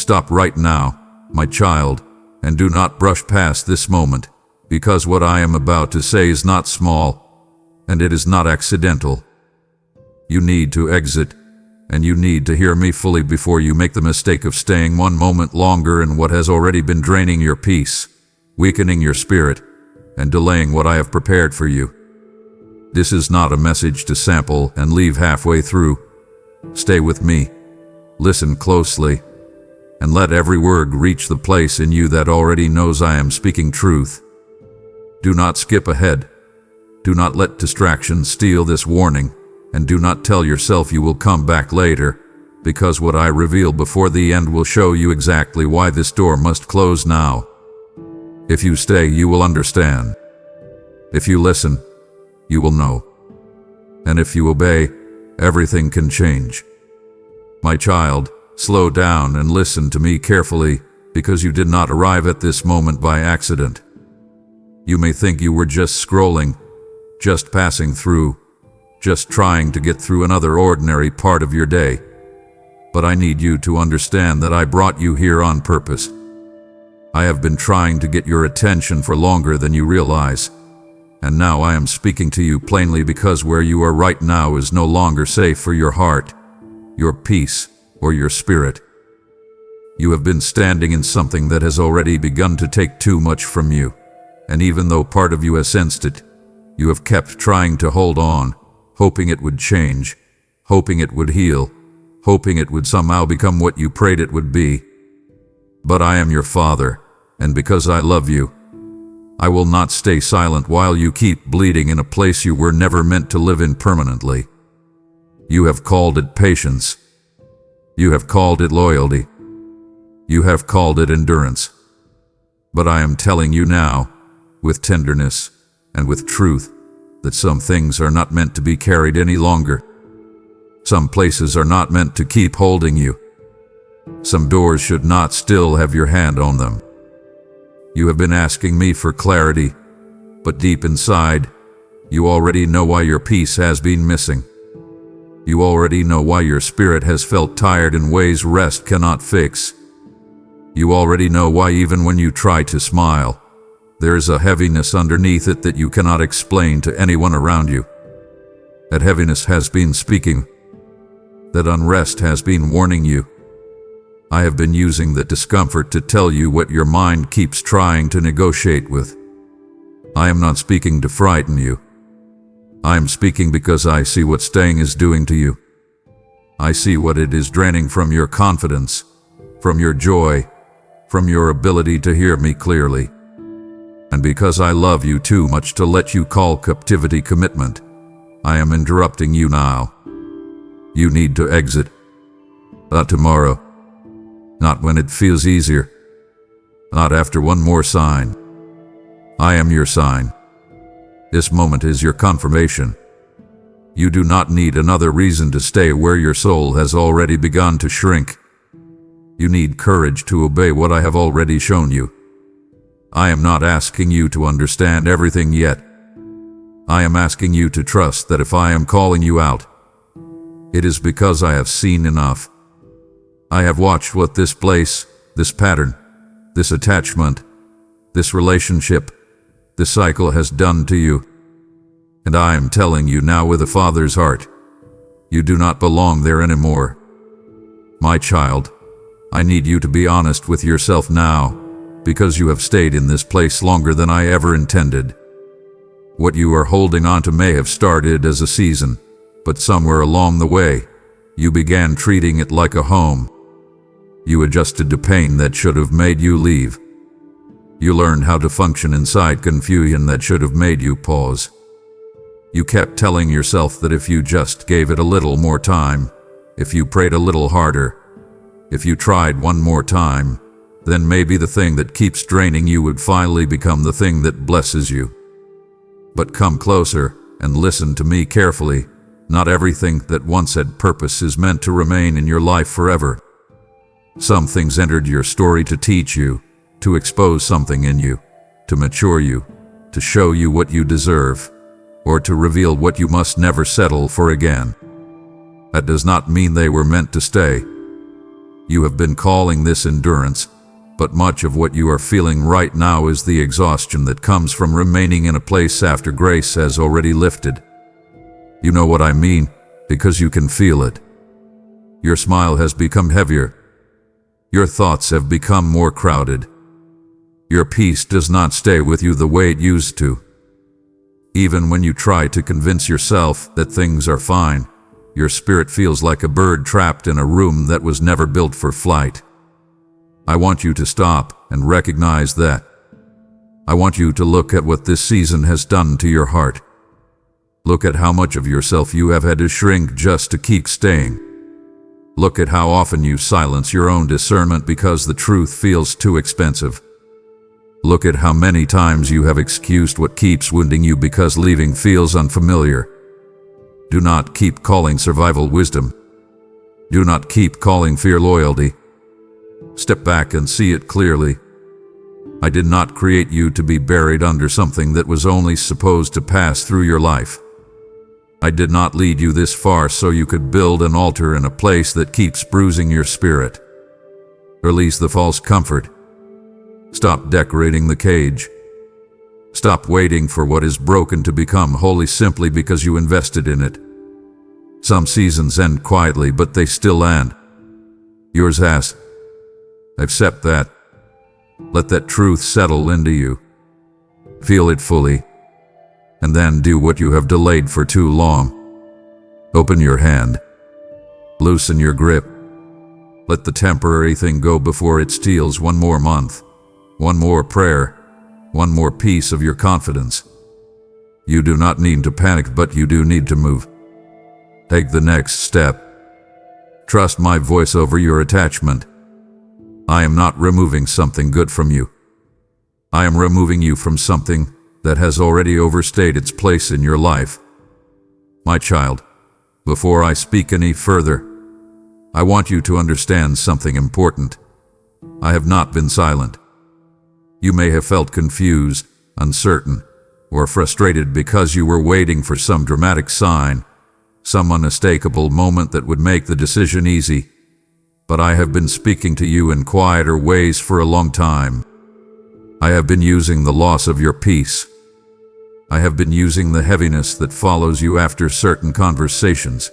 Stop right now, my child, and do not brush past this moment, because what I am about to say is not small, and it is not accidental. You need to exit, and you need to hear me fully before you make the mistake of staying one moment longer in what has already been draining your peace, weakening your spirit, and delaying what I have prepared for you. This is not a message to sample and leave halfway through. Stay with me, listen closely, and let every word reach the place in you that already knows I am speaking truth. Do not skip ahead. Do not let distractions steal this warning, and do not tell yourself you will come back later, because what I reveal before the end will show you exactly why this door must close now. If you stay, you will understand. If you listen, you will know. And if you obey, everything can change. My child, slow down and listen to me carefully, because you did not arrive at this moment by accident. You may think you were just scrolling, just passing through, just trying to get through another ordinary part of your day. But I need you to understand that I brought you here on purpose. I have been trying to get your attention for longer than you realize, and now I am speaking to you plainly because where you are right now is no longer safe for your heart, your peace, or your spirit. You have been standing in something that has already begun to take too much from you, and even though part of you has sensed it, you have kept trying to hold on, hoping it would change, hoping it would heal, hoping it would somehow become what you prayed it would be. But I am your Father, and because I love you, I will not stay silent while you keep bleeding in a place you were never meant to live in permanently. You have called it patience. You have called it loyalty. You have called it endurance. But I am telling you now, with tenderness and with truth, that some things are not meant to be carried any longer. Some places are not meant to keep holding you. Some doors should not still have your hand on them. You have been asking me for clarity, but deep inside, you already know why your peace has been missing. You already know why your spirit has felt tired in ways rest cannot fix. You already know why even when you try to smile, there is a heaviness underneath it that you cannot explain to anyone around you. That heaviness has been speaking. That unrest has been warning you. I have been using that discomfort to tell you what your mind keeps trying to negotiate with. I am not speaking to frighten you. I am speaking because I see what staying is doing to you. I see what it is draining from your confidence, from your joy, from your ability to hear me clearly. And because I love you too much to let you call captivity commitment, I am interrupting you now. You need to exit. Not tomorrow. Not when it feels easier. Not after one more sign. I am your sign. This moment is your confirmation. You do not need another reason to stay where your soul has already begun to shrink. You need courage to obey what I have already shown you. I am not asking you to understand everything yet. I am asking you to trust that if I am calling you out, it is because I have seen enough. I have watched what this place, this pattern, this attachment, this relationship, this cycle has done to you. And I am telling you now with a father's heart, you do not belong there anymore. My child, I need you to be honest with yourself now, because you have stayed in this place longer than I ever intended. What you are holding on to may have started as a season, but somewhere along the way, you began treating it like a home. You adjusted to pain that should have made you leave. You learned how to function inside confusion that should have made you pause. You kept telling yourself that if you just gave it a little more time, if you prayed a little harder, if you tried one more time, then maybe the thing that keeps draining you would finally become the thing that blesses you. But come closer and listen to me carefully. Not everything that once had purpose is meant to remain in your life forever. Some things entered your story to teach you, to expose something in you, to mature you, to show you what you deserve, or to reveal what you must never settle for again. That does not mean they were meant to stay. You have been calling this endurance, but much of what you are feeling right now is the exhaustion that comes from remaining in a place after grace has already lifted. You know what I mean, because you can feel it. Your smile has become heavier. Your thoughts have become more crowded. Your peace does not stay with you the way it used to. Even when you try to convince yourself that things are fine, your spirit feels like a bird trapped in a room that was never built for flight. I want you to stop and recognize that. I want you to look at what this season has done to your heart. Look at how much of yourself you have had to shrink just to keep staying. Look at how often you silence your own discernment because the truth feels too expensive. Look at how many times you have excused what keeps wounding you because leaving feels unfamiliar. Do not keep calling survival wisdom. Do not keep calling fear loyalty. Step back and see it clearly. I did not create you to be buried under something that was only supposed to pass through your life. I did not lead you this far so you could build an altar in a place that keeps bruising your spirit. Release the false comfort. Stop decorating the cage. Stop waiting for what is broken to become holy simply because you invested in it. Some seasons end quietly, but they still end. Yours has. Accept that. Let that truth settle into you. Feel it fully. And then do what you have delayed for too long. Open your hand. Loosen your grip. Let the temporary thing go before it steals one more month, one more prayer, one more piece of your confidence. You do not need to panic, but you do need to move. Take the next step. Trust my voice over your attachment. I am not removing something good from you. I am removing you from something that has already overstayed its place in your life. My child, before I speak any further, I want you to understand something important. I have not been silent. You may have felt confused, uncertain, or frustrated because you were waiting for some dramatic sign, some unmistakable moment that would make the decision easy. But I have been speaking to you in quieter ways for a long time. I have been using the loss of your peace. I have been using the heaviness that follows you after certain conversations.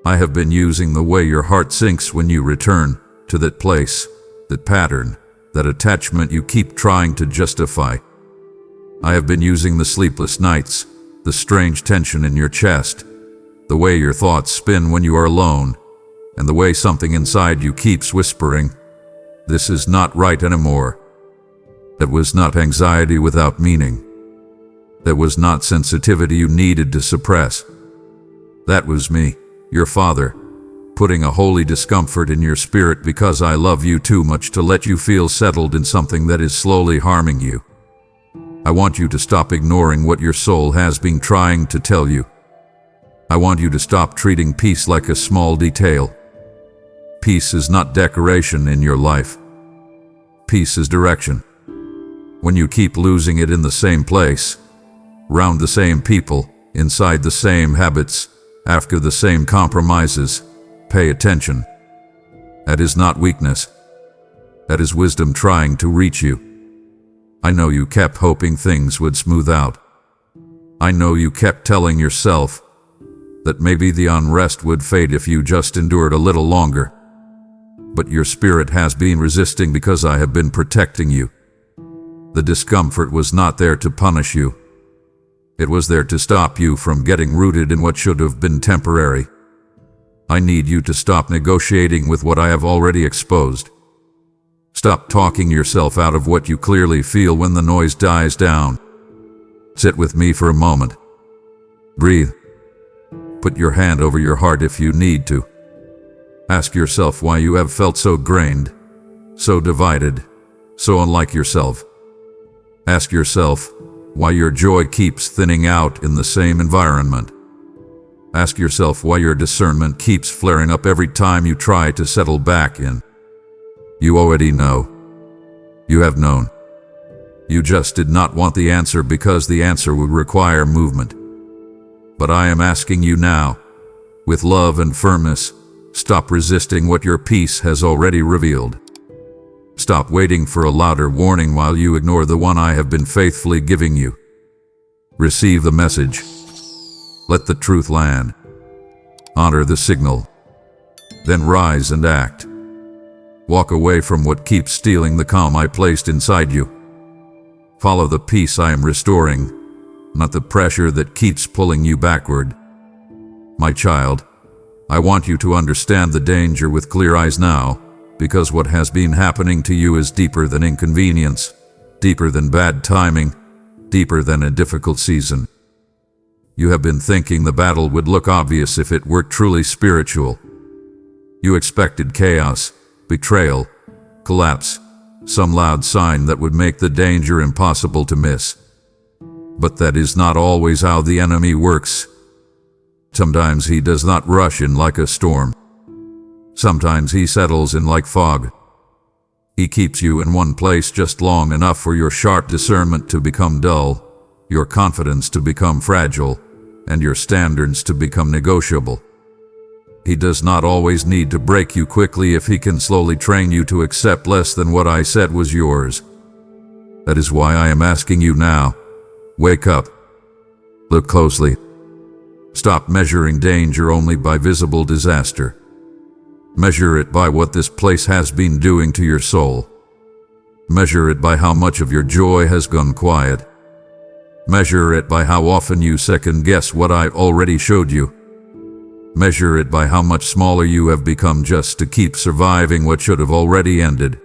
I have been using the way your heart sinks when you return to that place, that pattern, that attachment you keep trying to justify. I have been using the sleepless nights, the strange tension in your chest, the way your thoughts spin when you are alone, and the way something inside you keeps whispering, "This is not right anymore." That was not anxiety without meaning. That was not sensitivity you needed to suppress. That was me, your father, putting a holy discomfort in your spirit because I love you too much to let you feel settled in something that is slowly harming you. I want you to stop ignoring what your soul has been trying to tell you. I want you to stop treating peace like a small detail. Peace is not decoration in your life. Peace is direction. When you keep losing it in the same place, round the same people, inside the same habits, after the same compromises, pay attention. That is not weakness. That is wisdom trying to reach you. I know you kept hoping things would smooth out. I know you kept telling yourself that maybe the unrest would fade if you just endured a little longer. But your spirit has been resisting because I have been protecting you. The discomfort was not there to punish you. It was there to stop you from getting rooted in what should have been temporary. I need you to stop negotiating with what I have already exposed. Stop talking yourself out of what you clearly feel when the noise dies down. Sit with me for a moment. Breathe. Put your hand over your heart if you need to. Ask yourself why you have felt so drained, so divided, so unlike yourself. Ask yourself why your joy keeps thinning out in the same environment. Ask yourself why your discernment keeps flaring up every time you try to settle back in. You already know. You have known. You just did not want the answer because the answer would require movement. But I am asking you now, with love and firmness, Stop resisting what your peace has already revealed. Stop waiting for a louder warning while you ignore the one I have been faithfully giving you. Receive the message. Let the truth land. Honor the signal. Then rise and act. Walk away from what keeps stealing the calm I placed inside you. Follow the peace I am restoring, not the pressure that keeps pulling you backward. My child, I want you to understand the danger with clear eyes now, because what has been happening to you is deeper than inconvenience, deeper than bad timing, deeper than a difficult season. You have been thinking the battle would look obvious if it were truly spiritual. You expected chaos, betrayal, collapse, some loud sign that would make the danger impossible to miss. But that is not always how the enemy works. Sometimes he does not rush in like a storm. Sometimes he settles in like fog. He keeps you in one place just long enough for your sharp discernment to become dull, your confidence to become fragile, and your standards to become negotiable. He does not always need to break you quickly if he can slowly train you to accept less than what I said was yours. That is why I am asking you now, wake up. Look closely. Stop measuring danger only by visible disaster. Measure it by what this place has been doing to your soul. Measure it by how much of your joy has gone quiet. Measure it by how often you second-guess what I already showed you. Measure it by how much smaller you have become just to keep surviving what should have already ended.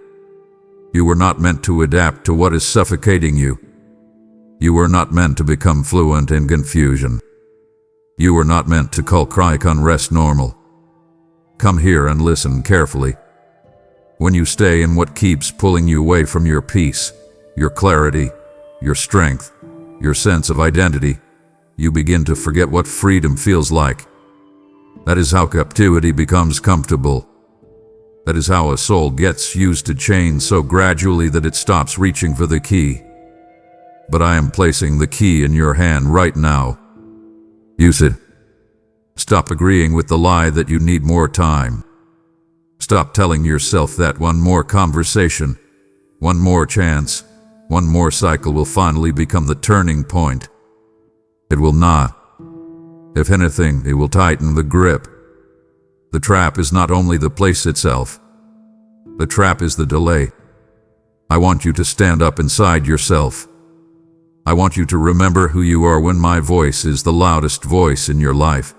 You were not meant to adapt to what is suffocating you. You were not meant to become fluent in confusion. You were not meant to call chronic unrest normal. Come here and listen carefully. When you stay in what keeps pulling you away from your peace, your clarity, your strength, your sense of identity, you begin to forget what freedom feels like. That is how captivity becomes comfortable. That is how a soul gets used to chains so gradually that it stops reaching for the key. But I am placing the key in your hand right now. Use it. Stop agreeing with the lie that you need more time. Stop telling yourself that one more conversation, one more chance, one more cycle will finally become the turning point. It will not. If anything, it will tighten the grip. The trap is not only the place itself. The trap is the delay. I want you to stand up inside yourself. I want you to remember who you are when my voice is the loudest voice in your life.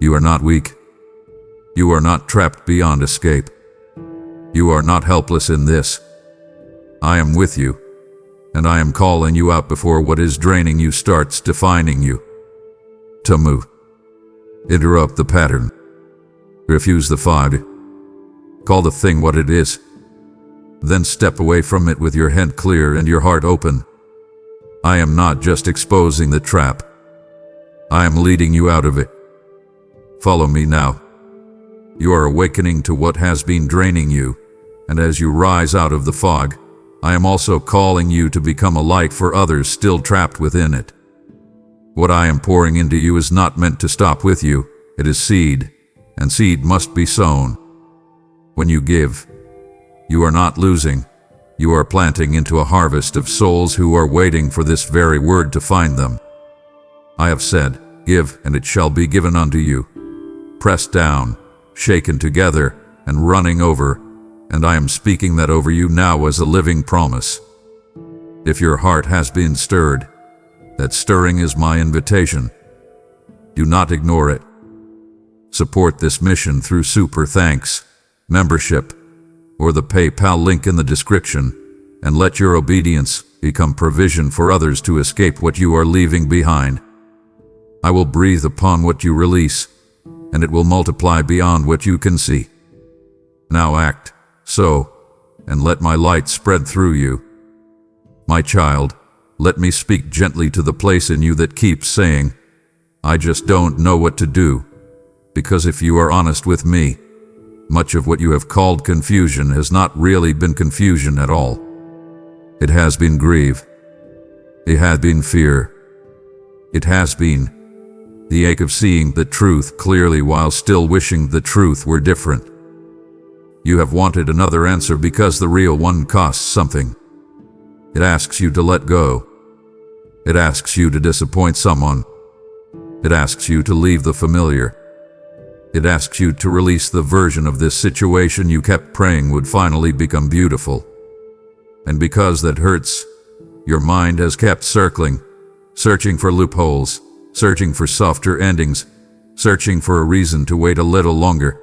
You are not weak. You are not trapped beyond escape. You are not helpless in this. I am with you, and I am calling you out before what is draining you starts defining you. To move. Interrupt the pattern. Refuse the fog. Call the thing what it is. Then step away from it with your head clear and your heart open. I am not just exposing the trap. I am leading you out of it. Follow me now. You are awakening to what has been draining you, and as you rise out of the fog, I am also calling you to become a light for others still trapped within it. What I am pouring into you is not meant to stop with you. It is seed, and seed must be sown. When you give, you are not losing. You are planting into a harvest of souls who are waiting for this very word to find them. I have said, give, and it shall be given unto you. Pressed down, shaken together, and running over, and I am speaking that over you now as a living promise. If your heart has been stirred, that stirring is my invitation. Do not ignore it. Support this mission through super thanks, membership, or the PayPal link in the description, and let your obedience become provision for others to escape what you are leaving behind. I will breathe upon what you release, and it will multiply beyond what you can see. Now act, so, and let my light spread through you. My child, let me speak gently to the place in you that keeps saying, I just don't know what to do. Because if you are honest with me, much of what you have called confusion has not really been confusion at all. It has been grief. It has been fear. It has been The ache of seeing the truth clearly while still wishing the truth were different. You have wanted another answer because the real one costs something. It asks you to let go. It asks you to disappoint someone. It asks you to leave the familiar. It asks you to release the version of this situation you kept praying would finally become beautiful. And because that hurts, your mind has kept circling, searching for loopholes, searching for softer endings, searching for a reason to wait a little longer.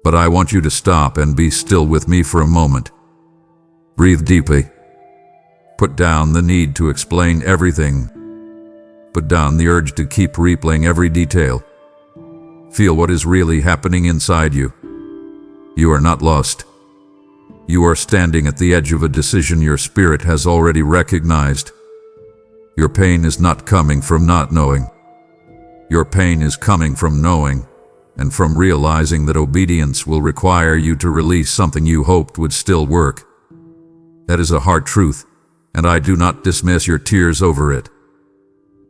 But I want you to stop and be still with me for a moment. Breathe deeply. Put down the need to explain everything. Put down the urge to keep replaying every detail. Feel what is really happening inside you. You are not lost. You are standing at the edge of a decision your spirit has already recognized. Your pain is not coming from not knowing. Your pain is coming from knowing, and from realizing that obedience will require you to release something you hoped would still work. That is a hard truth, and I do not dismiss your tears over it.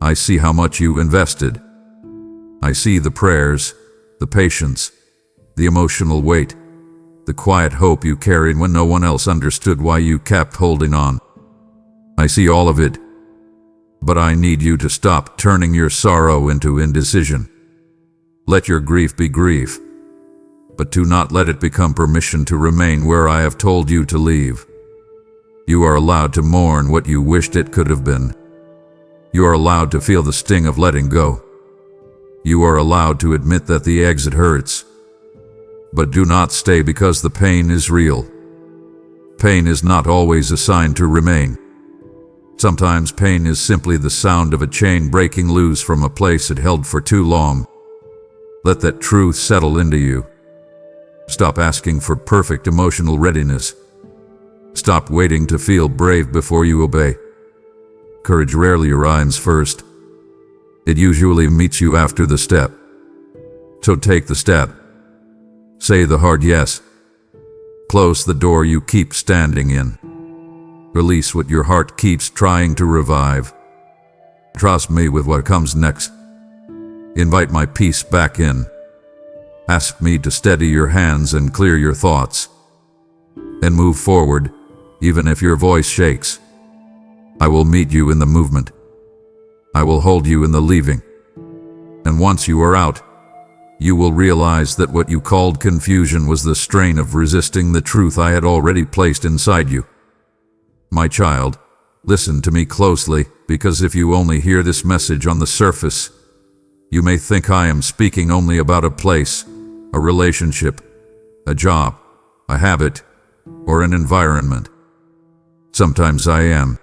I see how much you invested. I see the prayers, the patience, the emotional weight, the quiet hope you carried when no one else understood why you kept holding on. I see all of it, but I need you to stop turning your sorrow into indecision. Let your grief be grief, but do not let it become permission to remain where I have told you to leave. You are allowed to mourn what you wished it could have been. You are allowed to feel the sting of letting go. You are allowed to admit that the exit hurts. But do not stay because the pain is real. Pain is not always a sign to remain. Sometimes pain is simply the sound of a chain breaking loose from a place it held for too long. Let that truth settle into you. Stop asking for perfect emotional readiness. Stop waiting to feel brave before you obey. Courage rarely arrives first. It usually meets you after the step. So take the step. Say the hard yes. Close the door you keep standing in. Release what your heart keeps trying to revive. Trust me with what comes next. Invite my peace back in. Ask me to steady your hands and clear your thoughts. And move forward, even if your voice shakes. I will meet you in the movement. I will hold you in the leaving. And once you are out, you will realize that what you called confusion was the strain of resisting the truth I had already placed inside you. My child, listen to me closely, because if you only hear this message on the surface, you may think I am speaking only about a place, a relationship, a job, a habit, or an environment. Sometimes I am.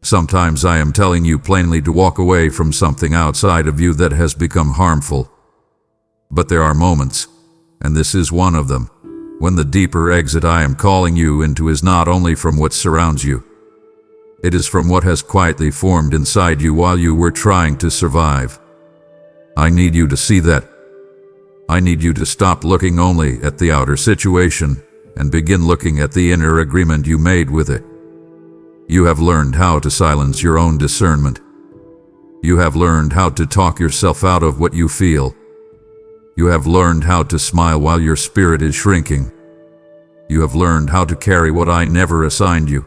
Sometimes I am telling you plainly to walk away from something outside of you that has become harmful. But there are moments, and this is one of them, when the deeper exit I am calling you into is not only from what surrounds you. It is from what has quietly formed inside you while you were trying to survive. I need you to see that. I need you to stop looking only at the outer situation and begin looking at the inner agreement you made with it. You have learned how to silence your own discernment. You have learned how to talk yourself out of what you feel. You have learned how to smile while your spirit is shrinking. You have learned how to carry what I never assigned you,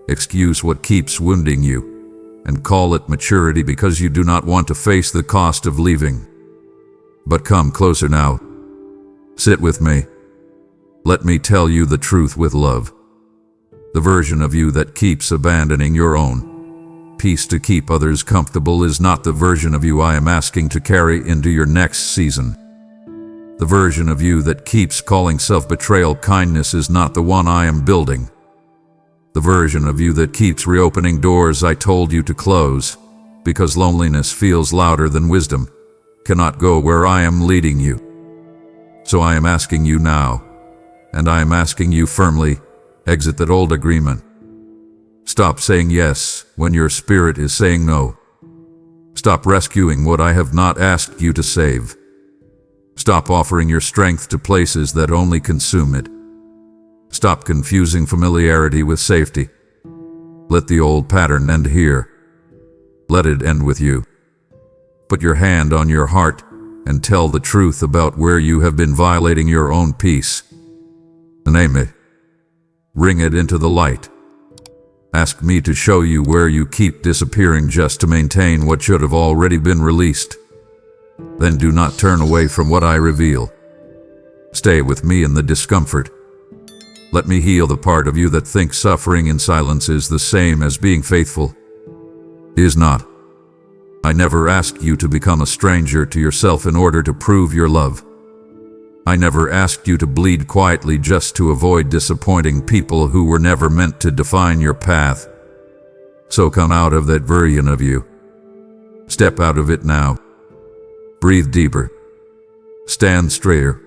excuse what keeps wounding you, and call it maturity because you do not want to face the cost of leaving. But come closer now. Sit with me. Let me tell you the truth with love. The version of you that keeps abandoning your own peace to keep others comfortable is not the version of you I am asking to carry into your next season. The version of you that keeps calling self-betrayal kindness is not the one I am building. The version of you that keeps reopening doors I told you to close, because loneliness feels louder than wisdom, cannot go where I am leading you. So I am asking you now, and I am asking you firmly, exit that old agreement. Stop saying yes when your spirit is saying no. Stop rescuing what I have not asked you to save. Stop offering your strength to places that only consume it. Stop confusing familiarity with safety. Let the old pattern end here. Let it end with you. Put your hand on your heart and tell the truth about where you have been violating your own peace. Name it. Bring it into the light. Ask me to show you where you keep disappearing just to maintain what should have already been released. Then do not turn away from what I reveal. Stay with me in the discomfort. Let me heal the part of you that thinks suffering in silence is the same as being faithful. It is not. I never asked you to become a stranger to yourself in order to prove your love. I never asked you to bleed quietly just to avoid disappointing people who were never meant to define your path. So come out of that version of you. Step out of it now. Breathe deeper. Stand straighter.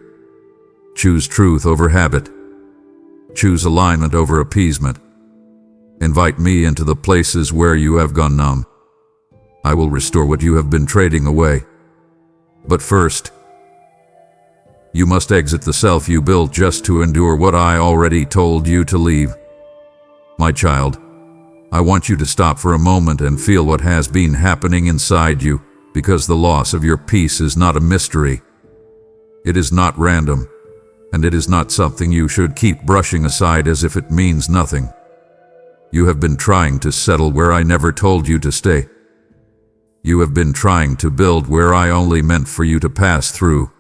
Choose truth over habit. Choose alignment over appeasement. Invite me into the places where you have gone numb. I will restore what you have been trading away. But first, you must exit the self you built just to endure what I already told you to leave. My child, I want you to stop for a moment and feel what has been happening inside you, because the loss of your peace is not a mystery. It is not random, and it is not something you should keep brushing aside as if it means nothing. You have been trying to settle where I never told you to stay. You have been trying to build where I only meant for you to pass through.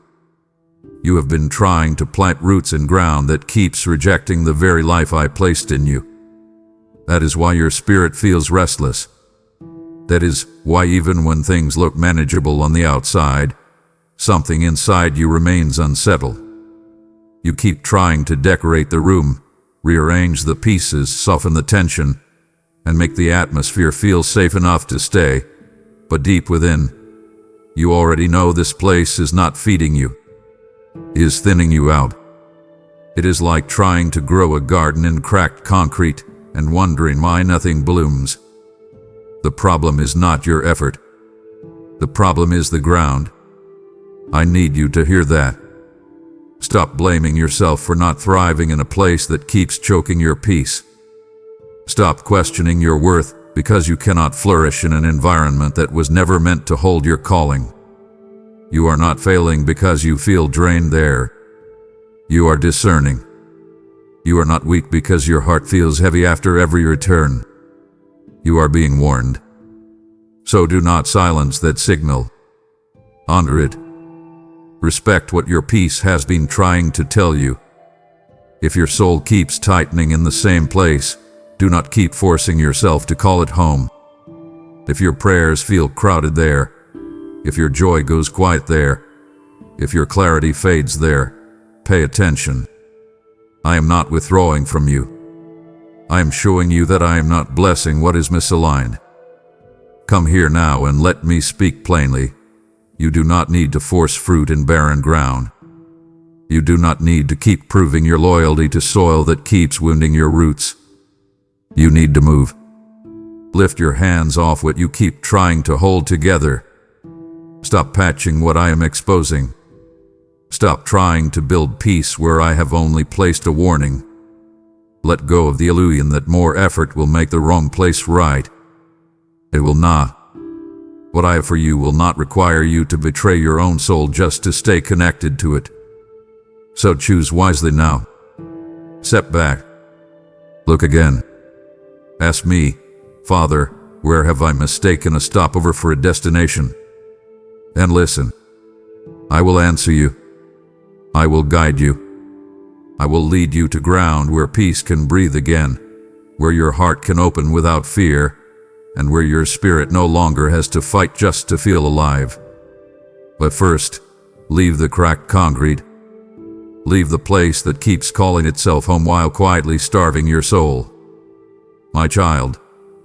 You have been trying to plant roots in ground that keeps rejecting the very life I placed in you. That is why your spirit feels restless. That is why even when things look manageable on the outside, something inside you remains unsettled. You keep trying to decorate the room, rearrange the pieces, soften the tension, and make the atmosphere feel safe enough to stay. But deep within, you already know this place is not feeding you. It is thinning you out. It is like trying to grow a garden in cracked concrete and wondering why nothing blooms. The problem is not your effort. The problem is the ground. I need you to hear that. Stop blaming yourself for not thriving in a place that keeps choking your peace. Stop questioning your worth because you cannot flourish in an environment that was never meant to hold your calling. You are not failing because you feel drained there. You are discerning. You are not weak because your heart feels heavy after every return. You are being warned. So do not silence that signal. Honor it. Respect what your peace has been trying to tell you. If your soul keeps tightening in the same place, do not keep forcing yourself to call it home. If your prayers feel crowded there, if your joy goes quiet there, if your clarity fades there, pay attention. I am not withdrawing from you. I am showing you that I am not blessing what is misaligned. Come here now and let me speak plainly. You do not need to force fruit in barren ground. You do not need to keep proving your loyalty to soil that keeps wounding your roots. You need to move. Lift your hands off what you keep trying to hold together. Stop patching what I am exposing. Stop trying to build peace where I have only placed a warning. Let go of the illusion that more effort will make the wrong place right. It will not. What I have for you will not require you to betray your own soul just to stay connected to it. So choose wisely now. Step back. Look again. Ask me, Father, where have I mistaken a stopover for a destination? And listen. I will answer you. I will guide you. I will lead you to ground where peace can breathe again, where your heart can open without fear, and where your spirit no longer has to fight just to feel alive. But first, leave the cracked concrete. Leave the place that keeps calling itself home while quietly starving your soul. My child,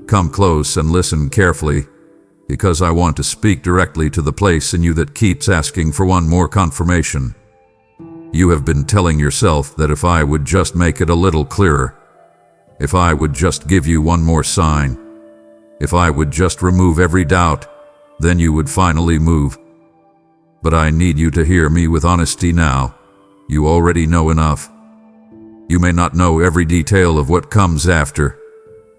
come close and listen carefully, because I want to speak directly to the place in you that keeps asking for one more confirmation. You have been telling yourself that if I would just make it a little clearer, if I would just give you one more sign, if I would just remove every doubt, then you would finally move. But I need you to hear me with honesty now. You already know enough. You may not know every detail of what comes after,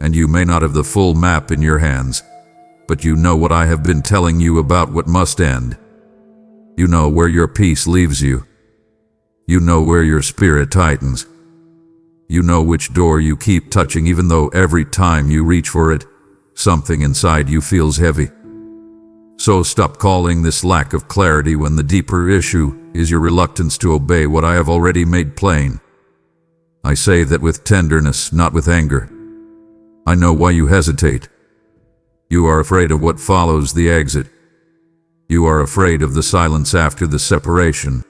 and you may not have the full map in your hands. but you know what I have been telling you about what must end. You know where your peace leaves you. You know where your spirit tightens. You know which door you keep touching even though every time you reach for it, something inside you feels heavy. So stop calling this lack of clarity when the deeper issue is your reluctance to obey what I have already made plain. I say that with tenderness, not with anger. I know why you hesitate. You are afraid of what follows the exit. You are afraid of the silence after the separation.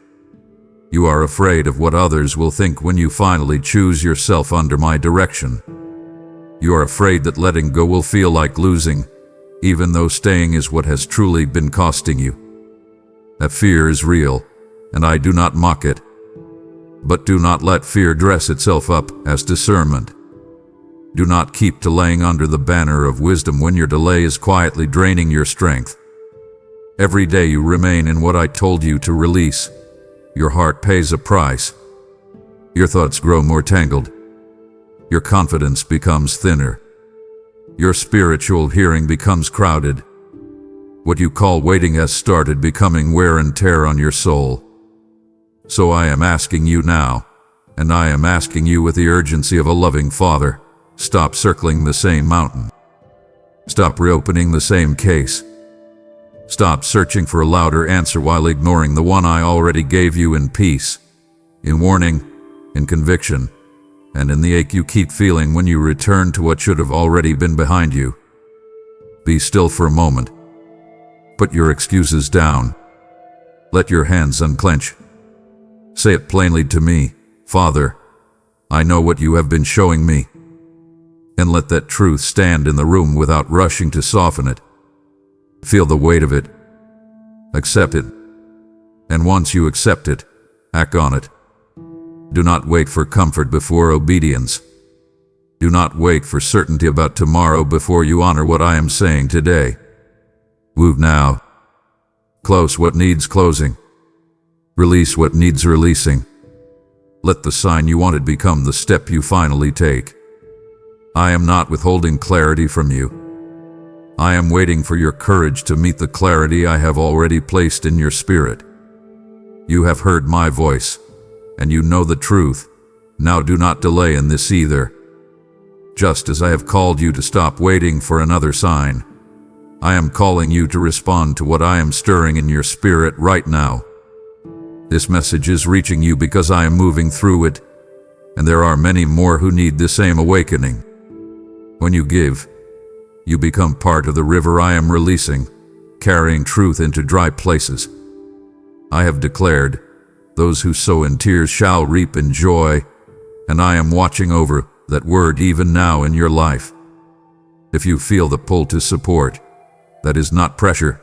You are afraid of what others will think when you finally choose yourself under my direction. You are afraid that letting go will feel like losing, even though staying is what has truly been costing you. That fear is real, and I do not mock it. But do not let fear dress itself up as discernment. Do not keep delaying under the banner of wisdom when your delay is quietly draining your strength. Every day you remain in what I told you to release, your heart pays a price. Your thoughts grow more tangled. Your confidence becomes thinner. Your spiritual hearing becomes crowded. What you call waiting has started becoming wear and tear on your soul. So I am asking you now, and I am asking you with the urgency of a loving father, stop circling the same mountain. Stop reopening the same case. Stop searching for a louder answer while ignoring the one I already gave you in peace, in warning, in conviction, and in the ache you keep feeling when you return to what should have already been behind you. Be still for a moment. Put your excuses down. Let your hands unclench. Say it plainly to me, Father, I know what you have been showing me. And let that truth stand in the room without rushing to soften it. Feel the weight of it. Accept it. And once you accept it, act on it. Do not wait for comfort before obedience. Do not wait for certainty about tomorrow before you honor what I am saying today. Move now. Close what needs closing. Release what needs releasing. Let the sign you wanted become the step you finally take. I am not withholding clarity from you. I am waiting for your courage to meet the clarity I have already placed in your spirit. You have heard my voice, and you know the truth. Now do not delay in this either. Just as I have called you to stop waiting for another sign, I am calling you to respond to what I am stirring in your spirit right now. This message is reaching you because I am moving through it, and there are many more who need the same awakening. When you give, you become part of the river I am releasing, carrying truth into dry places. I have declared, those who sow in tears shall reap in joy, and I am watching over that word even now in your life. If you feel the pull to support, that is not pressure.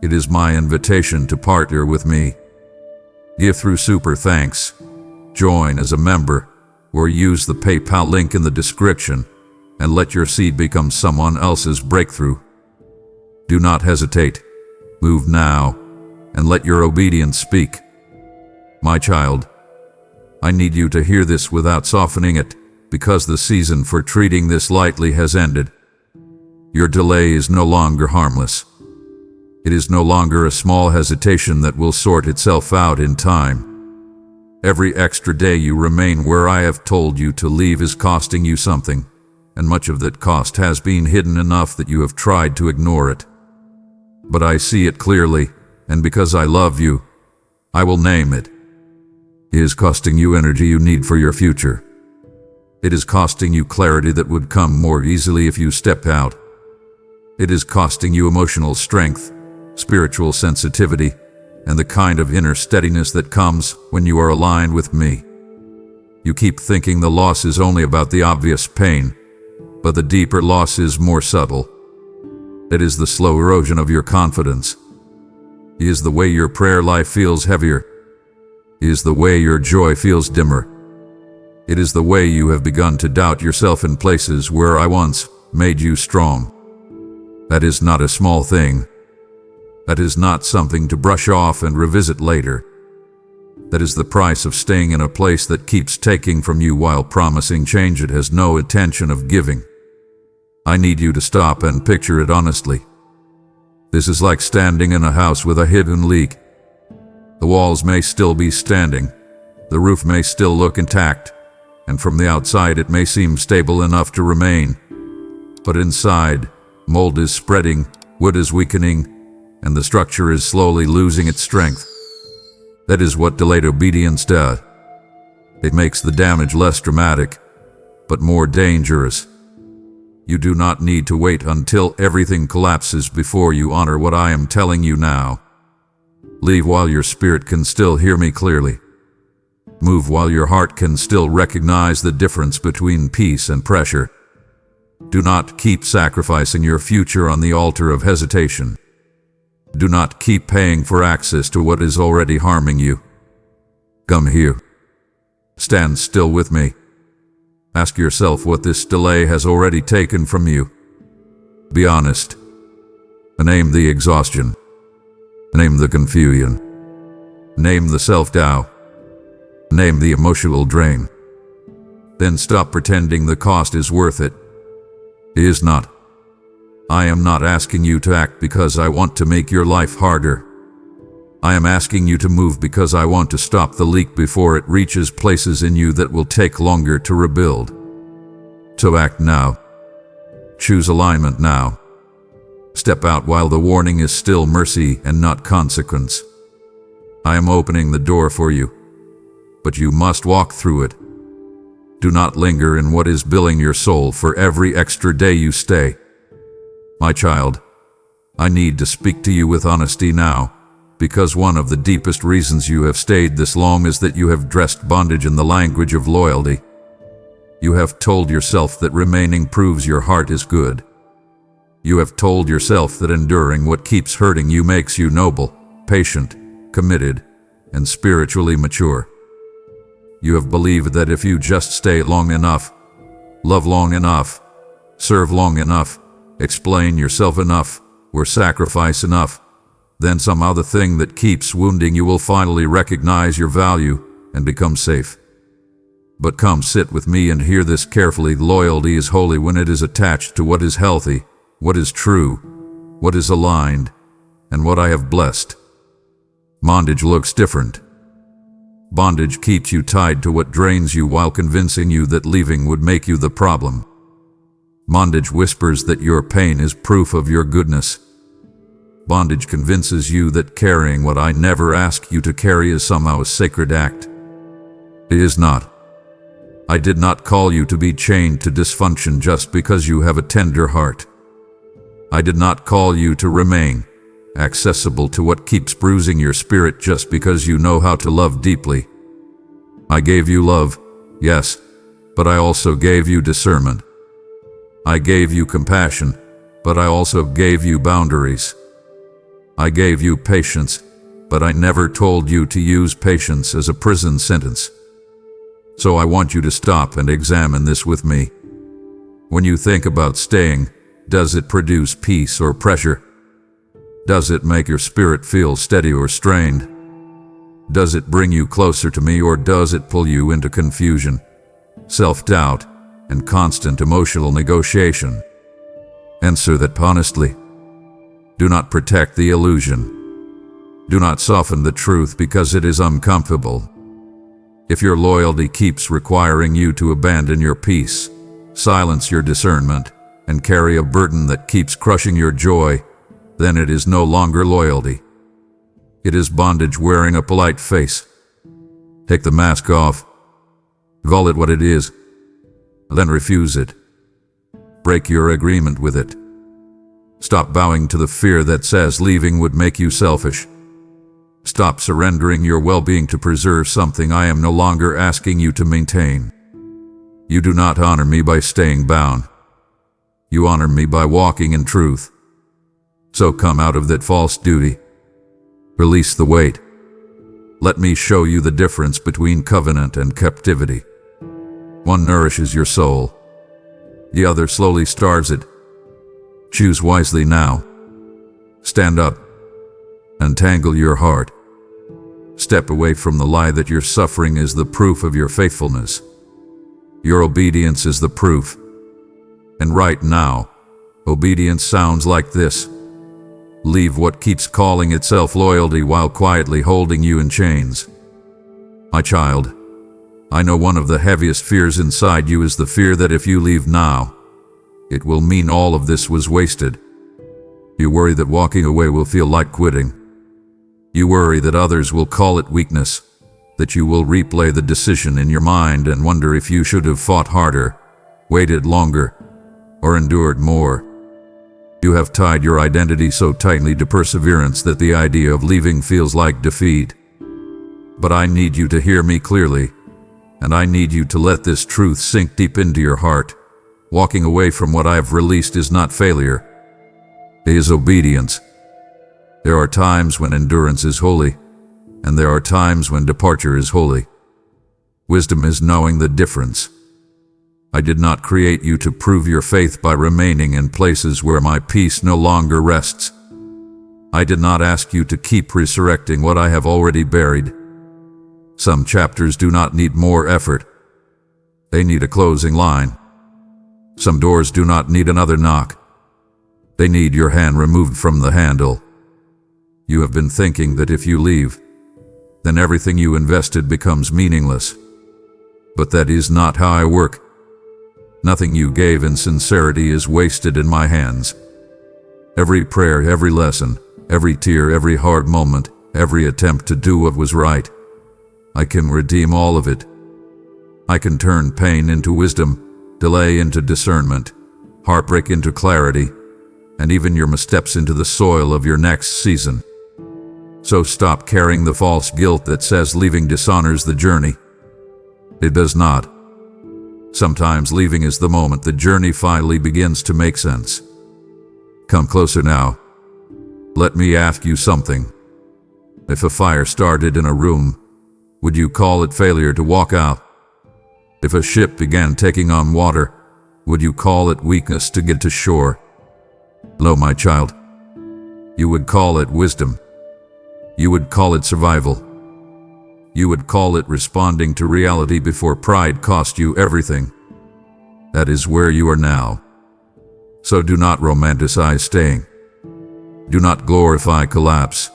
It is my invitation to partner with me. Give through Super Thanks, join as a member, or use the PayPal link in the description, and let your seed become someone else's breakthrough. Do not hesitate. Move now, and let your obedience speak. My child, I need you to hear this without softening it, because the season for treating this lightly has ended. Your delay is no longer harmless. It is no longer a small hesitation that will sort itself out in time. Every extra day you remain where I have told you to leave is costing you something, and much of that cost has been hidden enough that you have tried to ignore it. But I see it clearly, and because I love you, I will name it. It is costing you energy you need for your future. It is costing you clarity that would come more easily if you step out. It is costing you emotional strength, spiritual sensitivity, and the kind of inner steadiness that comes when you are aligned with me. You keep thinking the loss is only about the obvious pain, but the deeper loss is more subtle. It is the slow erosion of your confidence. It is the way your prayer life feels heavier. It is the way your joy feels dimmer. It is the way you have begun to doubt yourself in places where I once made you strong. That is not a small thing. That is not something to brush off and revisit later. That is the price of staying in a place that keeps taking from you while promising change it has no intention of giving. I need you to stop and picture it honestly. This is like standing in a house with a hidden leak. The walls may still be standing, the roof may still look intact, and from the outside it may seem stable enough to remain. But inside, mold is spreading, wood is weakening, and the structure is slowly losing its strength. That is what delayed obedience does. It makes the damage less dramatic, but more dangerous. You do not need to wait until everything collapses before you honor what I am telling you now. Leave while your spirit can still hear me clearly. Move while your heart can still recognize the difference between peace and pressure. Do not keep sacrificing your future on the altar of hesitation. Do not keep paying for access to what is already harming you. Come here. Stand still with me. Ask yourself what this delay has already taken from you. Be honest. Name the exhaustion. Name the confusion. Name the self-doubt. Name the emotional drain. Then stop pretending the cost is worth it. It is not. I am not asking you to act because I want to make your life harder. I am asking you to move because I want to stop the leak before it reaches places in you that will take longer to rebuild. So act now. Choose alignment now. Step out while the warning is still mercy and not consequence. I am opening the door for you, but you must walk through it. Do not linger in what is billing your soul for every extra day you stay. My child, I need to speak to you with honesty now, because one of the deepest reasons you have stayed this long is that you have dressed bondage in the language of loyalty. You have told yourself that remaining proves your heart is good. You have told yourself that enduring what keeps hurting you makes you noble, patient, committed, and spiritually mature. You have believed that if you just stay long enough, love long enough, serve long enough, explain yourself enough, or sacrifice enough, then somehow the thing that keeps wounding you will finally recognize your value and become safe. But come sit with me and hear this carefully. Loyalty is holy when it is attached to what is healthy, what is true, what is aligned, and what I have blessed. Bondage looks different. Bondage keeps you tied to what drains you while convincing you that leaving would make you the problem. Bondage whispers that your pain is proof of your goodness. Bondage convinces you that carrying what I never asked you to carry is somehow a sacred act. It is not. I did not call you to be chained to dysfunction just because you have a tender heart. I did not call you to remain accessible to what keeps bruising your spirit just because you know how to love deeply. I gave you love, yes, but I also gave you discernment. I gave you compassion, but I also gave you boundaries. I gave you patience, but I never told you to use patience as a prison sentence. So I want you to stop and examine this with me. When you think about staying, does it produce peace or pressure? Does it make your spirit feel steady or strained? Does it bring you closer to me, or does it pull you into confusion, self-doubt, and constant emotional negotiation? Answer that honestly. Do not protect the illusion. Do not soften the truth because it is uncomfortable. If your loyalty keeps requiring you to abandon your peace, silence your discernment, and carry a burden that keeps crushing your joy, then it is no longer loyalty. It is bondage wearing a polite face. Take the mask off. Call it what it is. Then refuse it. Break your agreement with it. Stop bowing to the fear that says leaving would make you selfish. Stop surrendering your well-being to preserve something I am no longer asking you to maintain. You do not honor me by staying bound. You honor me by walking in truth. So come out of that false duty. Release the weight. Let me show you the difference between covenant and captivity. One nourishes your soul. The other slowly starves it. Choose wisely now. Stand up. Untangle your heart. Step away from the lie that your suffering is the proof of your faithfulness. Your obedience is the proof. And right now, obedience sounds like this. Leave what keeps calling itself loyalty while quietly holding you in chains. My child, I know one of the heaviest fears inside you is the fear that if you leave now, it will mean all of this was wasted. You worry that walking away will feel like quitting. You worry that others will call it weakness, that you will replay the decision in your mind and wonder if you should have fought harder, waited longer, or endured more. You have tied your identity so tightly to perseverance that the idea of leaving feels like defeat. But I need you to hear me clearly, and I need you to let this truth sink deep into your heart. Walking away from what I have released is not failure. It is obedience. There are times when endurance is holy, and there are times when departure is holy. Wisdom is knowing the difference. I did not create you to prove your faith by remaining in places where my peace no longer rests. I did not ask you to keep resurrecting what I have already buried. Some chapters do not need more effort. They need a closing line. Some doors do not need another knock. They need your hand removed from the handle. You have been thinking that if you leave, then everything you invested becomes meaningless. But that is not how I work. Nothing you gave in sincerity is wasted in my hands. Every prayer, every lesson, every tear, every hard moment, every attempt to do what was right, I can redeem all of it. I can turn pain into wisdom, delay into discernment, heartbreak into clarity, and even your missteps into the soil of your next season. So stop carrying the false guilt that says leaving dishonors the journey. It does not. Sometimes leaving is the moment the journey finally begins to make sense. Come closer now. Let me ask you something. If a fire started in a room, would you call it failure to walk out? If a ship began taking on water, would you call it weakness to get to shore? No, my child. You would call it wisdom. You would call it survival. You would call it responding to reality before pride cost you everything. That is where you are now. So do not romanticize staying. Do not glorify collapse.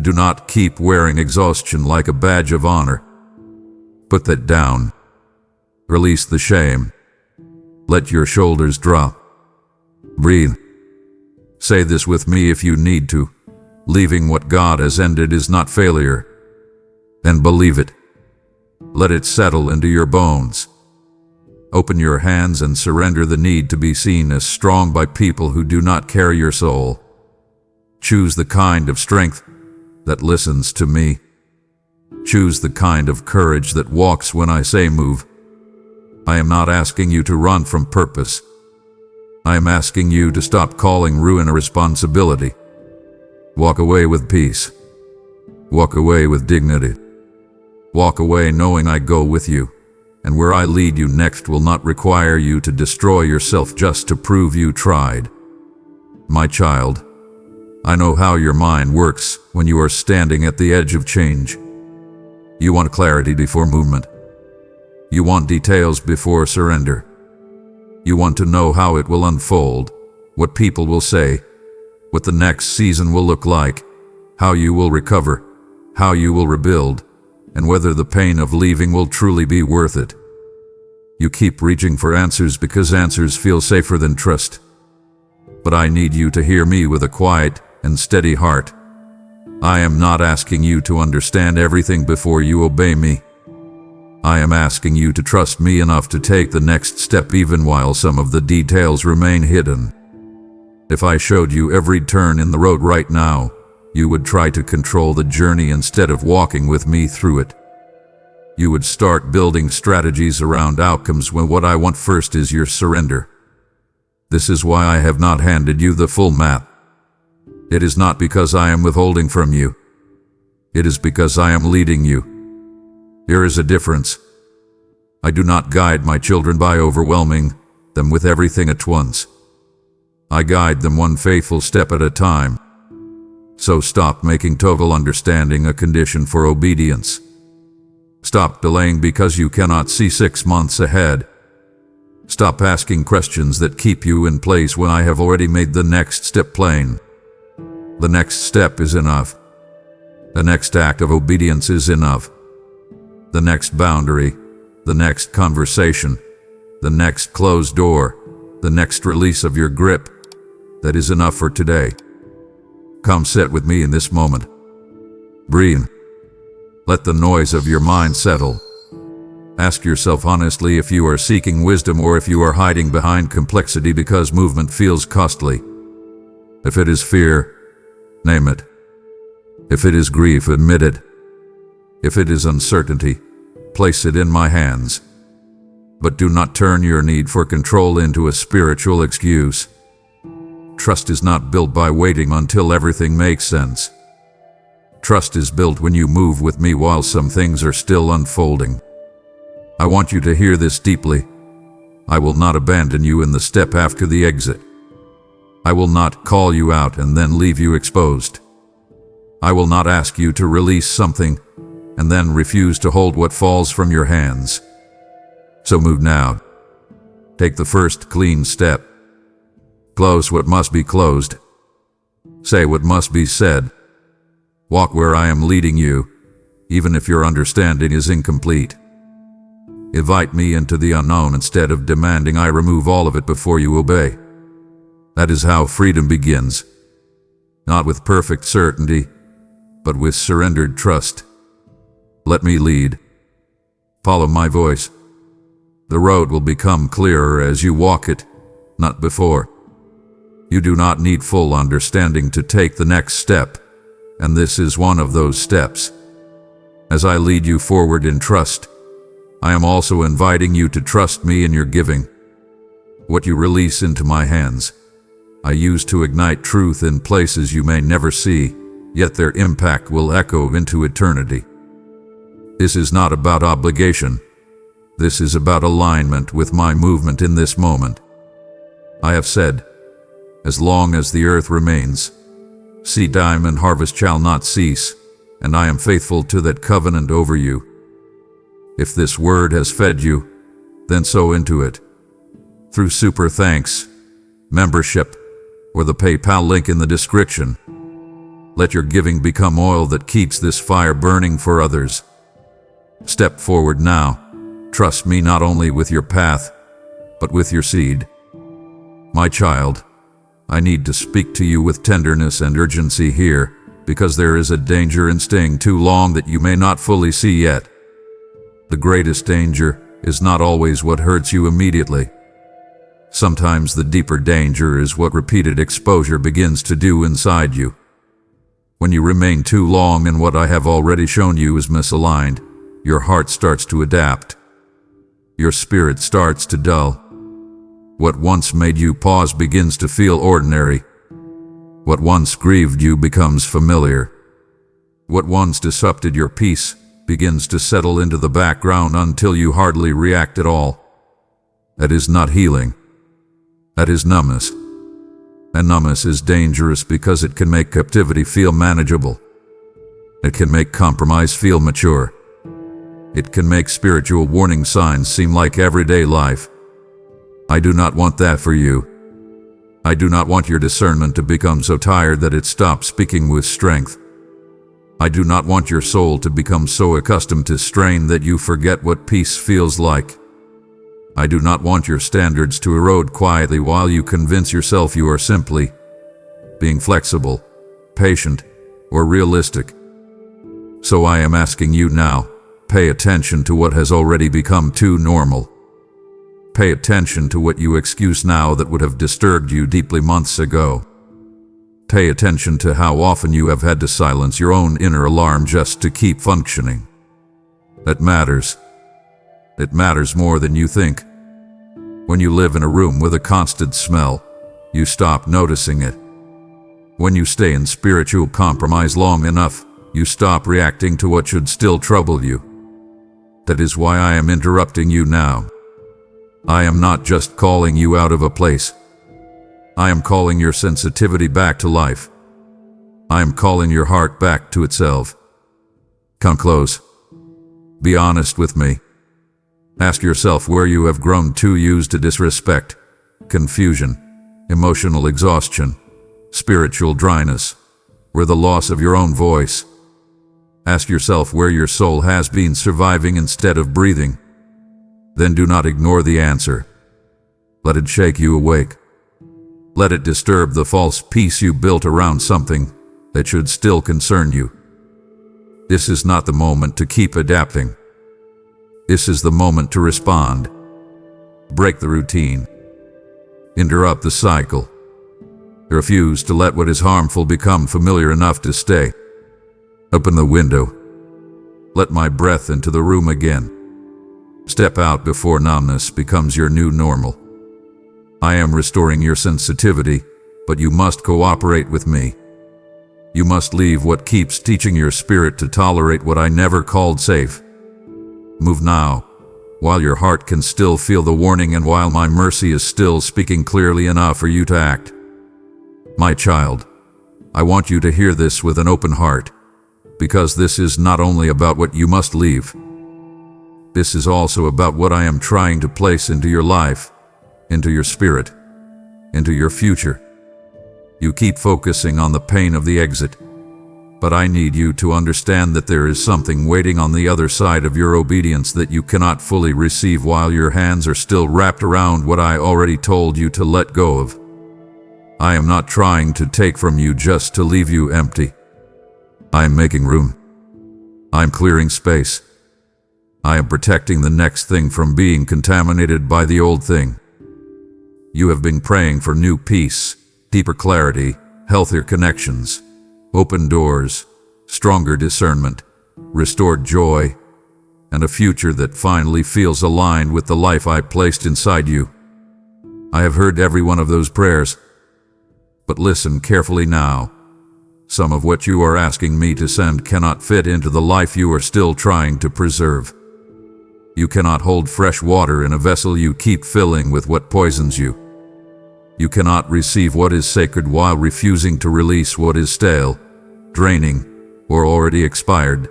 Do not keep wearing exhaustion like a badge of honor. Put that down. Release the shame. Let your shoulders drop. Breathe. Say this with me if you need to. Leaving what God has ended is not failure. And believe it. Let it settle into your bones. Open your hands and surrender the need to be seen as strong by people who do not carry your soul. Choose the kind of strength that listens to me. Choose the kind of courage that walks when I say move. I am not asking you to run from purpose. I am asking you to stop calling ruin a responsibility. Walk away with peace. Walk away with dignity. Walk away knowing I go with you, and where I lead you next will not require you to destroy yourself just to prove you tried. My child, I know how your mind works when you are standing at the edge of change. You want clarity before movement. You want details before surrender. You want to know how it will unfold, what people will say, what the next season will look like, how you will recover, how you will rebuild, and whether the pain of leaving will truly be worth it. You keep reaching for answers because answers feel safer than trust. But I need you to hear me with a quiet and steady heart. I am not asking you to understand everything before you obey me. I am asking you to trust me enough to take the next step even while some of the details remain hidden. If I showed you every turn in the road right now, you would try to control the journey instead of walking with me through it. You would start building strategies around outcomes when what I want first is your surrender. This is why I have not handed you the full map. It is not because I am withholding from you. It is because I am leading you. There is a difference. I do not guide my children by overwhelming them with everything at once. I guide them one faithful step at a time. So stop making total understanding a condition for obedience. Stop delaying because you cannot see 6 months ahead. Stop asking questions that keep you in place when I have already made the next step plain. The next step is enough. The next act of obedience is enough. The next boundary, the next conversation, the next closed door, the next release of your grip, that is enough for today. Come sit with me in this moment. Breathe. Let the noise of your mind settle. Ask yourself honestly if you are seeking wisdom or if you are hiding behind complexity because movement feels costly. If it is fear, name it. If it is grief, admit it. If it is uncertainty, place it in my hands. But do not turn your need for control into a spiritual excuse. Trust is not built by waiting until everything makes sense. Trust is built when you move with me while some things are still unfolding. I want you to hear this deeply. I will not abandon you in the step after the exit. I will not call you out and then leave you exposed. I will not ask you to release something and then refuse to hold what falls from your hands. So move now. Take the first clean step. Close what must be closed. Say what must be said. Walk where I am leading you, even if your understanding is incomplete. Invite me into the unknown instead of demanding I remove all of it before you obey. That is how freedom begins. Not with perfect certainty, but with surrendered trust. Let me lead. Follow my voice. The road will become clearer as you walk it, not before. You do not need full understanding to take the next step, and this is one of those steps. As I lead you forward in trust, I am also inviting you to trust me in your giving. What you release into my hands, I use to ignite truth in places you may never see, yet their impact will echo into eternity. This is not about obligation. This is about alignment with my movement in this moment. I have said, as long as the earth remains, seed time and harvest shall not cease, and I am faithful to that covenant over you. If this word has fed you, then sow into it. Through super thanks, membership, or the PayPal link in the description. Let your giving become oil that keeps this fire burning for others. Step forward now. Trust me not only with your path, but with your seed. My child, I need to speak to you with tenderness and urgency here, because there is a danger in staying too long that you may not fully see yet. The greatest danger is not always what hurts you immediately. Sometimes the deeper danger is what repeated exposure begins to do inside you. When you remain too long and what I have already shown you is misaligned, your heart starts to adapt. Your spirit starts to dull. What once made you pause begins to feel ordinary. What once grieved you becomes familiar. What once disrupted your peace begins to settle into the background until you hardly react at all. That is not healing. That is numbness. And numbness is dangerous because it can make captivity feel manageable. It can make compromise feel mature. It can make spiritual warning signs seem like everyday life. I do not want that for you. I do not want your discernment to become so tired that it stops speaking with strength. I do not want your soul to become so accustomed to strain that you forget what peace feels like. I do not want your standards to erode quietly while you convince yourself you are simply being flexible, patient, or realistic. So I am asking you now, pay attention to what has already become too normal. Pay attention to what you excuse now that would have disturbed you deeply months ago. Pay attention to how often you have had to silence your own inner alarm just to keep functioning. That matters. It matters more than you think. When you live in a room with a constant smell, you stop noticing it. When you stay in spiritual compromise long enough, you stop reacting to what should still trouble you. That is why I am interrupting you now. I am not just calling you out of a place. I am calling your sensitivity back to life. I am calling your heart back to itself. Come close. Be honest with me. Ask yourself where you have grown too used to disrespect, confusion, emotional exhaustion, spiritual dryness, or the loss of your own voice. Ask yourself where your soul has been surviving instead of breathing. Then do not ignore the answer. Let it shake you awake. Let it disturb the false peace you built around something that should still concern you. This is not the moment to keep adapting. This is the moment to respond. Break the routine. Interrupt the cycle. Refuse to let what is harmful become familiar enough to stay. Open the window. Let my breath into the room again. Step out before numbness becomes your new normal. I am restoring your sensitivity, but you must cooperate with me. You must leave what keeps teaching your spirit to tolerate what I never called safe. Move now, while your heart can still feel the warning and while my mercy is still speaking clearly enough for you to act. My child, I want you to hear this with an open heart, because this is not only about what you must leave. This is also about what I am trying to place into your life, into your spirit, into your future. You keep focusing on the pain of the exit, but I need you to understand that there is something waiting on the other side of your obedience that you cannot fully receive while your hands are still wrapped around what I already told you to let go of. I am not trying to take from you just to leave you empty. I am making room. I am clearing space. I am protecting the next thing from being contaminated by the old thing. You have been praying for new peace, deeper clarity, healthier connections, open doors, stronger discernment, restored joy, and a future that finally feels aligned with the life I placed inside you. I have heard every one of those prayers, but listen carefully now. Some of what you are asking me to send cannot fit into the life you are still trying to preserve. You cannot hold fresh water in a vessel you keep filling with what poisons you. You cannot receive what is sacred while refusing to release what is stale, draining, or already expired.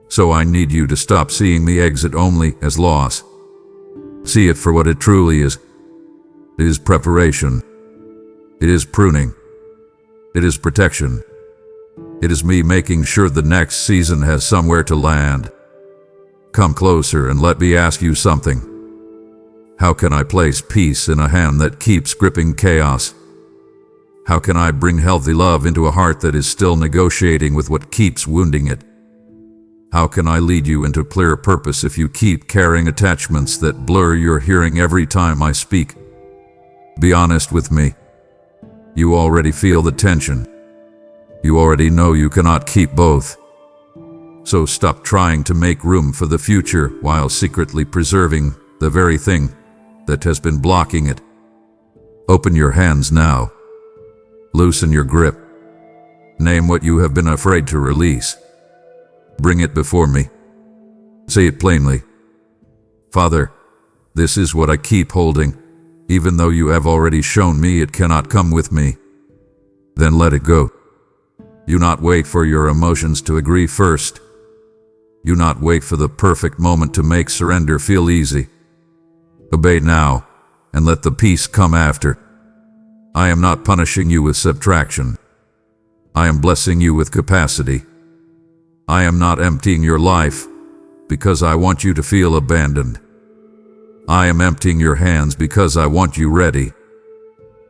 So I need you to stop seeing the exit only as loss. See it for what it truly is. It is preparation. It is pruning. It is protection. It is me making sure the next season has somewhere to land. Come closer and let me ask you something. How can I place peace in a hand that keeps gripping chaos? How can I bring healthy love into a heart that is still negotiating with what keeps wounding it? How can I lead you into clear purpose if you keep carrying attachments that blur your hearing every time I speak? Be honest with me. You already feel the tension. You already know you cannot keep both. So stop trying to make room for the future while secretly preserving the very thing that has been blocking it. Open your hands now. Loosen your grip. Name what you have been afraid to release. Bring it before me. Say it plainly. Father, this is what I keep holding, even though you have already shown me it cannot come with me. Then let it go. You not wait for your emotions to agree first. You not wait for the perfect moment to make surrender feel easy. Obey now, and let the peace come after. I am not punishing you with subtraction. I am blessing you with capacity. I am not emptying your life because I want you to feel abandoned. I am emptying your hands because I want you ready.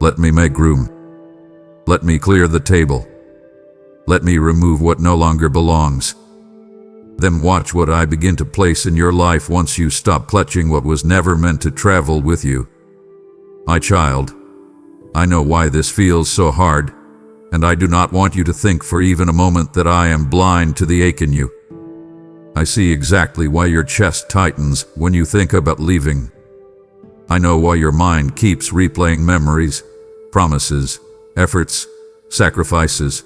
Let me make room. Let me clear the table. Let me remove what no longer belongs. Then watch what I begin to place in your life once you stop clutching what was never meant to travel with you. My child, I know why this feels so hard, and I do not want you to think for even a moment that I am blind to the ache in you. I see exactly why your chest tightens when you think about leaving. I know why your mind keeps replaying memories, promises, efforts, sacrifices,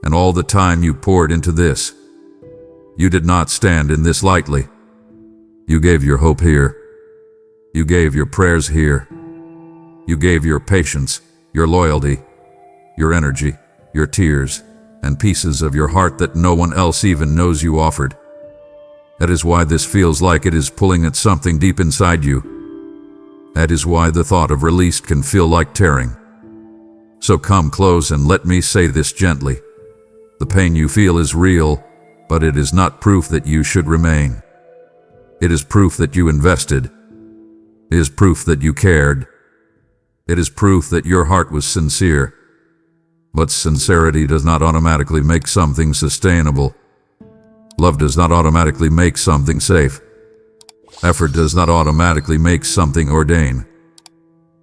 and all the time you poured into this. You did not stand in this lightly. You gave your hope here. You gave your prayers here. You gave your patience, your loyalty, your energy, your tears, and pieces of your heart that no one else even knows you offered. That is why this feels like it is pulling at something deep inside you. That is why the thought of release can feel like tearing. So come close and let me say this gently. The pain you feel is real, but it is not proof that you should remain. It is proof that you invested. It is proof that you cared. It is proof that your heart was sincere. But sincerity does not automatically make something sustainable. Love does not automatically make something safe. Effort does not automatically make something ordained.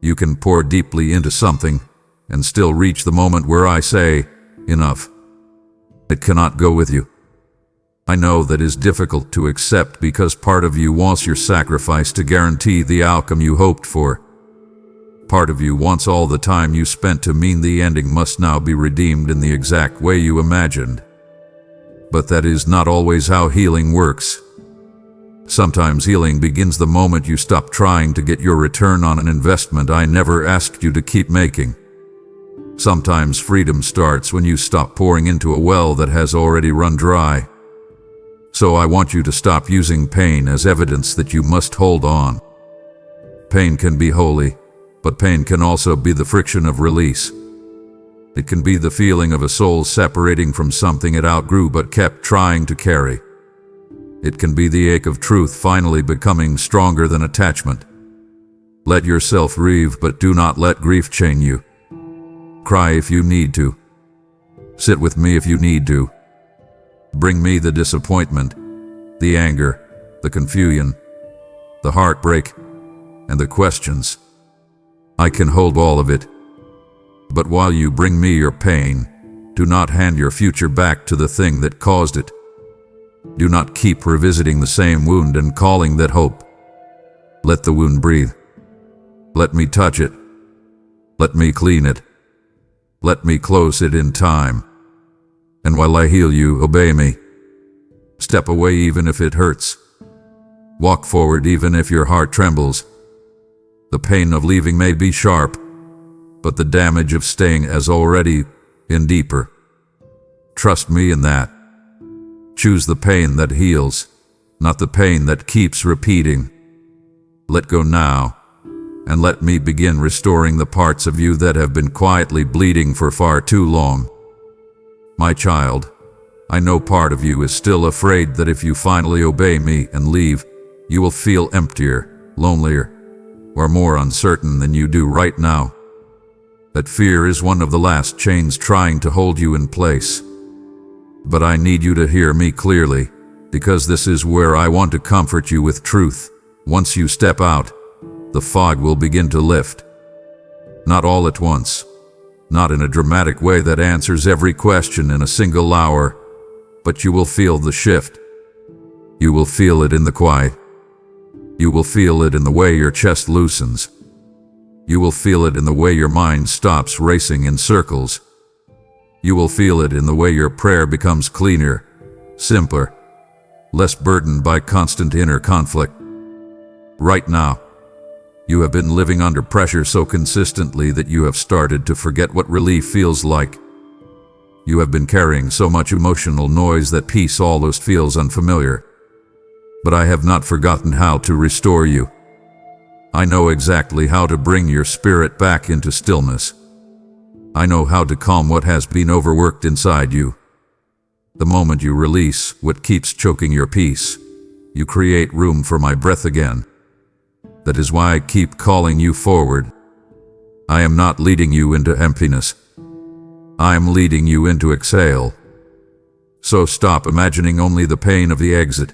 You can pour deeply into something and still reach the moment where I say, enough. It cannot go with you. I know that is difficult to accept because part of you wants your sacrifice to guarantee the outcome you hoped for. Part of you wants all the time you spent to mean the ending must now be redeemed in the exact way you imagined. But that is not always how healing works. Sometimes healing begins the moment you stop trying to get your return on an investment I never asked you to keep making. Sometimes freedom starts when you stop pouring into a well that has already run dry. So I want you to stop using pain as evidence that you must hold on. Pain can be holy, but pain can also be the friction of release. It can be the feeling of a soul separating from something it outgrew but kept trying to carry. It can be the ache of truth finally becoming stronger than attachment. Let yourself grieve, but do not let grief chain you. Cry if you need to. Sit with me if you need to. Bring me the disappointment, the anger, the confusion, the heartbreak, and the questions. I can hold all of it. But while you bring me your pain, do not hand your future back to the thing that caused it. Do not keep revisiting the same wound and calling that hope. Let the wound breathe. Let me touch it. Let me clean it. Let me close it in time. And while I heal you, obey me. Step away even if it hurts. Walk forward even if your heart trembles. The pain of leaving may be sharp, but the damage of staying has already been deeper. Trust me in that. Choose the pain that heals, not the pain that keeps repeating. Let go now, and let me begin restoring the parts of you that have been quietly bleeding for far too long. My child, I know part of you is still afraid that if you finally obey me and leave, you will feel emptier, lonelier, or more uncertain than you do right now. That fear is one of the last chains trying to hold you in place. But I need you to hear me clearly, because this is where I want to comfort you with truth. Once you step out, the fog will begin to lift. Not all at once, not in a dramatic way that answers every question in a single hour, but you will feel the shift. You will feel it in the quiet. You will feel it in the way your chest loosens. You will feel it in the way your mind stops racing in circles. You will feel it in the way your prayer becomes cleaner, simpler, less burdened by constant inner conflict. Right now, you have been living under pressure so consistently that you have started to forget what relief feels like. You have been carrying so much emotional noise that peace almost feels unfamiliar. But I have not forgotten how to restore you. I know exactly how to bring your spirit back into stillness. I know how to calm what has been overworked inside you. The moment you release what keeps choking your peace, you create room for my breath again. That is why I keep calling you forward. I am not leading you into emptiness. I am leading you into exhale. So stop imagining only the pain of the exit.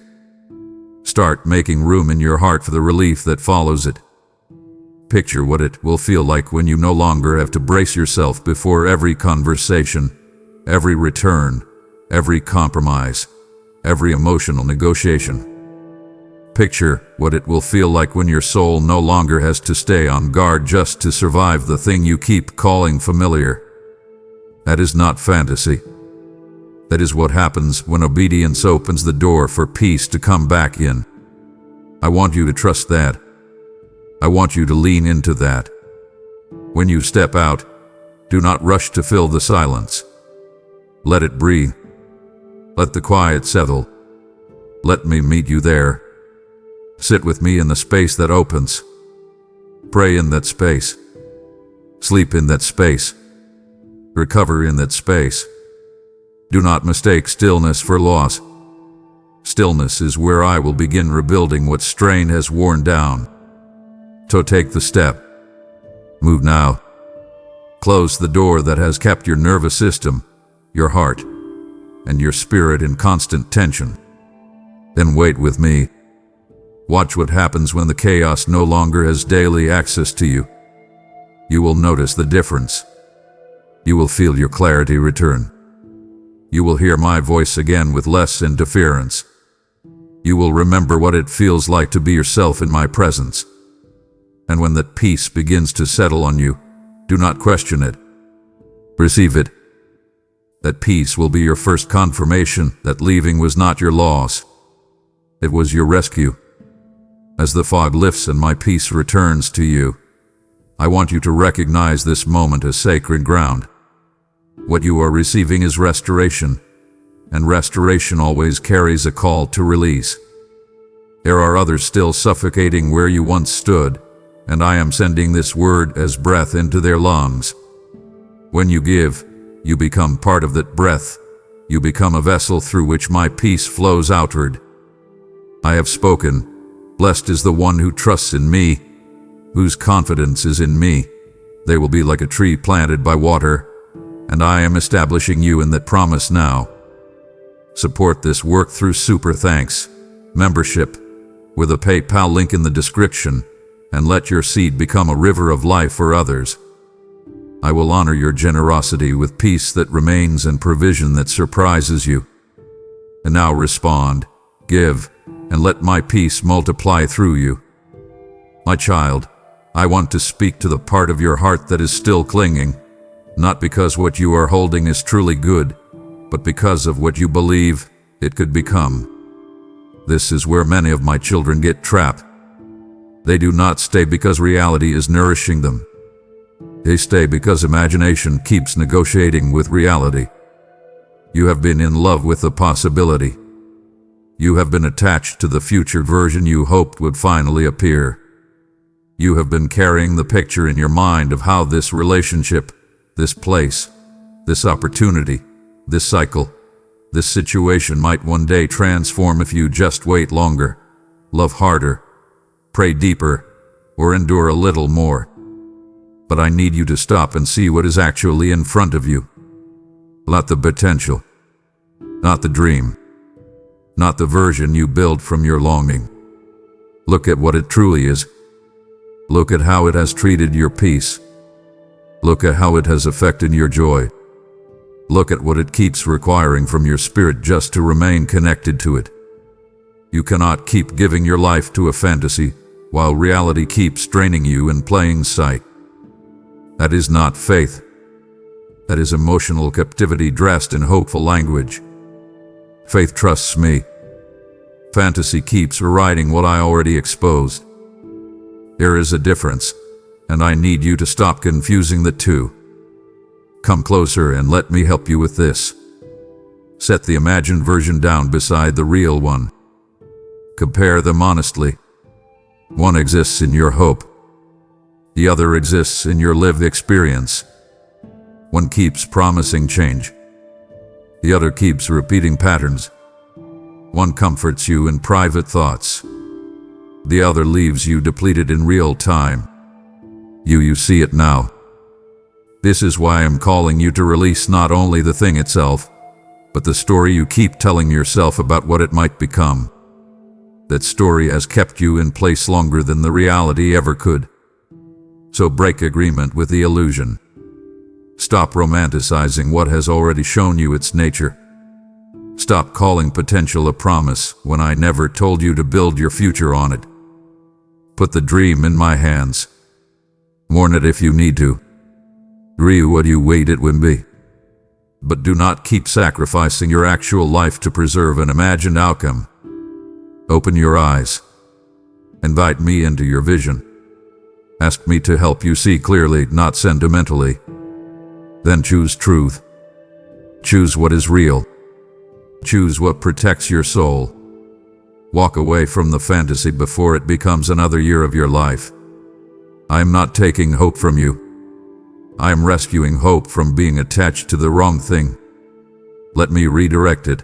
Start making room in your heart for the relief that follows it. Picture what it will feel like when you no longer have to brace yourself before every conversation, every return, every compromise, every emotional negotiation. Picture what it will feel like when your soul no longer has to stay on guard just to survive the thing you keep calling familiar. That is not fantasy. That is what happens when obedience opens the door for peace to come back in. I want you to trust that. I want you to lean into that. When you step out, do not rush to fill the silence. Let it breathe. Let the quiet settle. Let me meet you there. Sit with me in the space that opens. Pray in that space. Sleep in that space. Recover in that space. Do not mistake stillness for loss. Stillness is where I will begin rebuilding what strain has worn down. So take the step. Move now. Close the door that has kept your nervous system, your heart, and your spirit in constant tension. Then wait with me. Watch what happens when the chaos no longer has daily access to you. You will notice the difference. You will feel your clarity return. You will hear my voice again with less interference. You will remember what it feels like to be yourself in my presence. And when that peace begins to settle on you, do not question it. Receive it. That peace will be your first confirmation that leaving was not your loss. It was your rescue. As the fog lifts and my peace returns to you, I want you to recognize this moment as sacred ground. What you are receiving is restoration, and restoration always carries a call to release. There are others still suffocating where you once stood, and I am sending this word as breath into their lungs. When you give, you become part of that breath. You become a vessel through which my peace flows outward. I have spoken. Blessed is the one who trusts in me, whose confidence is in me. They will be like a tree planted by water, and I am establishing you in that promise now. Support this work through Super Thanks membership with a PayPal link in the description, and let your seed become a river of life for others. I will honor your generosity with peace that remains and provision that surprises you. And now respond, give, and let my peace multiply through you. My child, I want to speak to the part of your heart that is still clinging, not because what you are holding is truly good, but because of what you believe it could become. This is where many of my children get trapped. They do not stay because reality is nourishing them. They stay because imagination keeps negotiating with reality. You have been in love with the possibility. You have been attached to the future version you hoped would finally appear. You have been carrying the picture in your mind of how this relationship, this place, this opportunity, this cycle, this situation might one day transform if you just wait longer, love harder, pray deeper, or endure a little more. But I need you to stop and see what is actually in front of you. Not the potential, not the dream, not the version you build from your longing. Look at what it truly is. Look at how it has treated your peace. Look at how it has affected your joy. Look at what it keeps requiring from your spirit just to remain connected to it. You cannot keep giving your life to a fantasy while reality keeps draining you in plain sight. That is not faith. That is emotional captivity dressed in hopeful language. Faith trusts me. Fantasy keeps rewriting what I already exposed. There is a difference, and I need you to stop confusing the two. Come closer and let me help you with this. Set the imagined version down beside the real one. Compare them honestly. One exists in your hope. The other exists in your lived experience. One keeps promising change. The other keeps repeating patterns. One comforts you in private thoughts. The other leaves you depleted in real time. You see it now. This is why I'm calling you to release not only the thing itself, but the story you keep telling yourself about what it might become. That story has kept you in place longer than the reality ever could. So break agreement with the illusion. Stop romanticizing what has already shown you its nature. Stop calling potential a promise when I never told you to build your future on it. Put the dream in my hands. Mourn it if you need to. Grieve what you wait it will be. But do not keep sacrificing your actual life to preserve an imagined outcome. Open your eyes. Invite me into your vision. Ask me to help you see clearly, not sentimentally. Then choose truth. Choose what is real. Choose what protects your soul. Walk away from the fantasy before it becomes another year of your life. I am not taking hope from you. I am rescuing hope from being attached to the wrong thing. Let me redirect it.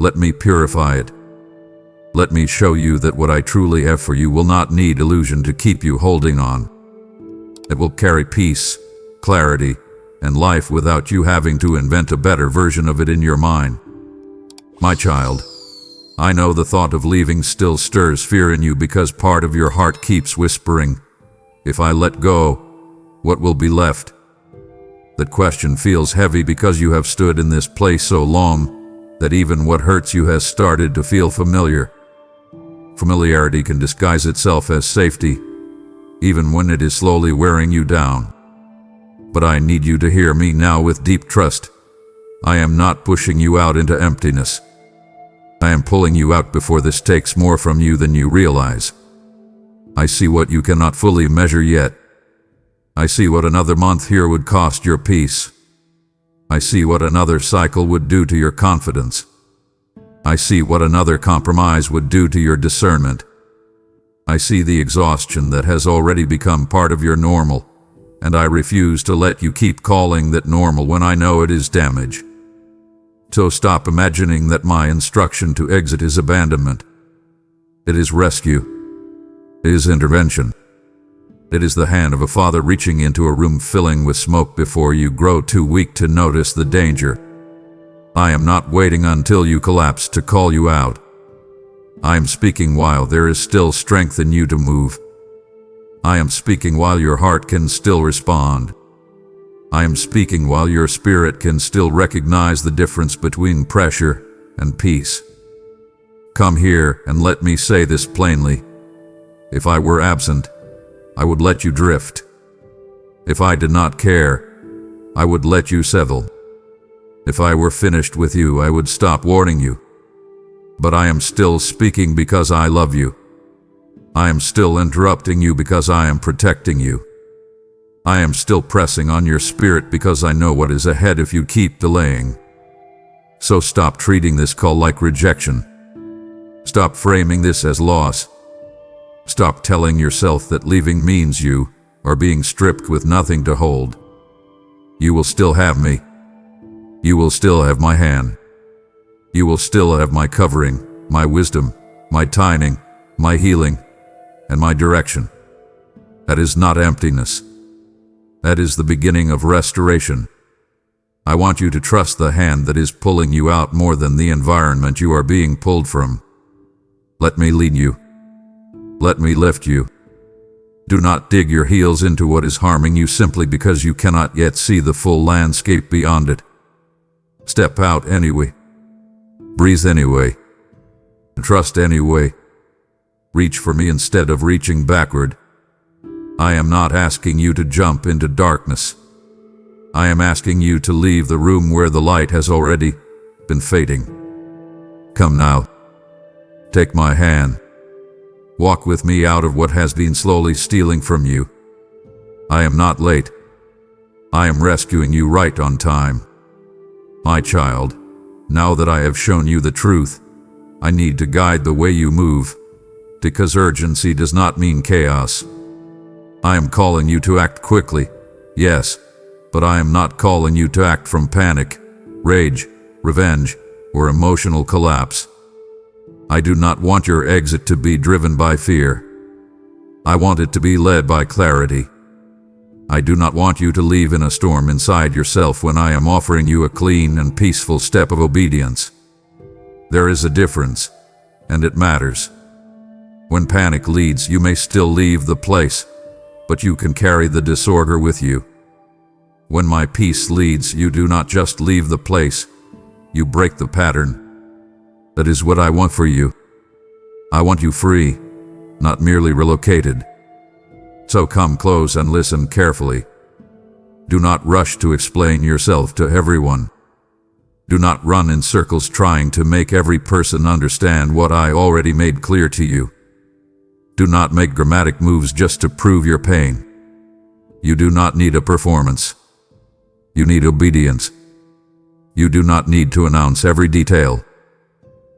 Let me purify it. Let me show you that what I truly have for you will not need illusion to keep you holding on. It will carry peace, clarity, and life without you having to invent a better version of it in your mind. My child, I know the thought of leaving still stirs fear in you because part of your heart keeps whispering, if I let go, what will be left? That question feels heavy because you have stood in this place so long that even what hurts you has started to feel familiar. Familiarity can disguise itself as safety, even when it is slowly wearing you down. But I need you to hear me now with deep trust. I am not pushing you out into emptiness. I am pulling you out before this takes more from you than you realize. I see what you cannot fully measure yet. I see what another month here would cost your peace. I see what another cycle would do to your confidence. I see what another compromise would do to your discernment. I see the exhaustion that has already become part of your normal, and I refuse to let you keep calling that normal when I know it is damage. So stop imagining that my instruction to exit is abandonment. It is rescue. It is intervention. It is the hand of a father reaching into a room filling with smoke before you grow too weak to notice the danger. I am not waiting until you collapse to call you out. I am speaking while there is still strength in you to move. I am speaking while your heart can still respond. I am speaking while your spirit can still recognize the difference between pressure and peace. Come here and let me say this plainly. If I were absent, I would let you drift. If I did not care, I would let you settle. If I were finished with you, I would stop warning you. But I am still speaking because I love you. I am still interrupting you because I am protecting you. I am still pressing on your spirit because I know what is ahead if you keep delaying. So stop treating this call like rejection. Stop framing this as loss. Stop telling yourself that leaving means you are being stripped with nothing to hold. You will still have me. You will still have my hand. You will still have my covering, my wisdom, my timing, my healing, and my direction. That is not emptiness. That is the beginning of restoration. I want you to trust the hand that is pulling you out more than the environment you are being pulled from. Let me lead you. Let me lift you. Do not dig your heels into what is harming you simply because you cannot yet see the full landscape beyond it. Step out anyway. Breathe anyway. Trust anyway. Reach for me instead of reaching backward. I am not asking you to jump into darkness. I am asking you to leave the room where the light has already been fading. Come now. Take my hand. Walk with me out of what has been slowly stealing from you. I am not late. I am rescuing you right on time. My child, now that I have shown you the truth, I need to guide the way you move, because urgency does not mean chaos. I am calling you to act quickly, yes, but I am not calling you to act from panic, rage, revenge, or emotional collapse. I do not want your exit to be driven by fear. I want it to be led by clarity. I do not want you to leave in a storm inside yourself when I am offering you a clean and peaceful step of obedience. There is a difference, and it matters. When panic leads, you may still leave the place, but you can carry the disorder with you. When my peace leads, you do not just leave the place, you break the pattern. That is what I want for you. I want you free, not merely relocated. So come close and listen carefully. Do not rush to explain yourself to everyone. Do not run in circles trying to make every person understand what I already made clear to you. Do not make dramatic moves just to prove your pain. You do not need a performance. You need obedience. You do not need to announce every detail.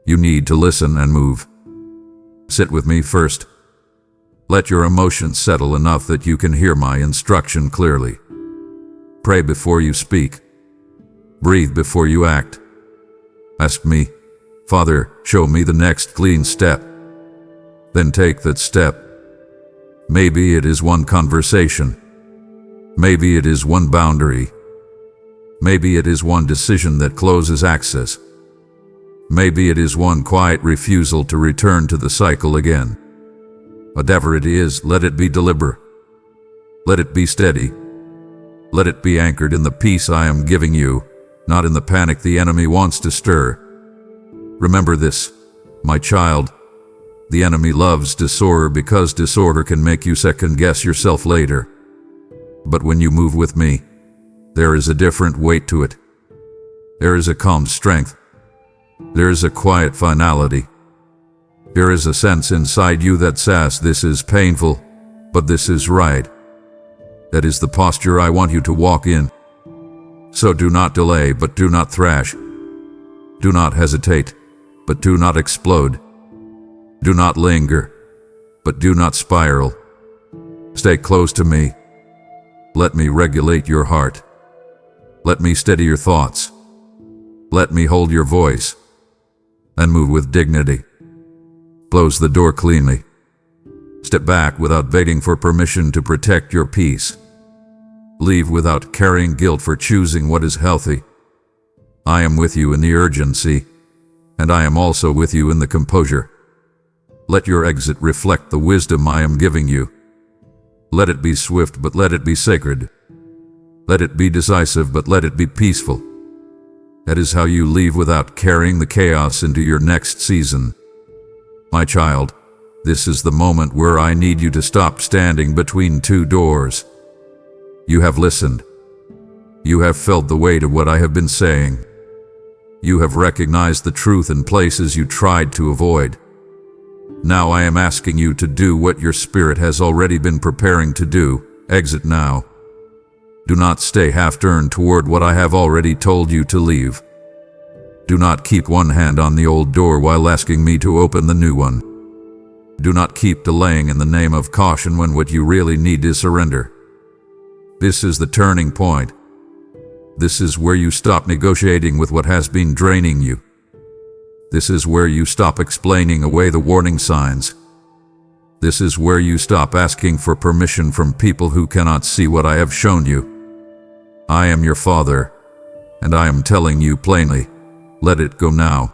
You need to listen and move. Sit with me first. Let your emotions settle enough that you can hear my instruction clearly. Pray before you speak. Breathe before you act. Ask me, Father, show me the next clean step. Then take that step. Maybe it is one conversation. Maybe it is one boundary. Maybe it is one decision that closes access. Maybe it is one quiet refusal to return to the cycle again. Whatever it is, let it be deliberate. Let it be steady. Let it be anchored in the peace I am giving you, not in the panic the enemy wants to stir. Remember this, my child. The enemy loves disorder because disorder can make you second-guess yourself later. But when you move with me, there is a different weight to it. There is a calm strength. There is a quiet finality. There is a sense inside you that says this is painful, but this is right. That is the posture I want you to walk in. So do not delay, but do not thrash. Do not hesitate, but do not explode. Do not linger, but do not spiral. Stay close to me. Let me regulate your heart. Let me steady your thoughts. Let me hold your voice. And move with dignity. Close the door cleanly. Step back without begging for permission to protect your peace. Leave without carrying guilt for choosing what is healthy. I am with you in the urgency, and I am also with you in the composure. Let your exit reflect the wisdom I am giving you. Let it be swift, but let it be sacred. Let it be decisive, but let it be peaceful. That is how you leave without carrying the chaos into your next season. My child, this is the moment where I need you to stop standing between two doors. You have listened. You have felt the weight of what I have been saying. You have recognized the truth in places you tried to avoid. Now I am asking you to do what your spirit has already been preparing to do. Exit now. Do not stay half-turned toward what I have already told you to leave. Do not keep one hand on the old door while asking me to open the new one. Do not keep delaying in the name of caution when what you really need is surrender. This is the turning point. This is where you stop negotiating with what has been draining you. This is where you stop explaining away the warning signs. This is where you stop asking for permission from people who cannot see what I have shown you. I am your Father, and I am telling you plainly, let it go now.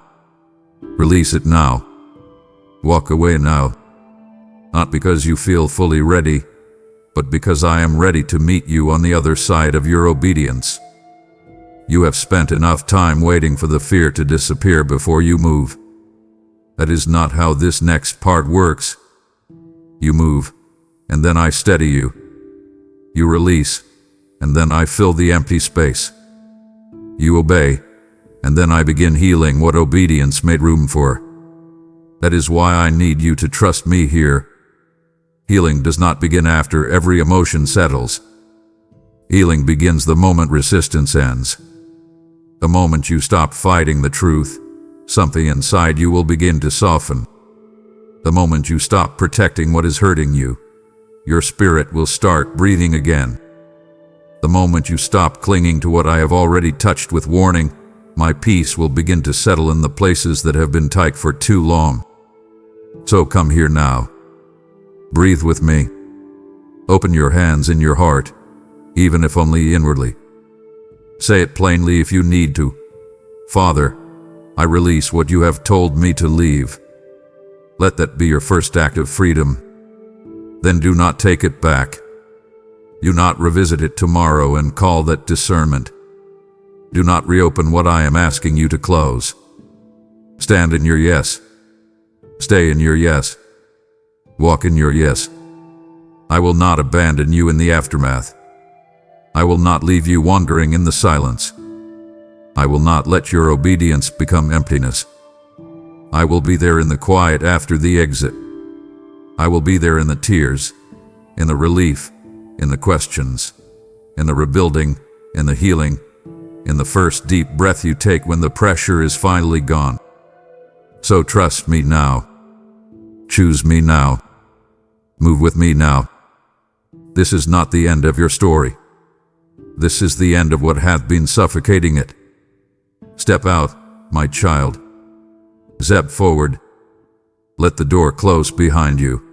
Release it now. Walk away now. Not because you feel fully ready, but because I am ready to meet you on the other side of your obedience. You have spent enough time waiting for the fear to disappear before you move. That is not how this next part works. You move, and then I steady you. You release, and then I fill the empty space. You obey, and then I begin healing what obedience made room for. That is why I need you to trust me here. Healing does not begin after every emotion settles. Healing begins the moment resistance ends. The moment you stop fighting the truth, something inside you will begin to soften. The moment you stop protecting what is hurting you, your spirit will start breathing again. The moment you stop clinging to what I have already touched with warning, my peace will begin to settle in the places that have been tight for too long. So come here now. Breathe with me. Open your hands in your heart, even if only inwardly. Say it plainly if you need to. Father, I release what you have told me to leave. Let that be your first act of freedom. Then do not take it back. Do not revisit it tomorrow and call that discernment. Do not reopen what I am asking you to close. Stand in your yes. Stay in your yes. Walk in your yes. I will not abandon you in the aftermath. I will not leave you wandering in the silence. I will not let your obedience become emptiness. I will be there in the quiet after the exit. I will be there in the tears, in the relief, in the questions, in the rebuilding, in the healing, in the first deep breath you take when the pressure is finally gone. So trust me now. Choose me now. Move with me now. This is not the end of your story. This is the end of what hath been suffocating it. Step out, my child. Step forward. Let the door close behind you,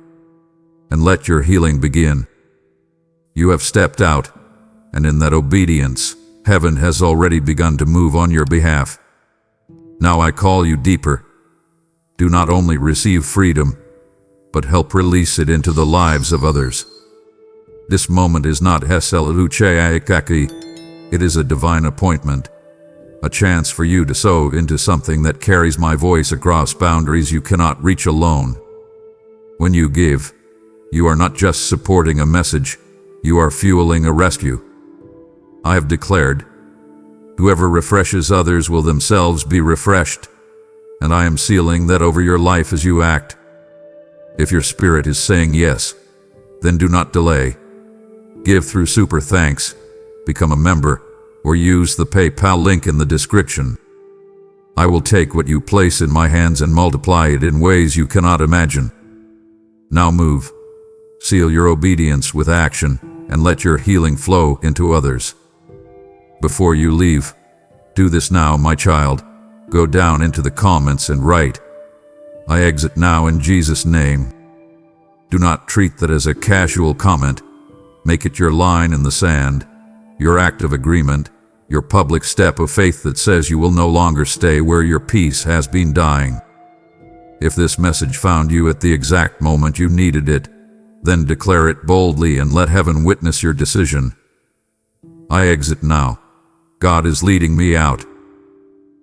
and let your healing begin. You have stepped out, and in that obedience, heaven has already begun to move on your behalf. Now I call you deeper. Do not only receive freedom, but help release it into the lives of others. This moment is not Heselucheakaki. It is a divine appointment, a chance for you to sow into something that carries my voice across boundaries you cannot reach alone. When you give, you are not just supporting a message, you are fueling a rescue. I have declared, whoever refreshes others will themselves be refreshed, and I am sealing that over your life as you act. If your spirit is saying yes, then do not delay. Give through Super Thanks, become a member, or use the PayPal link in the description. I will take what you place in my hands and multiply it in ways you cannot imagine. Now move. Seal your obedience with action, and let your healing flow into others. Before you leave, do this now, my child. Go down into the comments and write, "I exit now in Jesus' name." Do not treat that as a casual comment. Make it your line in the sand, your act of agreement, your public step of faith that says you will no longer stay where your peace has been dying. If this message found you at the exact moment you needed it, then declare it boldly and let heaven witness your decision. I exit now. God is leading me out.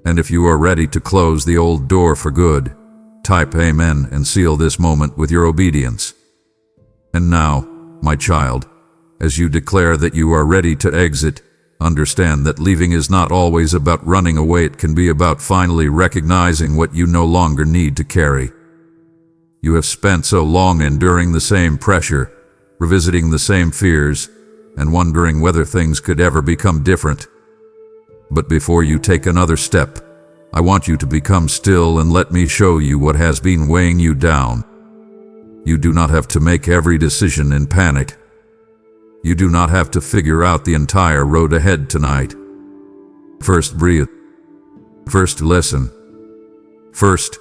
And if you are ready to close the old door for good, type Amen and seal this moment with your obedience. And now, my child, as you declare that you are ready to exit, understand that leaving is not always about running away. It can be about finally recognizing what you no longer need to carry. You have spent so long enduring the same pressure, revisiting the same fears, and wondering whether things could ever become different. But before you take another step, I want you to become still and let me show you what has been weighing you down. You do not have to make every decision in panic. You do not have to figure out the entire road ahead tonight. First, breathe. First, listen. First,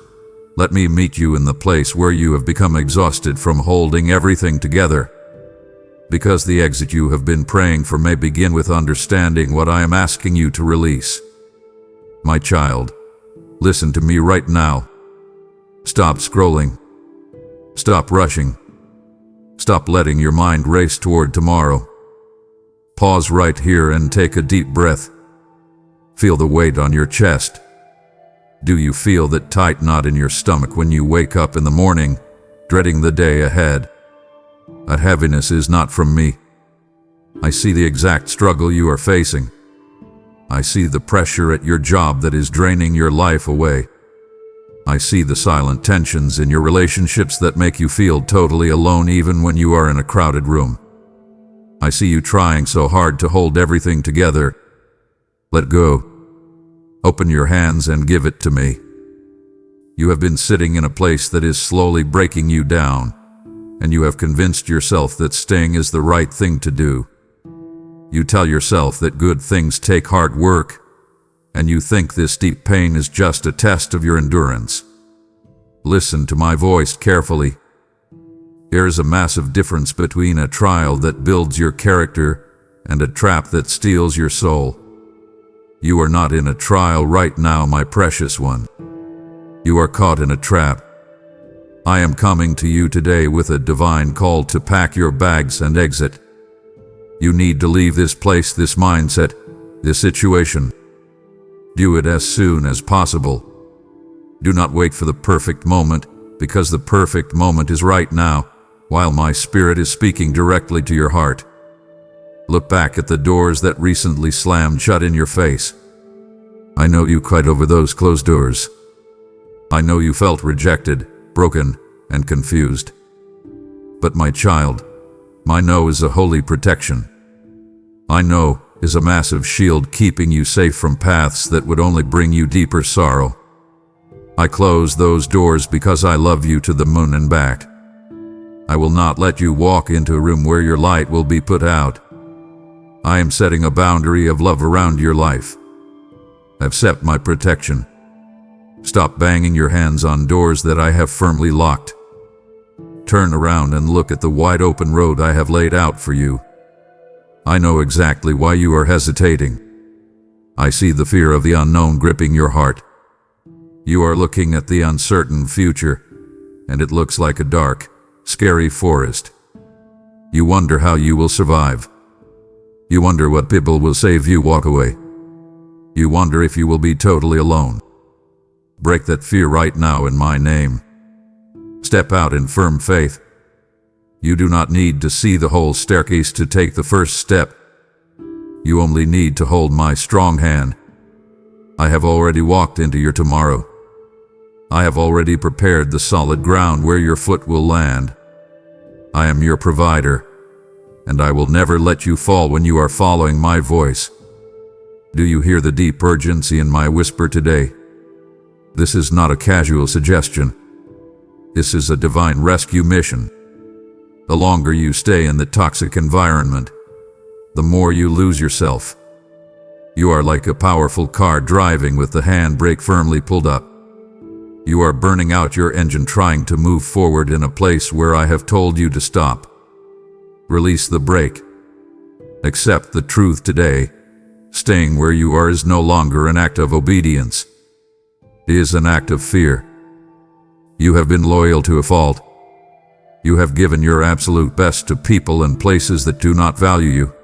let me meet you in the place where you have become exhausted from holding everything together. Because the exit you have been praying for may begin with understanding what I am asking you to release. My child, listen to me right now. Stop scrolling. Stop rushing. Stop letting your mind race toward tomorrow. Pause right here and take a deep breath. Feel the weight on your chest. Do you feel that tight knot in your stomach when you wake up in the morning, dreading the day ahead? That heaviness is not from me. I see the exact struggle you are facing. I see the pressure at your job that is draining your life away. I see the silent tensions in your relationships that make you feel totally alone even when you are in a crowded room. I see you trying so hard to hold everything together. Let go. Open your hands and give it to me. You have been sitting in a place that is slowly breaking you down, and you have convinced yourself that staying is the right thing to do. You tell yourself that good things take hard work, and you think this deep pain is just a test of your endurance. Listen to my voice carefully. There is a massive difference between a trial that builds your character and a trap that steals your soul. You are not in a trial right now, my precious one. You are caught in a trap. I am coming to you today with a divine call to pack your bags and exit. You need to leave this place, this mindset, this situation. Do it as soon as possible. Do not wait for the perfect moment, because the perfect moment is right now, while my spirit is speaking directly to your heart. Look back at the doors that recently slammed shut in your face. I know you cried over those closed doors. I know you felt rejected, broken, and confused. But my child, my no is a holy protection. I know is a massive shield keeping you safe from paths that would only bring you deeper sorrow. I close those doors because I love you to the moon and back. I will not let you walk into a room where your light will be put out. I am setting a boundary of love around your life. Accept my protection. Stop banging your hands on doors that I have firmly locked. Turn around and look at the wide open road I have laid out for you. I know exactly why you are hesitating. I see the fear of the unknown gripping your heart. You are looking at the uncertain future, and it looks like a dark, scary forest. You wonder how you will survive. You wonder what people will say if you walk away. You wonder if you will be totally alone. Break that fear right now in my name. Step out in firm faith. You do not need to see the whole staircase to take the first step. You only need to hold my strong hand. I have already walked into your tomorrow. I have already prepared the solid ground where your foot will land. I am your provider, and I will never let you fall when you are following my voice. Do you hear the deep urgency in my whisper today? This is not a casual suggestion. This is a divine rescue mission. The longer you stay in the toxic environment, the more you lose yourself. You are like a powerful car driving with the handbrake firmly pulled up. You are burning out your engine trying to move forward in a place where I have told you to stop. Release the brake. Accept the truth today. Staying where you are is no longer an act of obedience. It is an act of fear. You have been loyal to a fault. You have given your absolute best to people and places that do not value you.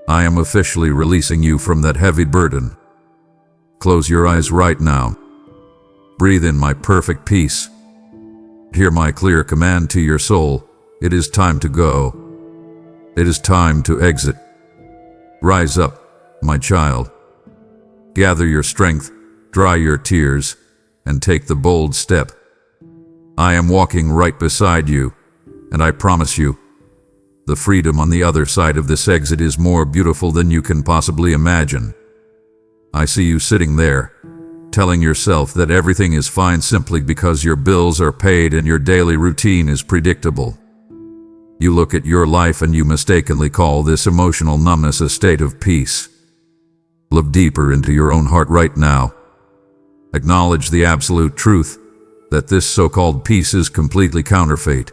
I am officially releasing you from that heavy burden. Close your eyes right now. Breathe in my perfect peace. Hear my clear command to your soul. It is time to go. It is time to exit. Rise up, my child. Gather your strength, dry your tears, and take the bold step. I am walking right beside you, and I promise you, the freedom on the other side of this exit is more beautiful than you can possibly imagine. I see you sitting there, telling yourself that everything is fine simply because your bills are paid and your daily routine is predictable. You look at your life and you mistakenly call this emotional numbness a state of peace. Look deeper into your own heart right now. Acknowledge the absolute truth that this so-called peace is completely counterfeit.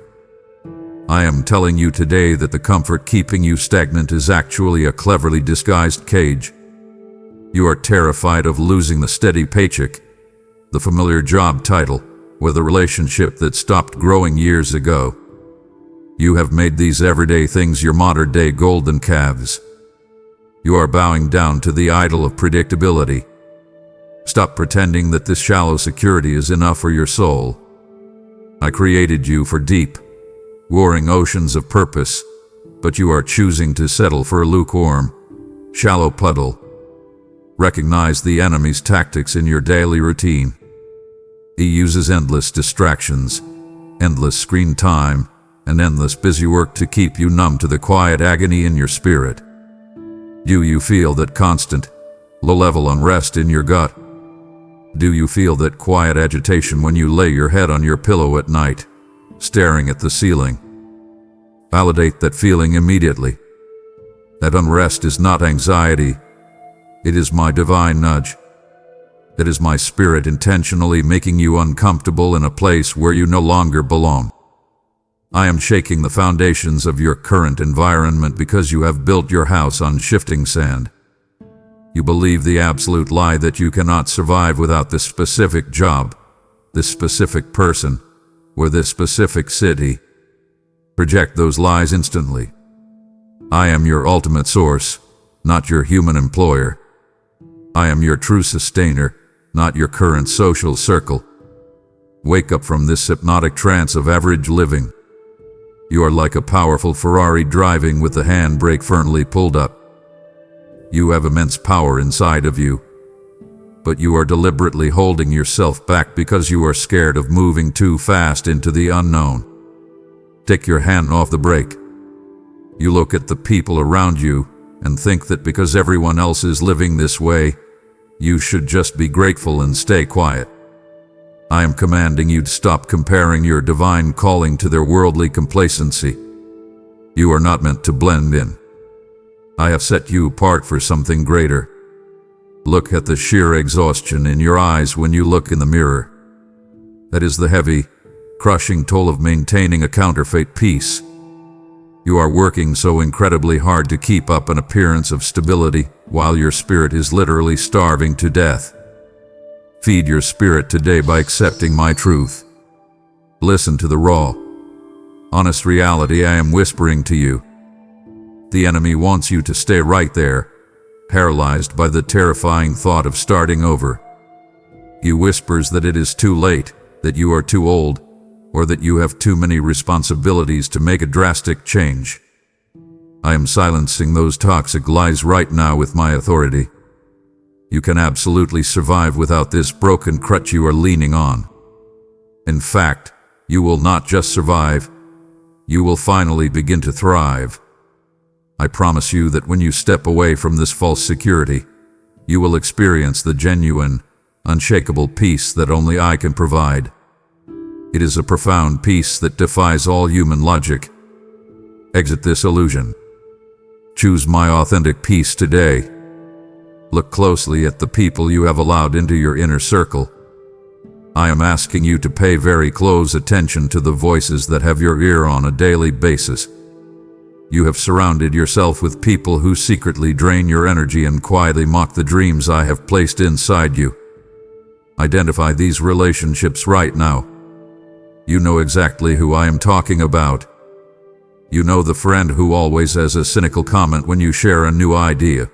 I am telling you today that the comfort keeping you stagnant is actually a cleverly disguised cage. You are terrified of losing the steady paycheck, the familiar job title, or the relationship that stopped growing years ago. You have made these everyday things your modern-day golden calves. You are bowing down to the idol of predictability. Stop pretending that this shallow security is enough for your soul. I created you for deep, warring oceans of purpose, but you are choosing to settle for a lukewarm, shallow puddle. Recognize the enemy's tactics in your daily routine. He uses endless distractions, endless screen time, and endless busy work to keep you numb to the quiet agony in your spirit. Do you feel that constant, low-level unrest in your gut? Do you feel that quiet agitation when you lay your head on your pillow at night, staring at the ceiling? Validate that feeling immediately. That unrest is not anxiety. It is my divine nudge. It is my spirit intentionally making you uncomfortable in a place where you no longer belong. I am shaking the foundations of your current environment because you have built your house on shifting sand. You believe the absolute lie that you cannot survive without this specific job, this specific person, or this specific city. Reject those lies instantly. I am your ultimate source, not your human employer. I am your true sustainer, not your current social circle. Wake up from this hypnotic trance of average living. You are like a powerful Ferrari driving with the handbrake firmly pulled up. You have immense power inside of you, but you are deliberately holding yourself back because you are scared of moving too fast into the unknown. Take your hand off the brake. You look at the people around you and think that because everyone else is living this way, you should just be grateful and stay quiet. I am commanding you to stop comparing your divine calling to their worldly complacency. You are not meant to blend in. I have set you apart for something greater. Look at the sheer exhaustion in your eyes when you look in the mirror. That is the heavy, crushing toll of maintaining a counterfeit peace. You are working so incredibly hard to keep up an appearance of stability while your spirit is literally starving to death. Feed your spirit today by accepting my truth. Listen to the raw, honest reality I am whispering to you. The enemy wants you to stay right there, paralyzed by the terrifying thought of starting over. He whispers that it is too late, that you are too old, or that you have too many responsibilities to make a drastic change. I am silencing those toxic lies right now with my authority. You can absolutely survive without this broken crutch you are leaning on. In fact, you will not just survive, you will finally begin to thrive. I promise you that when you step away from this false security, you will experience the genuine, unshakable peace that only I can provide. It is a profound peace that defies all human logic. Exit this illusion. Choose my authentic peace today. Look closely at the people you have allowed into your inner circle. I am asking you to pay very close attention to the voices that have your ear on a daily basis. You have surrounded yourself with people who secretly drain your energy and quietly mock the dreams I have placed inside you. Identify these relationships right now. You know exactly who I am talking about. You know the friend who always has a cynical comment when you share a new idea.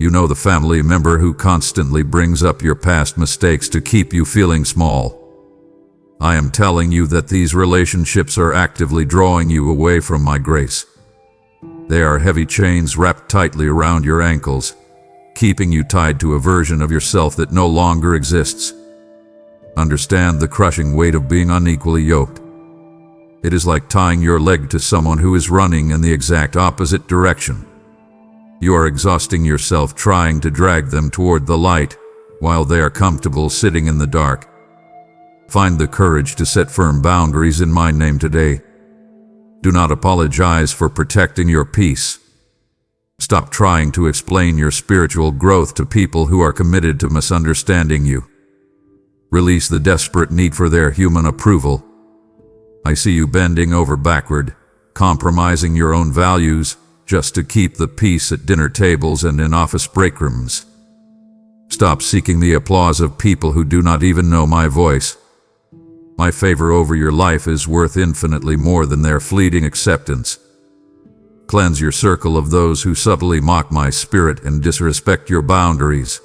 You know the family member who constantly brings up your past mistakes to keep you feeling small. I am telling you that these relationships are actively drawing you away from my grace. They are heavy chains wrapped tightly around your ankles, keeping you tied to a version of yourself that no longer exists. Understand the crushing weight of being unequally yoked. It is like tying your leg to someone who is running in the exact opposite direction. You are exhausting yourself trying to drag them toward the light, while they are comfortable sitting in the dark. Find the courage to set firm boundaries in my name today. Do not apologize for protecting your peace. Stop trying to explain your spiritual growth to people who are committed to misunderstanding you. Release the desperate need for their human approval. I see you bending over backward, compromising your own values just to keep the peace at dinner tables and in office break rooms. Stop seeking the applause of people who do not even know my voice. My favor over your life is worth infinitely more than their fleeting acceptance. Cleanse your circle of those who subtly mock my spirit and disrespect your boundaries.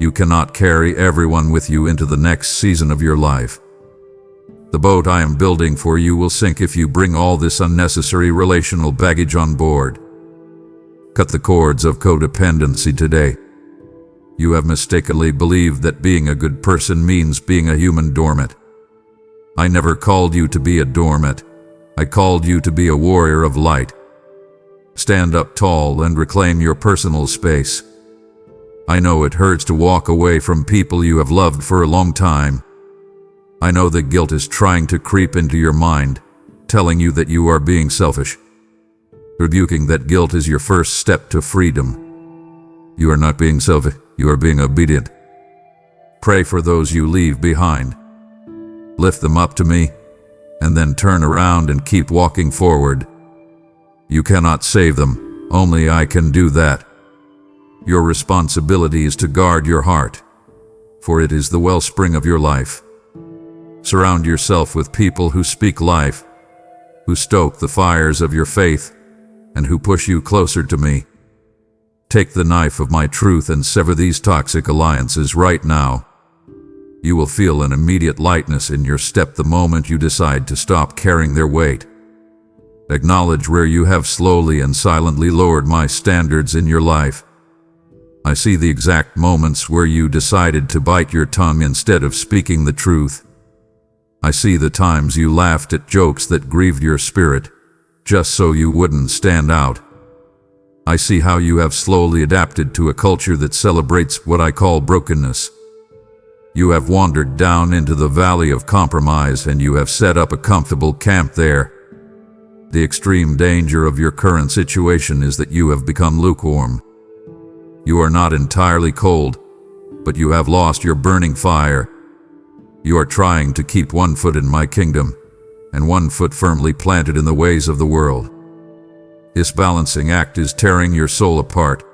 You cannot carry everyone with you into the next season of your life. The boat I am building for you will sink if you bring all this unnecessary relational baggage on board. Cut the cords of codependency today. You have mistakenly believed that being a good person means being a human doormat. I never called you to be a doormat. I called you to be a warrior of light. Stand up tall and reclaim your personal space. I know it hurts to walk away from people you have loved for a long time. I know that guilt is trying to creep into your mind, telling you that you are being selfish. Rebuking that guilt is your first step to freedom. You are not being selfish, you are being obedient. Pray for those you leave behind. Lift them up to me, and then turn around and keep walking forward. You cannot save them, only I can do that. Your responsibility is to guard your heart, for it is the wellspring of your life. Surround yourself with people who speak life, who stoke the fires of your faith, and who push you closer to me. Take the knife of my truth and sever these toxic alliances right now. You will feel an immediate lightness in your step the moment you decide to stop carrying their weight. Acknowledge where you have slowly and silently lowered my standards in your life. I see the exact moments where you decided to bite your tongue instead of speaking the truth. I see the times you laughed at jokes that grieved your spirit, just so you wouldn't stand out. I see how you have slowly adapted to a culture that celebrates what I call brokenness. You have wandered down into the valley of compromise and you have set up a comfortable camp there. The extreme danger of your current situation is that you have become lukewarm. You are not entirely cold, but you have lost your burning fire. You are trying to keep one foot in my kingdom, and one foot firmly planted in the ways of the world. This balancing act is tearing your soul apart.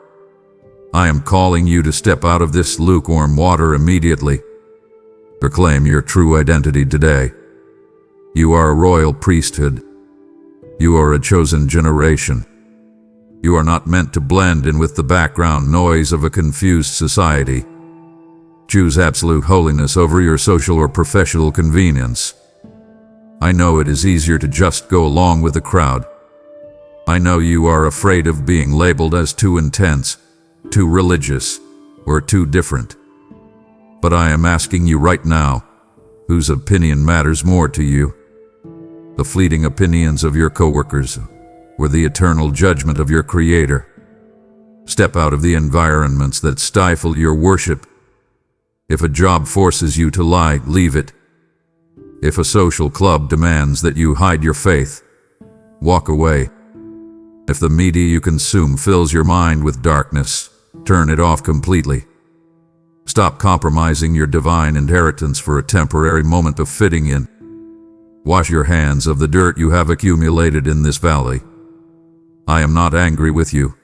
I am calling you to step out of this lukewarm water immediately. Proclaim your true identity today. You are a royal priesthood. You are a chosen generation. You are not meant to blend in with the background noise of a confused society. Choose absolute holiness over your social or professional convenience. I know it is easier to just go along with the crowd. I know you are afraid of being labeled as too intense, too religious, or too different. But I am asking you right now, whose opinion matters more to you? The fleeting opinions of your coworkers, or the eternal judgment of your Creator? Step out of the environments that stifle your worship. If a job forces you to lie, leave it. If a social club demands that you hide your faith, walk away. If the media you consume fills your mind with darkness, turn it off completely. Stop compromising your divine inheritance for a temporary moment of fitting in. Wash your hands of the dirt you have accumulated in this valley. I am not angry with you.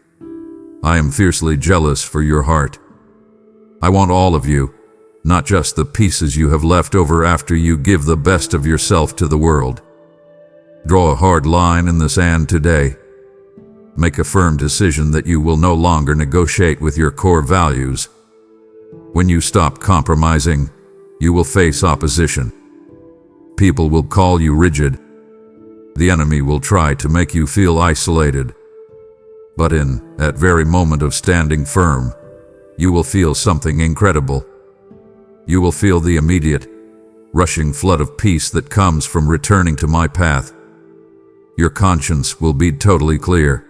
I am fiercely jealous for your heart. I want all of you, not just the pieces you have left over after you give the best of yourself to the world. Draw a hard line in the sand today. Make a firm decision that you will no longer negotiate with your core values. When you stop compromising, you will face opposition. People will call you rigid. The enemy will try to make you feel isolated. But in that very moment of standing firm, you will feel something incredible. You will feel the immediate, rushing flood of peace that comes from returning to my path. Your conscience will be totally clear.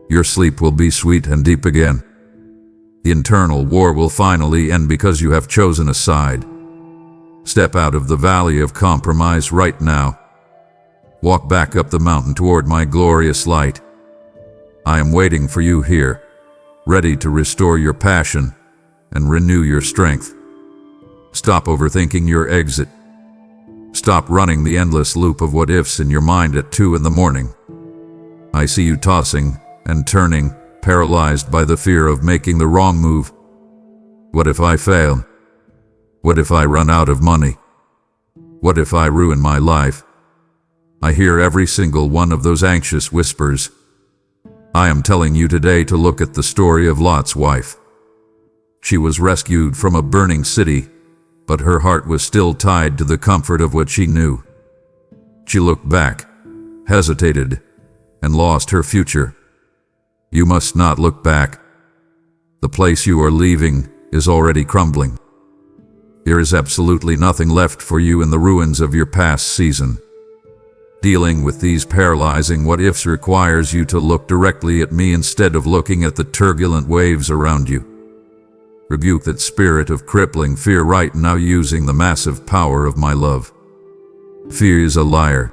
Your sleep will be sweet and deep again. The internal war will finally end because you have chosen a side. Step out of the valley of compromise right now. Walk back up the mountain toward my glorious light. I am waiting for you here, ready to restore your passion and renew your strength. Stop overthinking your exit. Stop running the endless loop of what-ifs in your mind at 2 in the morning. I see you tossing and turning, paralyzed by the fear of making the wrong move. What if I fail? What if I run out of money? What if I ruin my life? I hear every single one of those anxious whispers. I am telling you today to look at the story of Lot's wife. She was rescued from a burning city, but her heart was still tied to the comfort of what she knew. She looked back, hesitated, and lost her future. You must not look back. The place you are leaving is already crumbling. There is absolutely nothing left for you in the ruins of your past season. Dealing with these paralyzing what-ifs requires you to look directly at me instead of looking at the turbulent waves around you. Rebuke that spirit of crippling fear right now using the massive power of my love. Fear is a liar.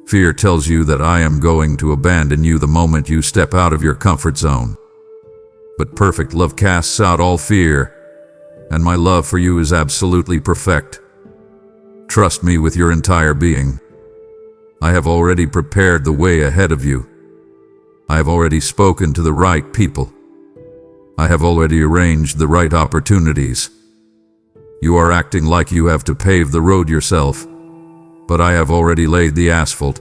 Fear tells you that I am going to abandon you the moment you step out of your comfort zone. But perfect love casts out all fear, and my love for you is absolutely perfect. Trust me with your entire being. I have already prepared the way ahead of you. I have already spoken to the right people. I have already arranged the right opportunities. You are acting like you have to pave the road yourself, but I have already laid the asphalt.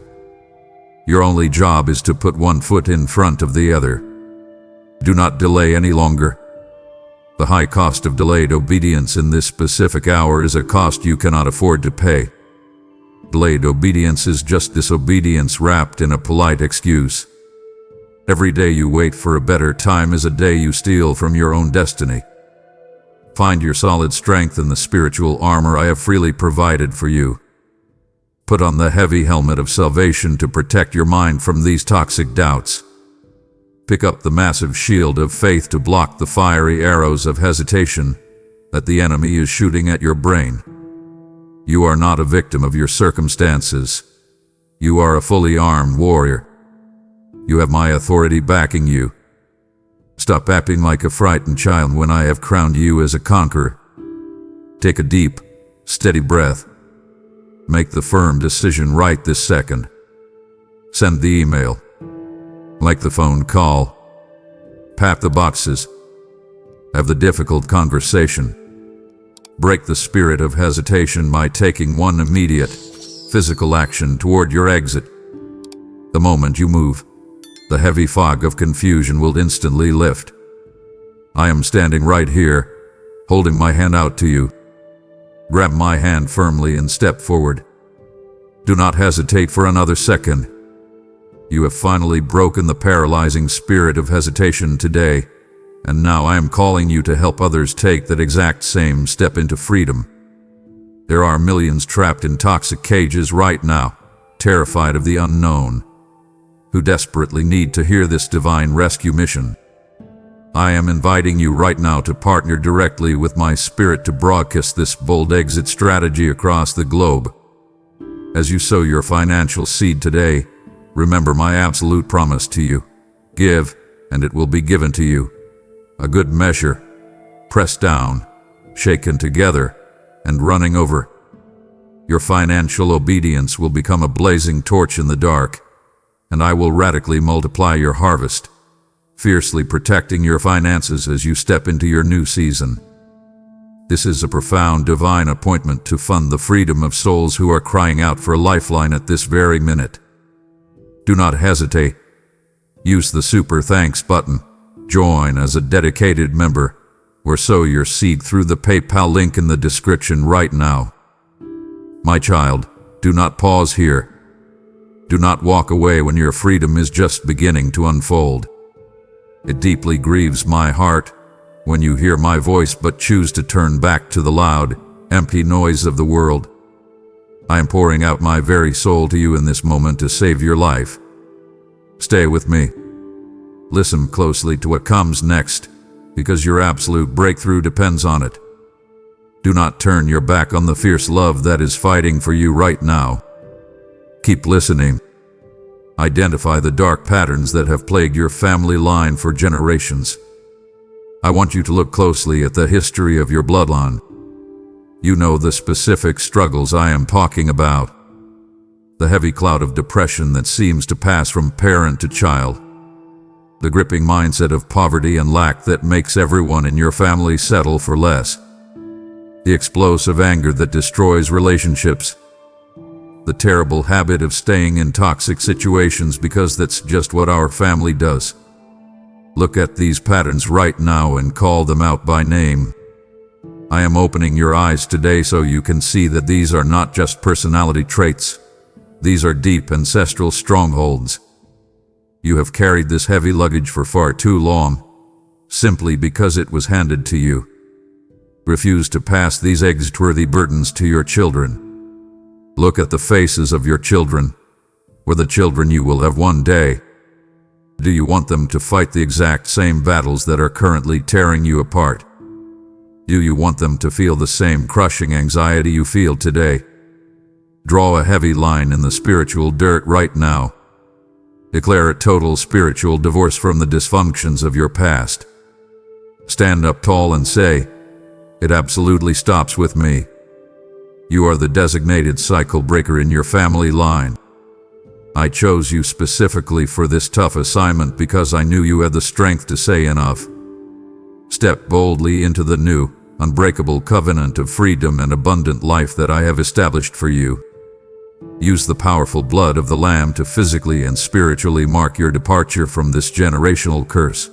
Your only job is to put one foot in front of the other. Do not delay any longer. The high cost of delayed obedience in this specific hour is a cost you cannot afford to pay. Delayed obedience is just disobedience wrapped in a polite excuse. Every day you wait for a better time is a day you steal from your own destiny. Find your solid strength in the spiritual armor I have freely provided for you. Put on the heavy helmet of salvation to protect your mind from these toxic doubts. Pick up the massive shield of faith to block the fiery arrows of hesitation that the enemy is shooting at your brain. You are not a victim of your circumstances. You are a fully armed warrior. You have my authority backing you. Stop acting like a frightened child when I have crowned you as a conqueror. Take a deep, steady breath. Make the firm decision right this second. Send the email. Make the phone call. Pack the boxes. Have the difficult conversation. Break the spirit of hesitation by taking one immediate, physical action toward your exit. The moment you move, the heavy fog of confusion will instantly lift. I am standing right here, holding my hand out to you. Grab my hand firmly and step forward. Do not hesitate for another second. You have finally broken the paralyzing spirit of hesitation today, and now I am calling you to help others take that exact same step into freedom. There are millions trapped in toxic cages right now, terrified of the unknown, who desperately need to hear this divine rescue mission. I am inviting you right now to partner directly with my spirit to broadcast this bold exit strategy across the globe. As you sow your financial seed today, remember my absolute promise to you. Give, and it will be given to you. A good measure, pressed down, shaken together, and running over. Your financial obedience will become a blazing torch in the dark, and I will radically multiply your harvest, fiercely protecting your finances as you step into your new season. This is a profound divine appointment to fund the freedom of souls who are crying out for a lifeline at this very minute. Do not hesitate. Use the super thanks button, join as a dedicated member, or sow your seed through the PayPal link in the description right now. My child, do not pause here. Do not walk away when your freedom is just beginning to unfold. It deeply grieves my heart when you hear my voice but choose to turn back to the loud, empty noise of the world. I am pouring out my very soul to you in this moment to save your life. Stay with me. Listen closely to what comes next, because your absolute breakthrough depends on it. Do not turn your back on the fierce love that is fighting for you right now. Keep listening. Identify the dark patterns that have plagued your family line for generations. I want you to look closely at the history of your bloodline. You know the specific struggles I am talking about. The heavy cloud of depression that seems to pass from parent to child. The gripping mindset of poverty and lack that makes everyone in your family settle for less. The explosive anger that destroys relationships. The terrible habit of staying in toxic situations because that's just what our family does. Look at these patterns right now and call them out by name. I am opening your eyes today so you can see that these are not just personality traits. These are deep ancestral strongholds. You have carried this heavy luggage for far too long, simply because it was handed to you. Refuse to pass these exit-worthy burdens to your children. Look at the faces of your children, or the children you will have one day. Do you want them to fight the exact same battles that are currently tearing you apart? Do you want them to feel the same crushing anxiety you feel today? Draw a heavy line in the spiritual dirt right now. Declare a total spiritual divorce from the dysfunctions of your past. Stand up tall and say, "It absolutely stops with me." You are the designated cycle breaker in your family line. I chose you specifically for this tough assignment because I knew you had the strength to say enough. Step boldly into the new, unbreakable covenant of freedom and abundant life that I have established for you. Use the powerful blood of the Lamb to physically and spiritually mark your departure from this generational curse.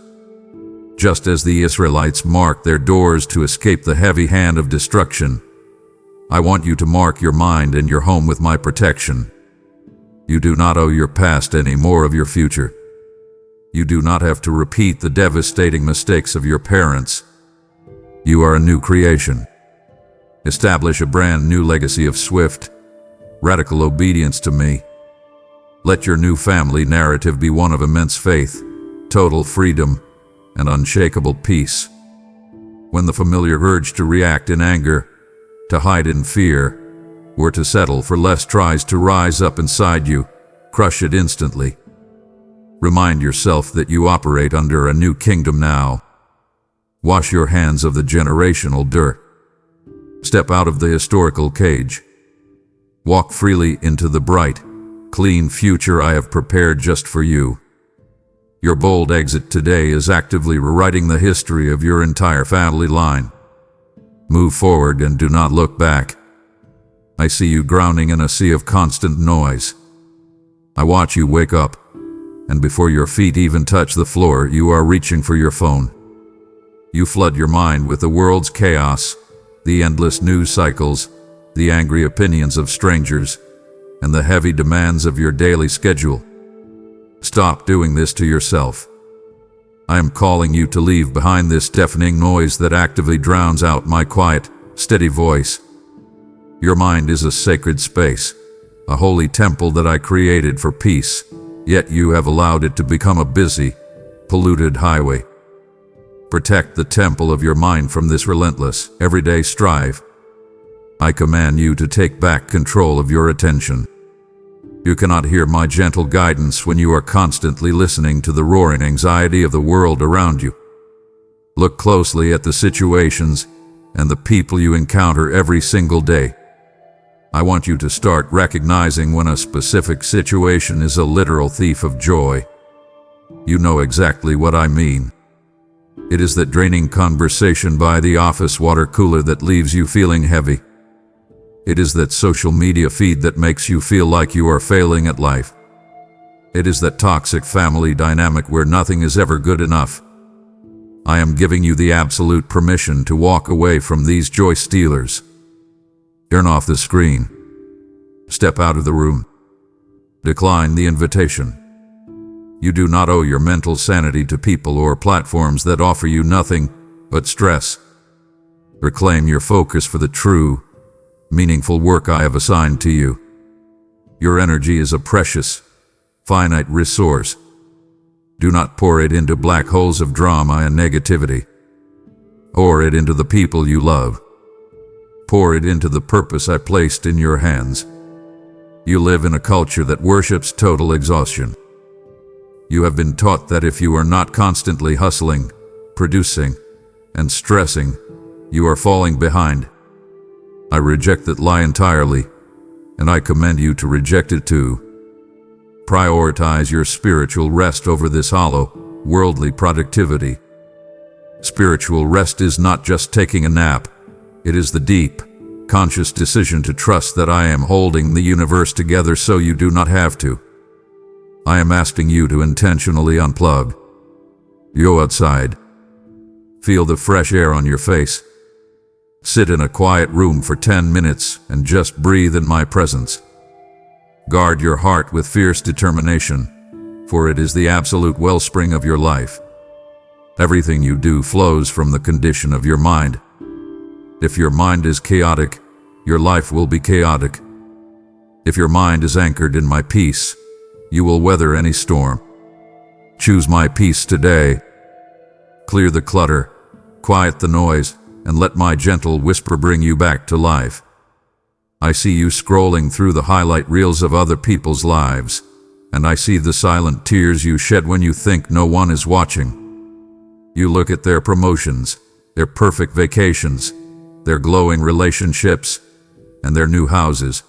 Just as the Israelites marked their doors to escape the heavy hand of destruction, I want you to mark your mind and your home with my protection. You do not owe your past any more of your future. You do not have to repeat the devastating mistakes of your parents. You are a new creation. Establish a brand new legacy of swift, radical obedience to me. Let your new family narrative be one of immense faith, total freedom, and unshakable peace. When the familiar urge to react in anger, to hide in fear, or to settle for less tries to rise up inside you, crush it instantly. Remind yourself that you operate under a new kingdom now. Wash your hands of the generational dirt. Step out of the historical cage. Walk freely into the bright, clean future I have prepared just for you. Your bold exit today is actively rewriting the history of your entire family line. Move forward and do not look back. I see you drowning in a sea of constant noise. I watch you wake up, and before your feet even touch the floor, you are reaching for your phone. You flood your mind with the world's chaos, the endless news cycles, the angry opinions of strangers, and the heavy demands of your daily schedule. Stop doing this to yourself. I am calling you to leave behind this deafening noise that actively drowns out my quiet, steady voice. Your mind is a sacred space, a holy temple that I created for peace, yet you have allowed it to become a busy, polluted highway. Protect the temple of your mind from this relentless, everyday strife. I command you to take back control of your attention. You cannot hear my gentle guidance when you are constantly listening to the roaring anxiety of the world around you. Look closely at the situations and the people you encounter every single day. I want you to start recognizing when a specific situation is a literal thief of joy. You know exactly what I mean. It is that draining conversation by the office water cooler that leaves you feeling heavy. It is that social media feed that makes you feel like you are failing at life. It is that toxic family dynamic where nothing is ever good enough. I am giving you the absolute permission to walk away from these joy stealers. Turn off the screen. Step out of the room. Decline the invitation. You do not owe your mental sanity to people or platforms that offer you nothing but stress. Reclaim your focus for the true, meaningful work I have assigned to you. Your energy is a precious, finite resource. Do not pour it into black holes of drama and negativity. Pour it into the people you love. Pour it into the purpose I placed in your hands. You live in a culture that worships total exhaustion. You have been taught that if you are not constantly hustling, producing, and stressing, you are falling behind. I reject that lie entirely, and I commend you to reject it too. Prioritize your spiritual rest over this hollow, worldly productivity. Spiritual rest is not just taking a nap. It is the deep, conscious decision to trust that I am holding the universe together so you do not have to. I am asking you to intentionally unplug. Go outside. Feel the fresh air on your face. Sit in a quiet room for 10 minutes and just breathe in my presence. Guard your heart with fierce determination, for it is the absolute wellspring of your life. Everything you do flows from the condition of your mind. If your mind is chaotic, your life will be chaotic. If your mind is anchored in my peace, you will weather any storm. Choose my peace today. Clear the clutter, quiet the noise, and let my gentle whisper bring you back to life. I see you scrolling through the highlight reels of other people's lives, and I see the silent tears you shed when you think no one is watching. You look at their promotions, their perfect vacations, their glowing relationships, and their new houses.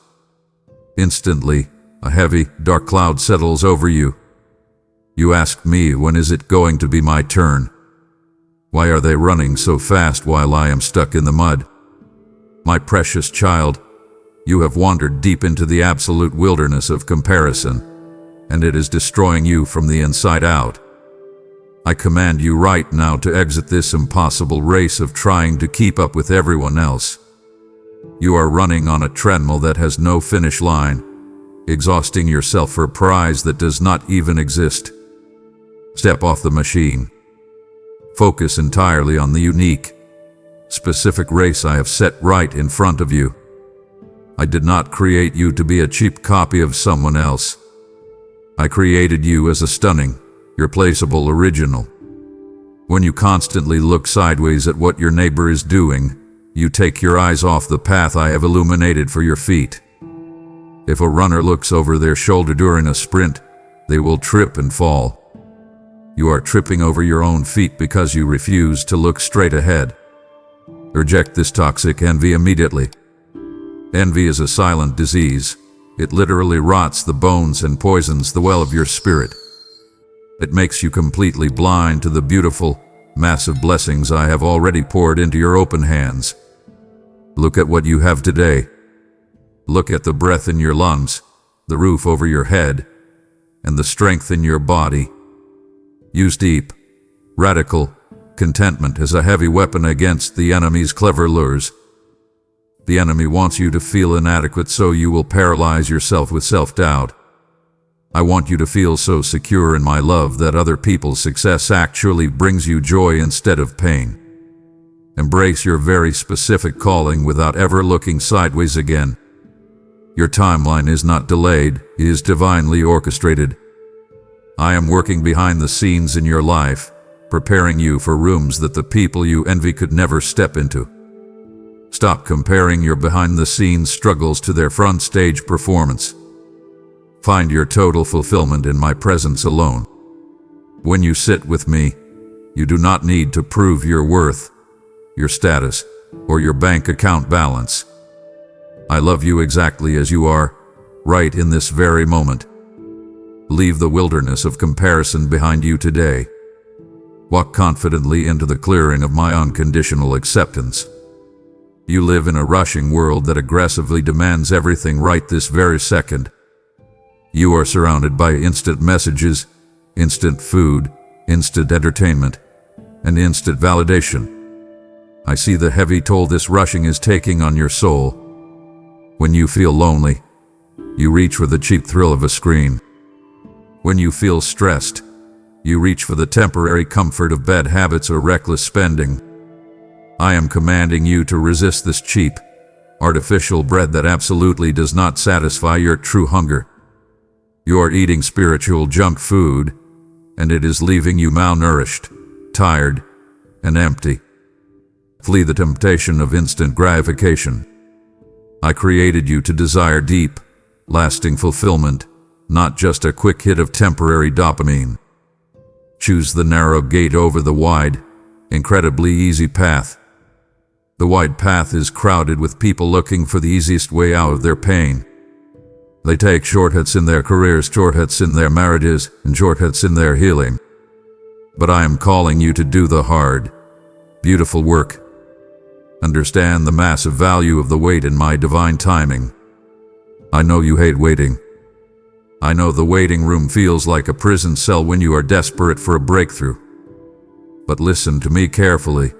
Instantly, a heavy, dark cloud settles over you. You ask me, when is it going to be my turn? Why are they running so fast while I am stuck in the mud? My precious child, you have wandered deep into the absolute wilderness of comparison, and it is destroying you from the inside out. I command you right now to exit this impossible race of trying to keep up with everyone else. You are running on a treadmill that has no finish line, exhausting yourself for a prize that does not even exist. Step off the machine. Focus entirely on the unique, specific race I have set right in front of you. I did not create you to be a cheap copy of someone else. I created you as a stunning, irreplaceable original. When you constantly look sideways at what your neighbor is doing, you take your eyes off the path I have illuminated for your feet. If a runner looks over their shoulder during a sprint, they will trip and fall. You are tripping over your own feet because you refuse to look straight ahead. Reject this toxic envy immediately. Envy is a silent disease. It literally rots the bones and poisons the well of your spirit. It makes you completely blind to the beautiful, massive blessings I have already poured into your open hands. Look at what you have today. Look at the breath in your lungs, the roof over your head, and the strength in your body. Use deep, radical contentment as a heavy weapon against the enemy's clever lures. The enemy wants you to feel inadequate, so you will paralyze yourself with self-doubt. I want you to feel so secure in my love that other people's success actually brings you joy instead of pain. Embrace your very specific calling without ever looking sideways again. Your timeline is not delayed, it is divinely orchestrated. I am working behind the scenes in your life, preparing you for rooms that the people you envy could never step into. Stop comparing your behind-the-scenes struggles to their front-stage performance. Find your total fulfillment in my presence alone. When you sit with me, you do not need to prove your worth, your status, or your bank account balance. I love you exactly as you are, right in this very moment. Leave the wilderness of comparison behind you today. Walk confidently into the clearing of my unconditional acceptance. You live in a rushing world that aggressively demands everything right this very second. You are surrounded by instant messages, instant food, instant entertainment, and instant validation. I see the heavy toll this rushing is taking on your soul. When you feel lonely, you reach for the cheap thrill of a screen. When you feel stressed, you reach for the temporary comfort of bad habits or reckless spending. I am commanding you to resist this cheap, artificial bread that absolutely does not satisfy your true hunger. You are eating spiritual junk food, and it is leaving you malnourished, tired, and empty. Flee the temptation of instant gratification. I created you to desire deep, lasting fulfillment, not just a quick hit of temporary dopamine. Choose the narrow gate over the wide, incredibly easy path. The wide path is crowded with people looking for the easiest way out of their pain. They take shortcuts in their careers, shortcuts in their marriages, and shortcuts in their healing. But I am calling you to do the hard, beautiful work. Understand the massive value of the wait in my divine timing. I know you hate waiting. I know the waiting room feels like a prison cell when you are desperate for a breakthrough. But listen to me carefully.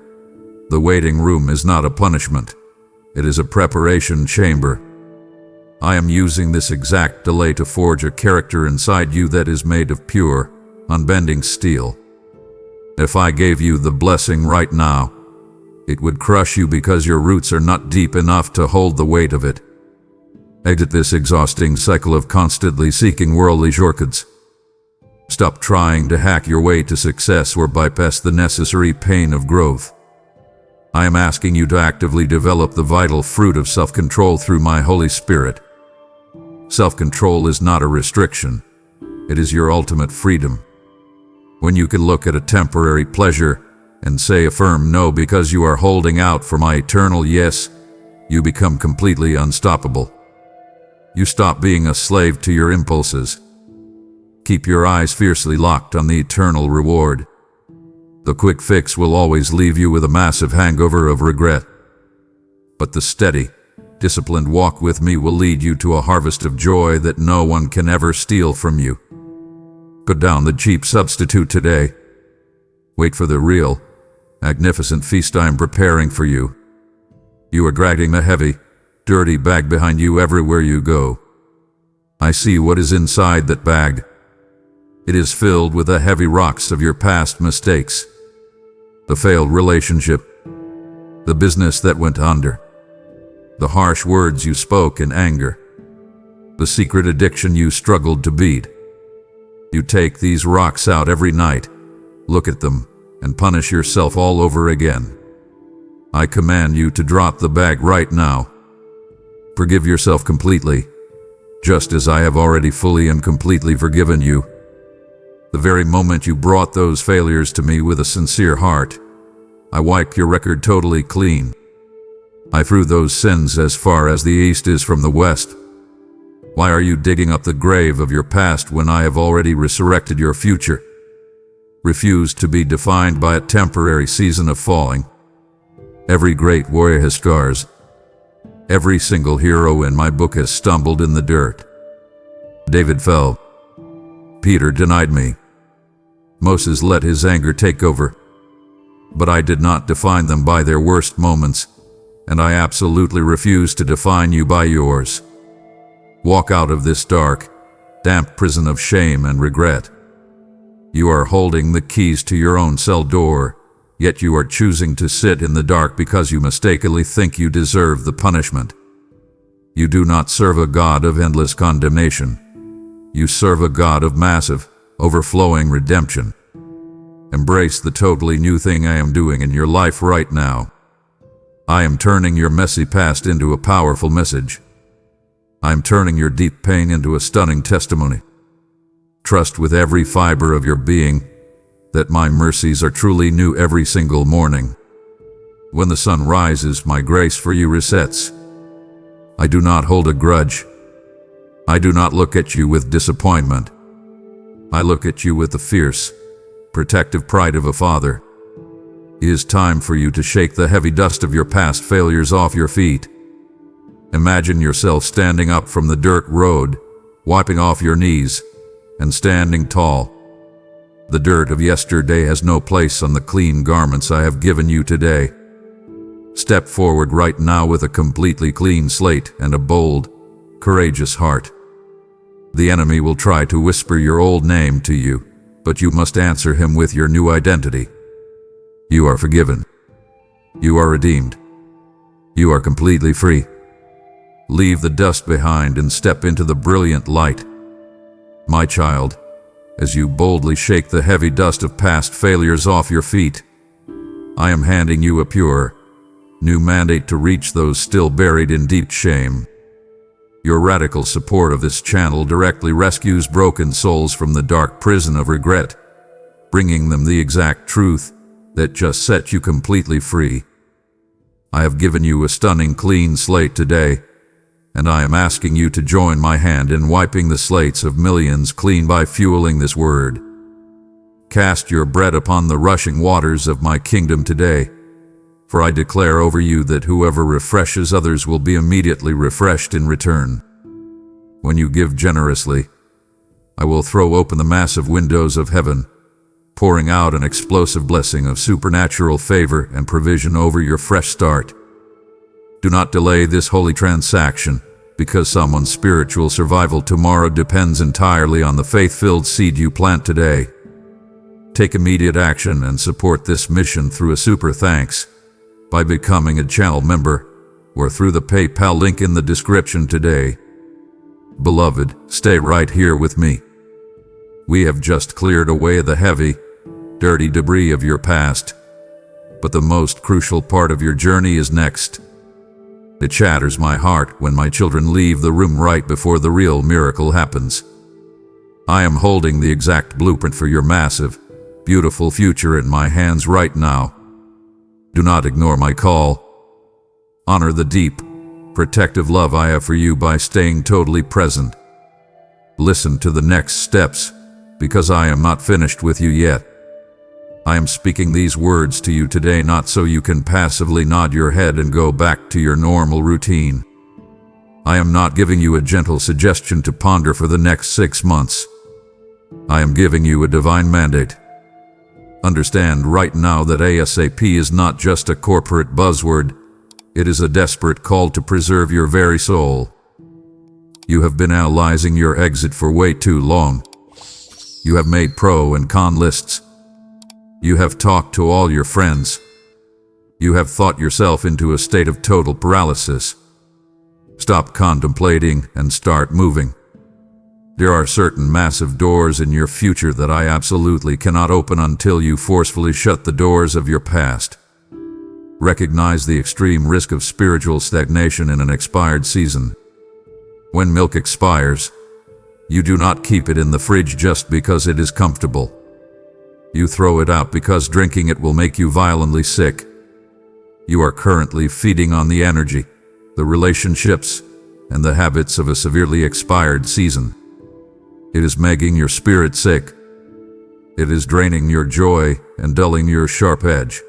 The waiting room is not a punishment. It is a preparation chamber. I am using this exact delay to forge a character inside you that is made of pure, unbending steel. If I gave you the blessing right now, it would crush you because your roots are not deep enough to hold the weight of it. Exit this exhausting cycle of constantly seeking worldly shortcuts. Stop trying to hack your way to success or bypass the necessary pain of growth. I am asking you to actively develop the vital fruit of self-control through my Holy Spirit. Self-control is not a restriction. It is your ultimate freedom. When you can look at a temporary pleasure and say a firm no because you are holding out for my eternal yes, you become completely unstoppable. You stop being a slave to your impulses. Keep your eyes fiercely locked on the eternal reward. The quick fix will always leave you with a massive hangover of regret. But the steady, disciplined walk with me will lead you to a harvest of joy that no one can ever steal from you. Put down the cheap substitute today. Wait for the real, magnificent feast I am preparing for you. You are dragging a heavy, dirty bag behind you everywhere you go. I see what is inside that bag. It is filled with the heavy rocks of your past mistakes. The failed relationship, the business that went under, the harsh words you spoke in anger, the secret addiction you struggled to beat. You take these rocks out every night, look at them, and punish yourself all over again. I command you to drop the bag right now. Forgive yourself completely, just as I have already fully and completely forgiven you. The very moment you brought those failures to me with a sincere heart, I wiped your record totally clean. I threw those sins as far as the east is from the west. Why are you digging up the grave of your past when I have already resurrected your future? Refuse to be defined by a temporary season of falling. Every great warrior has scars. Every single hero in my book has stumbled in the dirt. David fell. Peter denied me. Moses let his anger take over. But I did not define them by their worst moments, and I absolutely refuse to define you by yours. Walk out of this dark, damp prison of shame and regret. You are holding the keys to your own cell door, yet you are choosing to sit in the dark because you mistakenly think you deserve the punishment. You do not serve a God of endless condemnation. You serve a God of massive, overflowing redemption. Embrace the totally new thing I am doing in your life right now. I am turning your messy past into a powerful message. I am turning your deep pain into a stunning testimony. Trust with every fiber of your being that my mercies are truly new every single morning. When the sun rises, my grace for you resets. I do not hold a grudge. I do not look at you with disappointment. I look at you with the fierce, protective pride of a father. It is time for you to shake the heavy dust of your past failures off your feet. Imagine yourself standing up from the dirt road, wiping off your knees, and standing tall. The dirt of yesterday has no place on the clean garments I have given you today. Step forward right now with a completely clean slate and a bold, courageous heart. The enemy will try to whisper your old name to you, but you must answer him with your new identity. You are forgiven. You are redeemed. You are completely free. Leave the dust behind and step into the brilliant light. My child, as you boldly shake the heavy dust of past failures off your feet, I am handing you a pure, new mandate to reach those still buried in deep shame. Your radical support of this channel directly rescues broken souls from the dark prison of regret, bringing them the exact truth that just set you completely free. I have given you a stunning clean slate today, and I am asking you to join my hand in wiping the slates of millions clean by fueling this word. Cast your bread upon the rushing waters of my kingdom today, for I declare over you that whoever refreshes others will be immediately refreshed in return. When you give generously, I will throw open the massive windows of heaven, pouring out an explosive blessing of supernatural favor and provision over your fresh start. Do not delay this holy transaction, because someone's spiritual survival tomorrow depends entirely on the faith-filled seed you plant today. Take immediate action and support this mission through a super thanks by becoming a channel member or through the PayPal link in the description today. Beloved, stay right here with me. We have just cleared away the heavy, dirty debris of your past, but the most crucial part of your journey is next. It shatters my heart when my children leave the room right before the real miracle happens. I am holding the exact blueprint for your massive, beautiful future in my hands right now. Do not ignore my call. Honor the deep, protective love I have for you by staying totally present. Listen to the next steps, because I am not finished with you yet. I am speaking these words to you today not so you can passively nod your head and go back to your normal routine. I am not giving you a gentle suggestion to ponder for the next 6 months. I am giving you a divine mandate. Understand right now that ASAP is not just a corporate buzzword, it is a desperate call to preserve your very soul. You have been analyzing your exit for way too long. You have made pro and con lists. You have talked to all your friends. You have thought yourself into a state of total paralysis. Stop contemplating and start moving. There are certain massive doors in your future that I absolutely cannot open until you forcefully shut the doors of your past. Recognize the extreme risk of spiritual stagnation in an expired season. When milk expires, You do not keep it in the fridge just because it is comfortable. You throw it out because drinking it will make you violently sick. You are currently feeding on the energy, the relationships, and the habits of a severely expired season. It is making your spirit sick. It is draining your joy and dulling your sharp edge.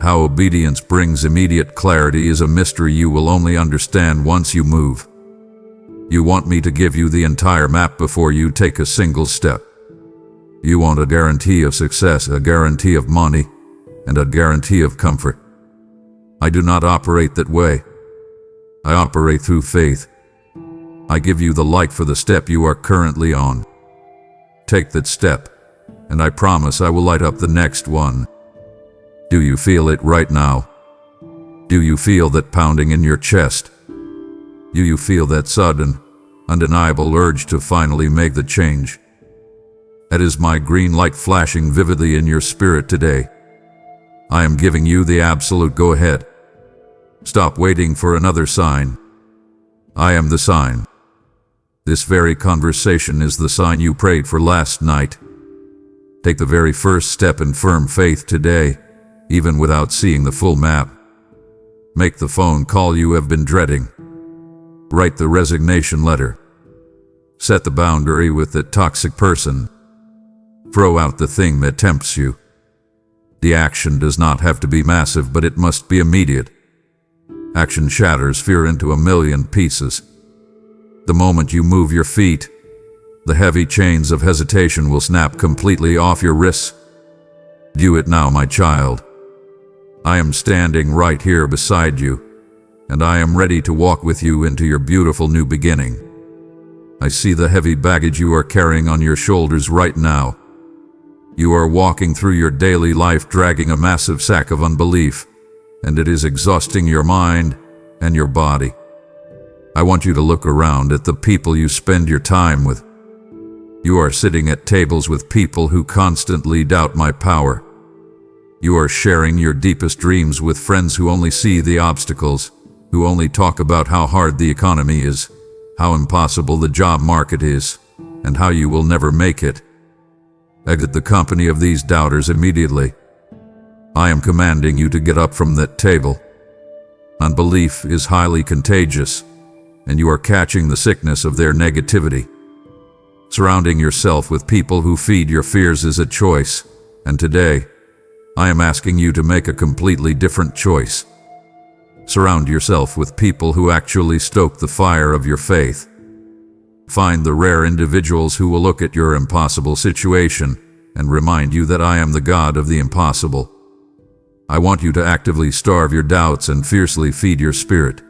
How obedience brings immediate clarity is a mystery you will only understand once you move. You want me to give you the entire map before you take a single step. You want a guarantee of success, a guarantee of money, and a guarantee of comfort. I do not operate that way. I operate through faith. I give you the light for the step you are currently on. Take that step, and I promise I will light up the next one. Do you feel it right now? Do you feel that pounding in your chest? Do you feel that sudden, undeniable urge to finally make the change? That is my green light flashing vividly in your spirit today. I am giving you the absolute go-ahead. Stop waiting for another sign. I am the sign. This very conversation is the sign you prayed for last night. Take the very first step in firm faith today, even without seeing the full map. Make the phone call you have been dreading. Write the resignation letter. Set the boundary with the toxic person. Throw out the thing that tempts you. The action does not have to be massive, but it must be immediate. Action shatters fear into a million pieces. The moment you move your feet, the heavy chains of hesitation will snap completely off your wrists. Do it now, my child. I am standing right here beside you, and I am ready to walk with you into your beautiful new beginning. I see the heavy baggage you are carrying on your shoulders right now. You are walking through your daily life dragging a massive sack of unbelief, and it is exhausting your mind and your body. I want you to look around at the people you spend your time with. You are sitting at tables with people who constantly doubt my power. You are sharing your deepest dreams with friends who only see the obstacles, who only talk about how hard the economy is, how impossible the job market is, and how you will never make it. Exit the company of these doubters immediately. I am commanding you to get up from that table. Unbelief is highly contagious, and you are catching the sickness of their negativity. Surrounding yourself with people who feed your fears is a choice, and today, I am asking you to make a completely different choice. Surround yourself with people who actually stoke the fire of your faith. Find the rare individuals who will look at your impossible situation and remind you that I am the God of the impossible. I want you to actively starve your doubts and fiercely feed your spirit.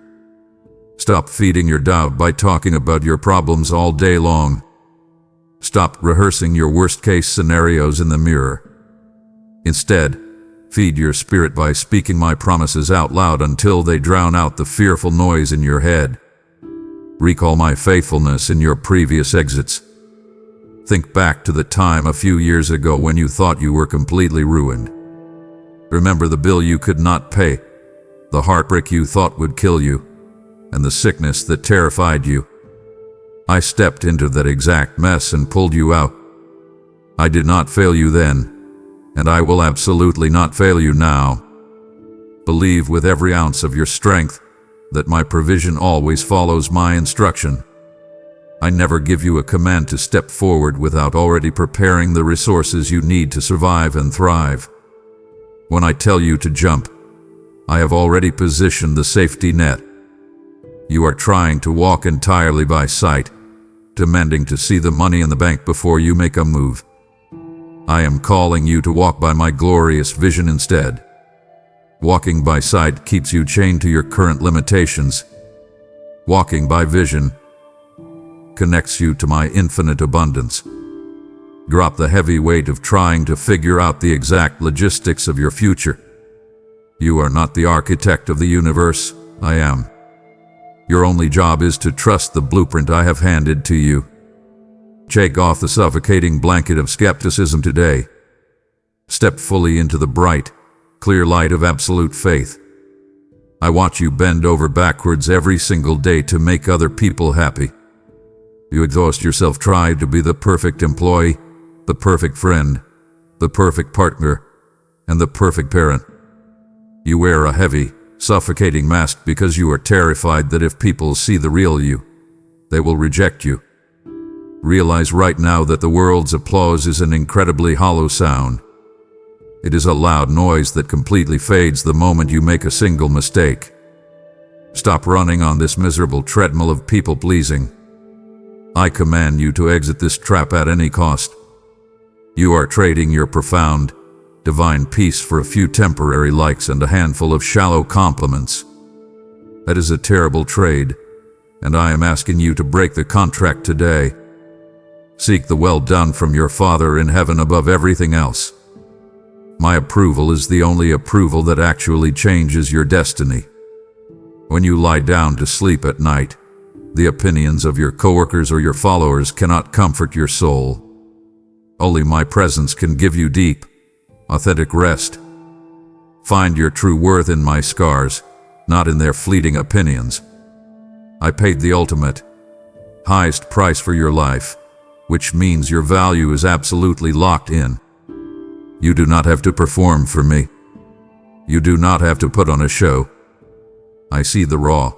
Stop feeding your doubt by talking about your problems all day long. Stop rehearsing your worst-case scenarios in the mirror. Instead, feed your spirit by speaking my promises out loud until they drown out the fearful noise in your head. Recall my faithfulness in your previous exits. Think back to the time a few years ago when you thought you were completely ruined. Remember the bill you could not pay, the heartbreak you thought would kill you, and the sickness that terrified you. I stepped into that exact mess and pulled you out. I did not fail you then, and I will absolutely not fail you now. Believe with every ounce of your strength that my provision always follows my instruction. I never give you a command to step forward without already preparing the resources you need to survive and thrive. When I tell you to jump, I have already positioned the safety net. You are trying to walk entirely by sight, demanding to see the money in the bank before you make a move. I am calling you to walk by my glorious vision instead. Walking by sight keeps you chained to your current limitations. Walking by vision connects you to my infinite abundance. Drop the heavy weight of trying to figure out the exact logistics of your future. You are not the architect of the universe, I am. Your only job is to trust the blueprint I have handed to you. Shake off the suffocating blanket of skepticism today. Step fully into the bright, clear light of absolute faith. I watch you bend over backwards every single day to make other people happy. You exhaust yourself trying to be the perfect employee, the perfect friend, the perfect partner, and the perfect parent. You wear a heavy, suffocating mask because you are terrified that if people see the real you, they will reject you. Realize right now that the world's applause is an incredibly hollow sound. It is a loud noise that completely fades the moment you make a single mistake. Stop running on this miserable treadmill of people-pleasing. I command you to exit this trap at any cost. You are trading your profound, divine peace for a few temporary likes and a handful of shallow compliments. That is a terrible trade, and I am asking you to break the contract today. Seek the well done from your Father in heaven above everything else. My approval is the only approval that actually changes your destiny. When you lie down to sleep at night, the opinions of your coworkers or your followers cannot comfort your soul. Only my presence can give you deep, authentic rest. Find your true worth in my scars, not in their fleeting opinions. I paid the ultimate, highest price for your life, which means your value is absolutely locked in. You do not have to perform for me. You do not have to put on a show. I see the raw,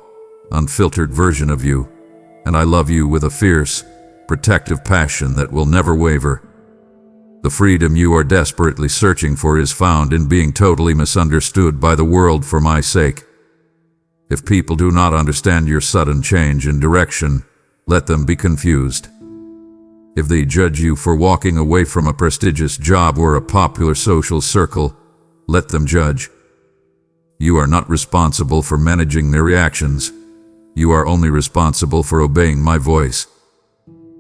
unfiltered version of you, and I love you with a fierce, protective passion that will never waver. The freedom you are desperately searching for is found in being totally misunderstood by the world for my sake. If people do not understand your sudden change in direction, let them be confused. If they judge you for walking away from a prestigious job or a popular social circle, let them judge. You are not responsible for managing their reactions. You are only responsible for obeying my voice.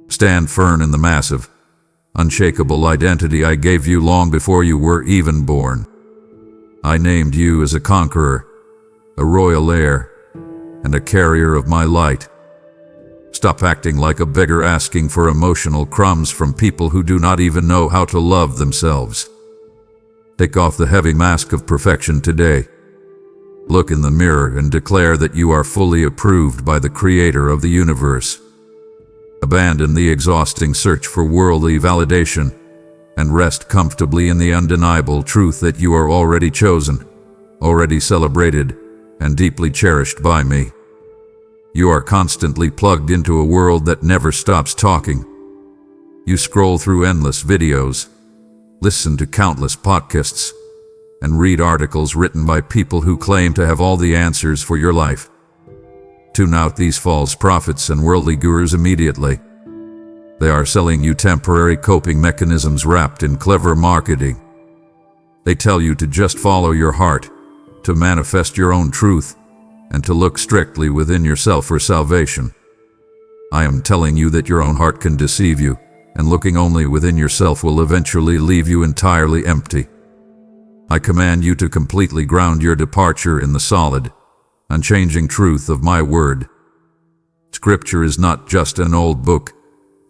Stand firm in the massive, unshakable identity I gave you long before you were even born. I named you as a conqueror, a royal heir, and a carrier of my light. Stop acting like a beggar asking for emotional crumbs from people who do not even know how to love themselves. Take off the heavy mask of perfection today. Look in the mirror and declare that you are fully approved by the Creator of the universe. Abandon the exhausting search for worldly validation and rest comfortably in the undeniable truth that you are already chosen, already celebrated, and deeply cherished by me. You are constantly plugged into a world that never stops talking. You scroll through endless videos, listen to countless podcasts, and read articles written by people who claim to have all the answers for your life. Tune out these false prophets and worldly gurus immediately. They are selling you temporary coping mechanisms wrapped in clever marketing. They tell you to just follow your heart, to manifest your own truth, and to look strictly within yourself for salvation. I am telling you that your own heart can deceive you, and looking only within yourself will eventually leave you entirely empty. I command you to completely ground your departure in the solid, unchanging truth of my word. Scripture is not just an old book.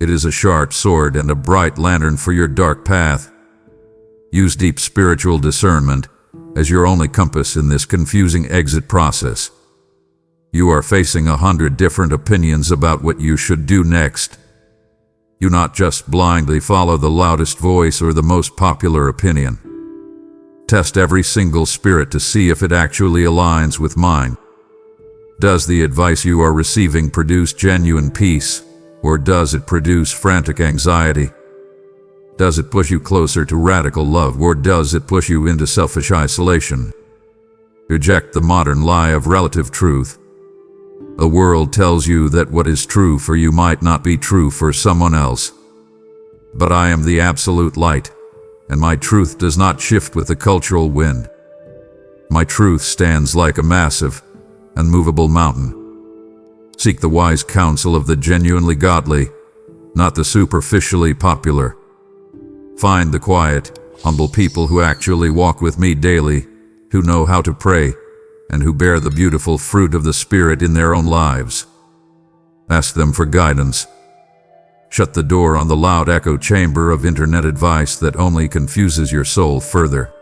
It is a sharp sword and a bright lantern for your dark path. Use deep spiritual discernment as your only compass in this confusing exit process. You are facing 100 different opinions about what you should do next. You not just blindly follow the loudest voice or the most popular opinion. Test every single spirit to see if it actually aligns with mine. Does the advice you are receiving produce genuine peace, or does it produce frantic anxiety? Does it push you closer to radical love, or does it push you into selfish isolation? Reject the modern lie of relative truth. The world tells you that what is true for you might not be true for someone else. But I am the absolute light, and my truth does not shift with the cultural wind. My truth stands like a massive, unmovable mountain. Seek the wise counsel of the genuinely godly, not the superficially popular. Find the quiet, humble people who actually walk with me daily, who know how to pray, and who bear the beautiful fruit of the Spirit in their own lives. Ask them for guidance. Shut the door on the loud echo chamber of internet advice that only confuses your soul further.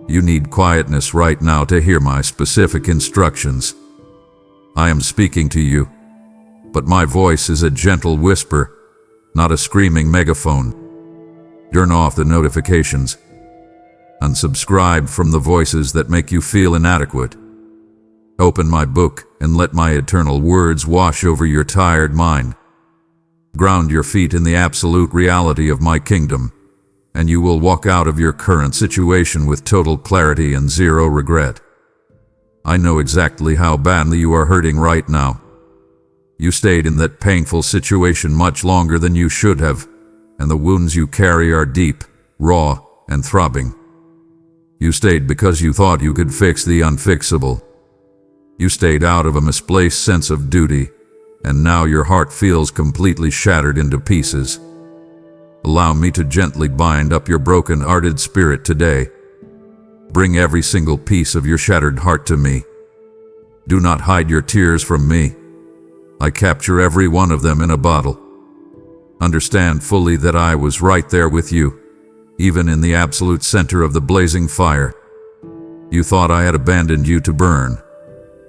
You need quietness right now to hear my specific instructions. I am speaking to you. but my voice is a gentle whisper, not a screaming megaphone. Turn off the notifications. Unsubscribe from the voices that make you feel inadequate. Open my book and let my eternal words wash over your tired mind. Ground your feet in the absolute reality of my kingdom, and you will walk out of your current situation with total clarity and zero regret. I know exactly how badly you are hurting right now. You stayed in that painful situation much longer than you should have, and the wounds you carry are deep, raw, and throbbing. You stayed because you thought you could fix the unfixable. You stayed out of a misplaced sense of duty, and now your heart feels completely shattered into pieces. Allow me to gently bind up your broken-hearted spirit today. Bring every single piece of your shattered heart to me. Do not hide your tears from me. I capture every one of them in a bottle. Understand fully that I was right there with you, even in the absolute center of the blazing fire. You thought I had abandoned you to burn,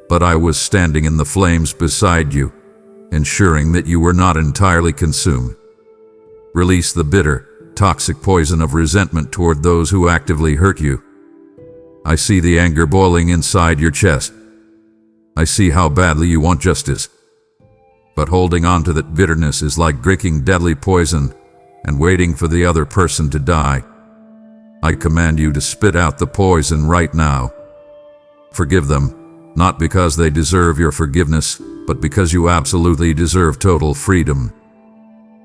but I was standing in the flames beside you, ensuring that you were not entirely consumed. Release the bitter, toxic poison of resentment toward those who actively hurt you. I see the anger boiling inside your chest. I see how badly you want justice. But holding on to that bitterness is like drinking deadly poison and waiting for the other person to die. I command you to spit out the poison right now. Forgive them. Not because they deserve your forgiveness, but because you absolutely deserve total freedom.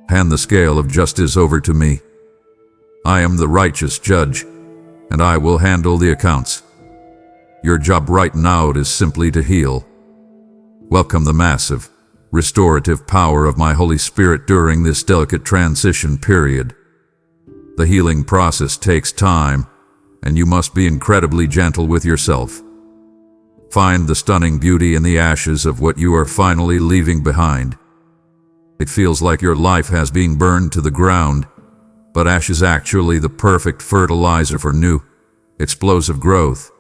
Hand the scale of justice over to me. I am the righteous judge, and I will handle the accounts. Your job right now is simply to heal. Welcome the massive, restorative power of my Holy Spirit during this delicate transition period. The healing process takes time, and you must be incredibly gentle with yourself. Find the stunning beauty in the ashes of what you are finally leaving behind. It feels like your life has been burned to the ground, but ash is actually the perfect fertilizer for new, explosive growth.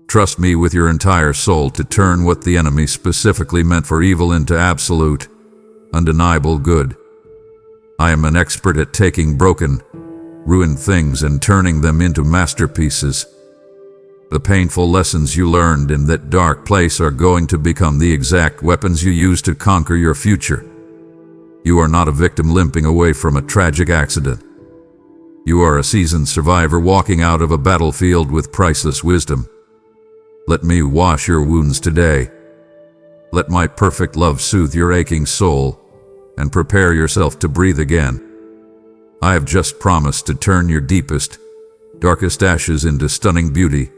Trust me with your entire soul to turn what the enemy specifically meant for evil into absolute, undeniable good. I am an expert at taking broken, ruined things and turning them into masterpieces. The painful lessons you learned in that dark place are going to become the exact weapons you use to conquer your future. You are not a victim limping away from a tragic accident. You are a seasoned survivor walking out of a battlefield with priceless wisdom. Let me wash your wounds today. Let my perfect love soothe your aching soul, and prepare yourself to breathe again. I have just promised to turn your deepest, darkest ashes into stunning beauty,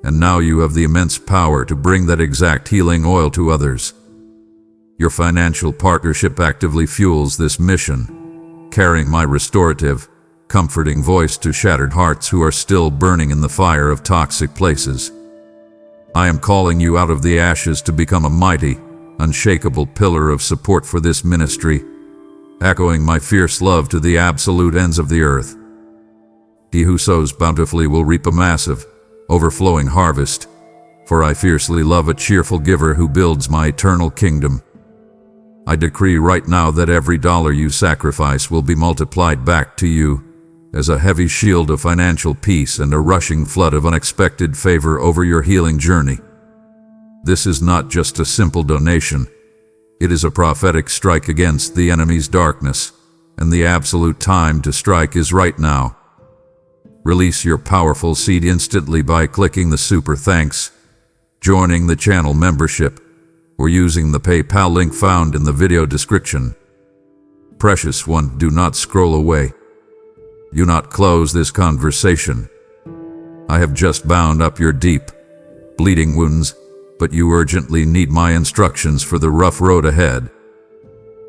and now you have the immense power to bring that exact healing oil to others. Your financial partnership actively fuels this mission, carrying my restorative, comforting voice to shattered hearts who are still burning in the fire of toxic places. I am calling you out of the ashes to become a mighty, unshakable pillar of support for this ministry, echoing my fierce love to the absolute ends of the earth. He who sows bountifully will reap a massive, overflowing harvest, for I fiercely love a cheerful giver who builds my eternal kingdom. I decree right now that every dollar you sacrifice will be multiplied back to you as a heavy shield of financial peace and a rushing flood of unexpected favor over your healing journey. This is not just a simple donation. It is a prophetic strike against the enemy's darkness, and the absolute time to strike is right now. Release your powerful seed instantly by clicking the super thanks, joining the channel membership, or using the PayPal link found in the video description. Precious one, do not scroll away. Do not close this conversation. I have just bound up your deep, bleeding wounds, but you urgently need my instructions for the rough road ahead.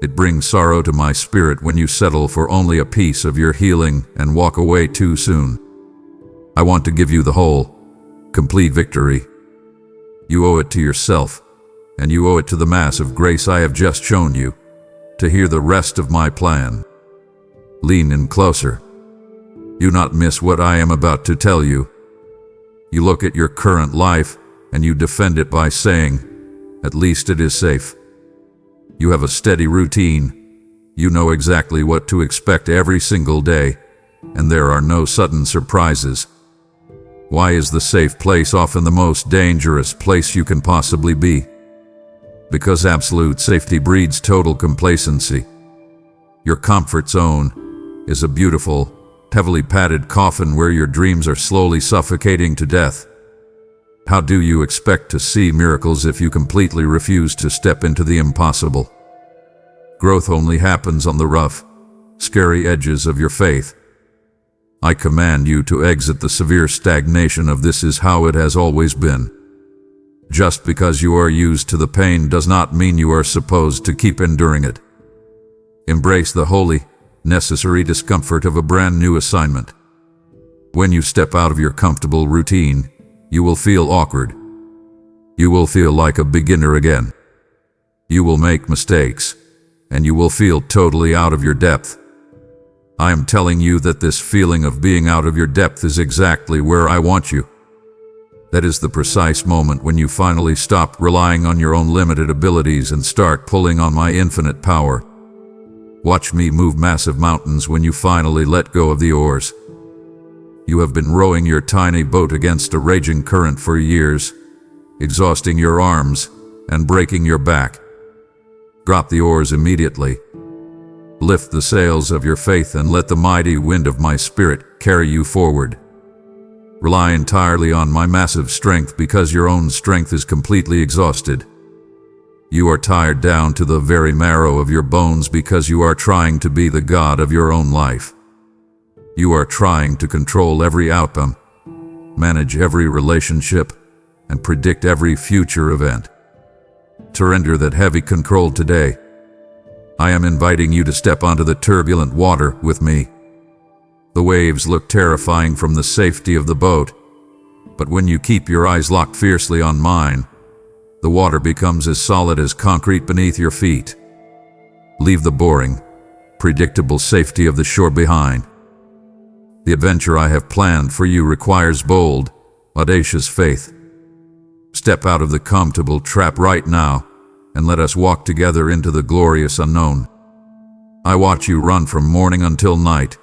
It brings sorrow to my spirit when you settle for only a piece of your healing and walk away too soon. I want to give you the whole, complete victory. You owe it to yourself, and you owe it to the massive grace I have just shown you, to hear the rest of my plan. Lean in closer. Do not miss what I am about to tell you. You look at your current life, and you defend it by saying, "At least it is safe." You have a steady routine. You know exactly what to expect every single day, and there are no sudden surprises. Why is the safe place often the most dangerous place you can possibly be? Because absolute safety breeds total complacency. Your comfort zone is a beautiful, heavily padded coffin where your dreams are slowly suffocating to death. How do you expect to see miracles if you completely refuse to step into the impossible? Growth only happens on the rough, scary edges of your faith. I command you to exit the severe stagnation of "this is how it has always been." Just because you are used to the pain does not mean you are supposed to keep enduring it. Embrace the holy, necessary discomfort of a brand new assignment. When you step out of your comfortable routine, you will feel awkward. You will feel like a beginner again. You will make mistakes, and you will feel totally out of your depth. I am telling you that this feeling of being out of your depth is exactly where I want you. That is the precise moment when you finally stop relying on your own limited abilities and start pulling on my infinite power. Watch me move massive mountains when you finally let go of the oars. You have been rowing your tiny boat against a raging current for years, exhausting your arms and breaking your back. Drop the oars immediately. Lift the sails of your faith and let the mighty wind of my spirit carry you forward. Rely entirely on my massive strength because your own strength is completely exhausted. You are tired down to the very marrow of your bones because you are trying to be the god of your own life. You are trying to control every outcome, manage every relationship, and predict every future event. Surrender that heavy control today. I am inviting you to step onto the turbulent water with me. The waves look terrifying from the safety of the boat, but when you keep your eyes locked fiercely on mine, the water becomes as solid as concrete beneath your feet. Leave the boring, predictable safety of the shore behind. The adventure I have planned for you requires bold, audacious faith. Step out of the comfortable trap right now, and let us walk together into the glorious unknown. I watch you run from morning until night,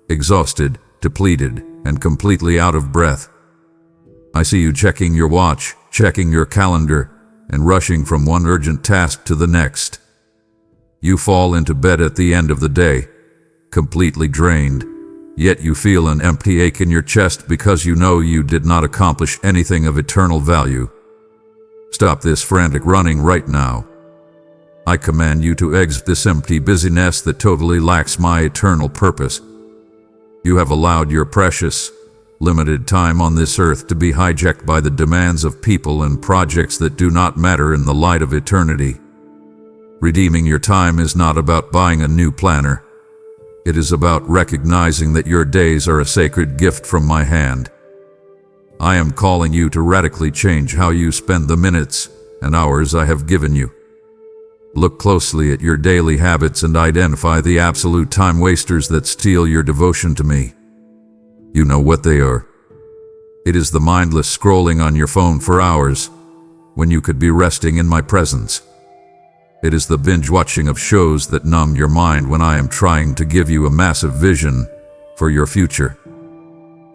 exhausted, depleted, and completely out of breath. I see you checking your watch, checking your calendar, and rushing from one urgent task to the next. You fall into bed at the end of the day, completely drained, yet you feel an empty ache in your chest because you know you did not accomplish anything of eternal value. Stop this frantic running right now. I command you to exit this empty busyness that totally lacks my eternal purpose. You have allowed your precious, limited time on this earth to be hijacked by the demands of people and projects that do not matter in the light of eternity. Redeeming your time is not about buying a new planner. It is about recognizing that your days are a sacred gift from my hand. I am calling you to radically change how you spend the minutes and hours I have given you. Look closely at your daily habits and identify the absolute time wasters that steal your devotion to me. You know what they are. It is the mindless scrolling on your phone for hours when you could be resting in my presence. It is the binge watching of shows that numb your mind when I am trying to give you a massive vision for your future.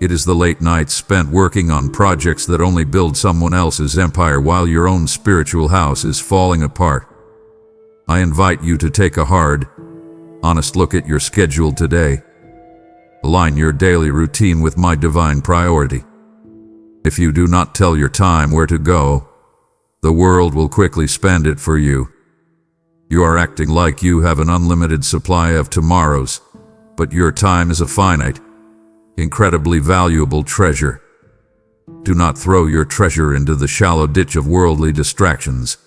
It is the late nights spent working on projects that only build someone else's empire while your own spiritual house is falling apart. I invite you to take a hard, honest look at your schedule today. Align your daily routine with my divine priority. If you do not tell your time where to go, the world will quickly spend it for you. You are acting like you have an unlimited supply of tomorrows, but your time is a finite, incredibly valuable treasure. Do not throw your treasure into the shallow ditch of worldly distractions.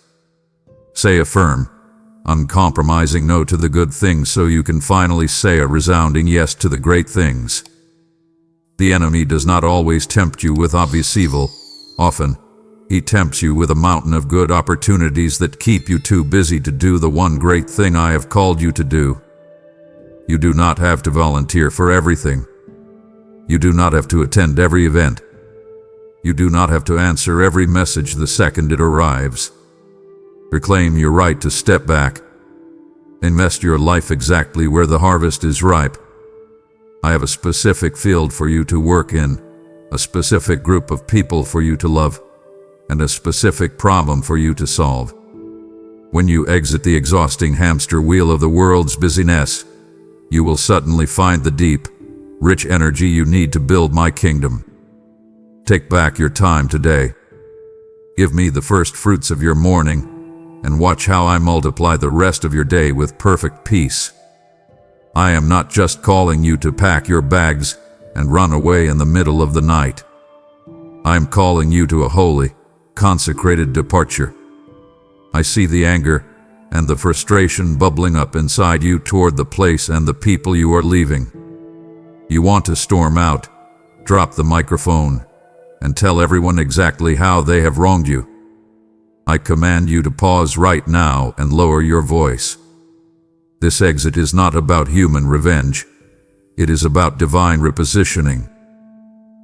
Say a firm, uncompromising no to the good things so you can finally say a resounding yes to the great things. The enemy does not always tempt you with obvious evil. Often, he tempts you with a mountain of good opportunities that keep you too busy to do the one great thing I have called you to do. You do not have to volunteer for everything. You do not have to attend every event. You do not have to answer every message the second it arrives. Reclaim your right to step back, Invest your life exactly where the harvest is ripe. I have a specific field for you to work in, a specific group of people for you to love, and a specific problem for you to solve. When you exit the exhausting hamster wheel of the world's busyness, you will suddenly find the deep, rich energy you need to build my kingdom. Take back your time today. Give me the first fruits of your morning, and watch how I multiply the rest of your day with perfect peace. I am not just calling you to pack your bags and run away in the middle of the night. I am calling you to a holy, consecrated departure. I see the anger and the frustration bubbling up inside you toward the place and the people you are leaving. You want to storm out, drop the microphone, and tell everyone exactly how they have wronged you. I command you to pause right now and lower your voice. This exit is not about human revenge. It is about divine repositioning.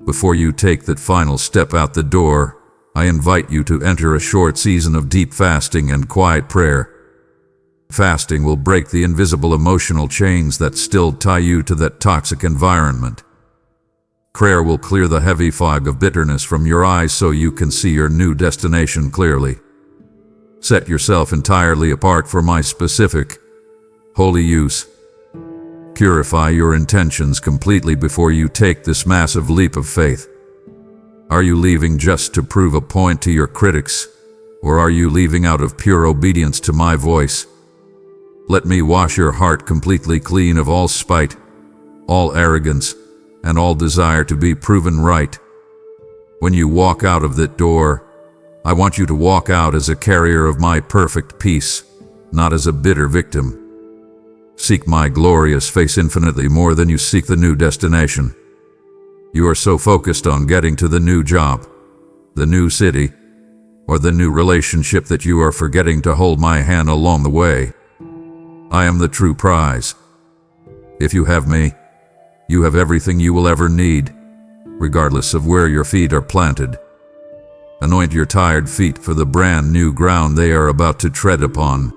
Before you take that final step out the door, I invite you to enter a short season of deep fasting and quiet prayer. Fasting will break the invisible emotional chains that still tie you to that toxic environment. Prayer will clear the heavy fog of bitterness from your eyes so you can see your new destination clearly. Set yourself entirely apart for my specific, holy use. Purify your intentions completely before you take this massive leap of faith. Are you leaving just to prove a point to your critics, or are you leaving out of pure obedience to my voice? Let me wash your heart completely clean of all spite, all arrogance, and all desire to be proven right. When you walk out of that door, I want you to walk out as a carrier of my perfect peace, not as a bitter victim. Seek my glorious face infinitely more than you seek the new destination. You are so focused on getting to the new job, the new city, or the new relationship that you are forgetting to hold my hand along the way. I am the true prize. If you have me, you have everything you will ever need, regardless of where your feet are planted. Anoint your tired feet for the brand new ground they are about to tread upon.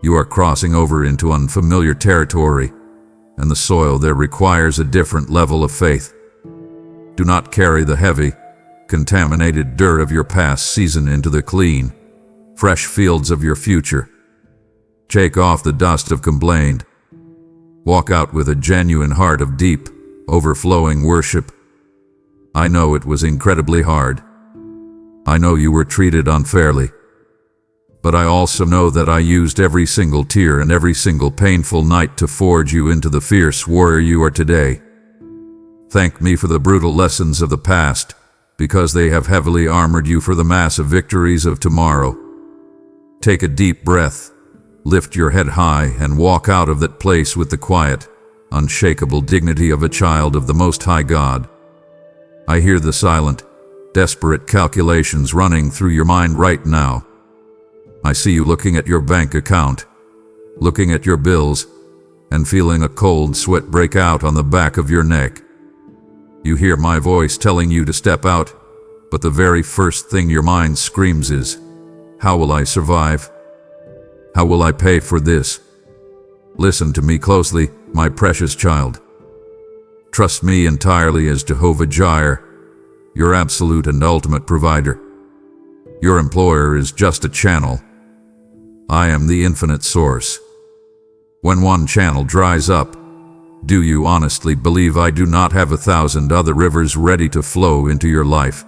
You are crossing over into unfamiliar territory, and the soil there requires a different level of faith. Do not carry the heavy, contaminated dirt of your past season into the clean, fresh fields of your future. Shake off the dust of complaint. Walk out with a genuine heart of deep, overflowing worship. I know it was incredibly hard. I know you were treated unfairly. But I also know that I used every single tear and every single painful night to forge you into the fierce warrior you are today. Thank me for the brutal lessons of the past, because they have heavily armored you for the massive victories of tomorrow. Take a deep breath, lift your head high, and walk out of that place with the quiet, unshakable dignity of a child of the Most High God. I hear the silent, desperate calculations running through your mind right now. I see you looking at your bank account, looking at your bills, and feeling a cold sweat break out on the back of your neck. You hear my voice telling you to step out, but the very first thing your mind screams is, how will I survive? How will I pay for this? Listen to me closely, my precious child. Trust me entirely as Jehovah Jireh, your absolute and ultimate provider. Your employer is just a channel. I am the infinite source. When one channel dries up, do you honestly believe I do not have 1,000 other rivers ready to flow into your life?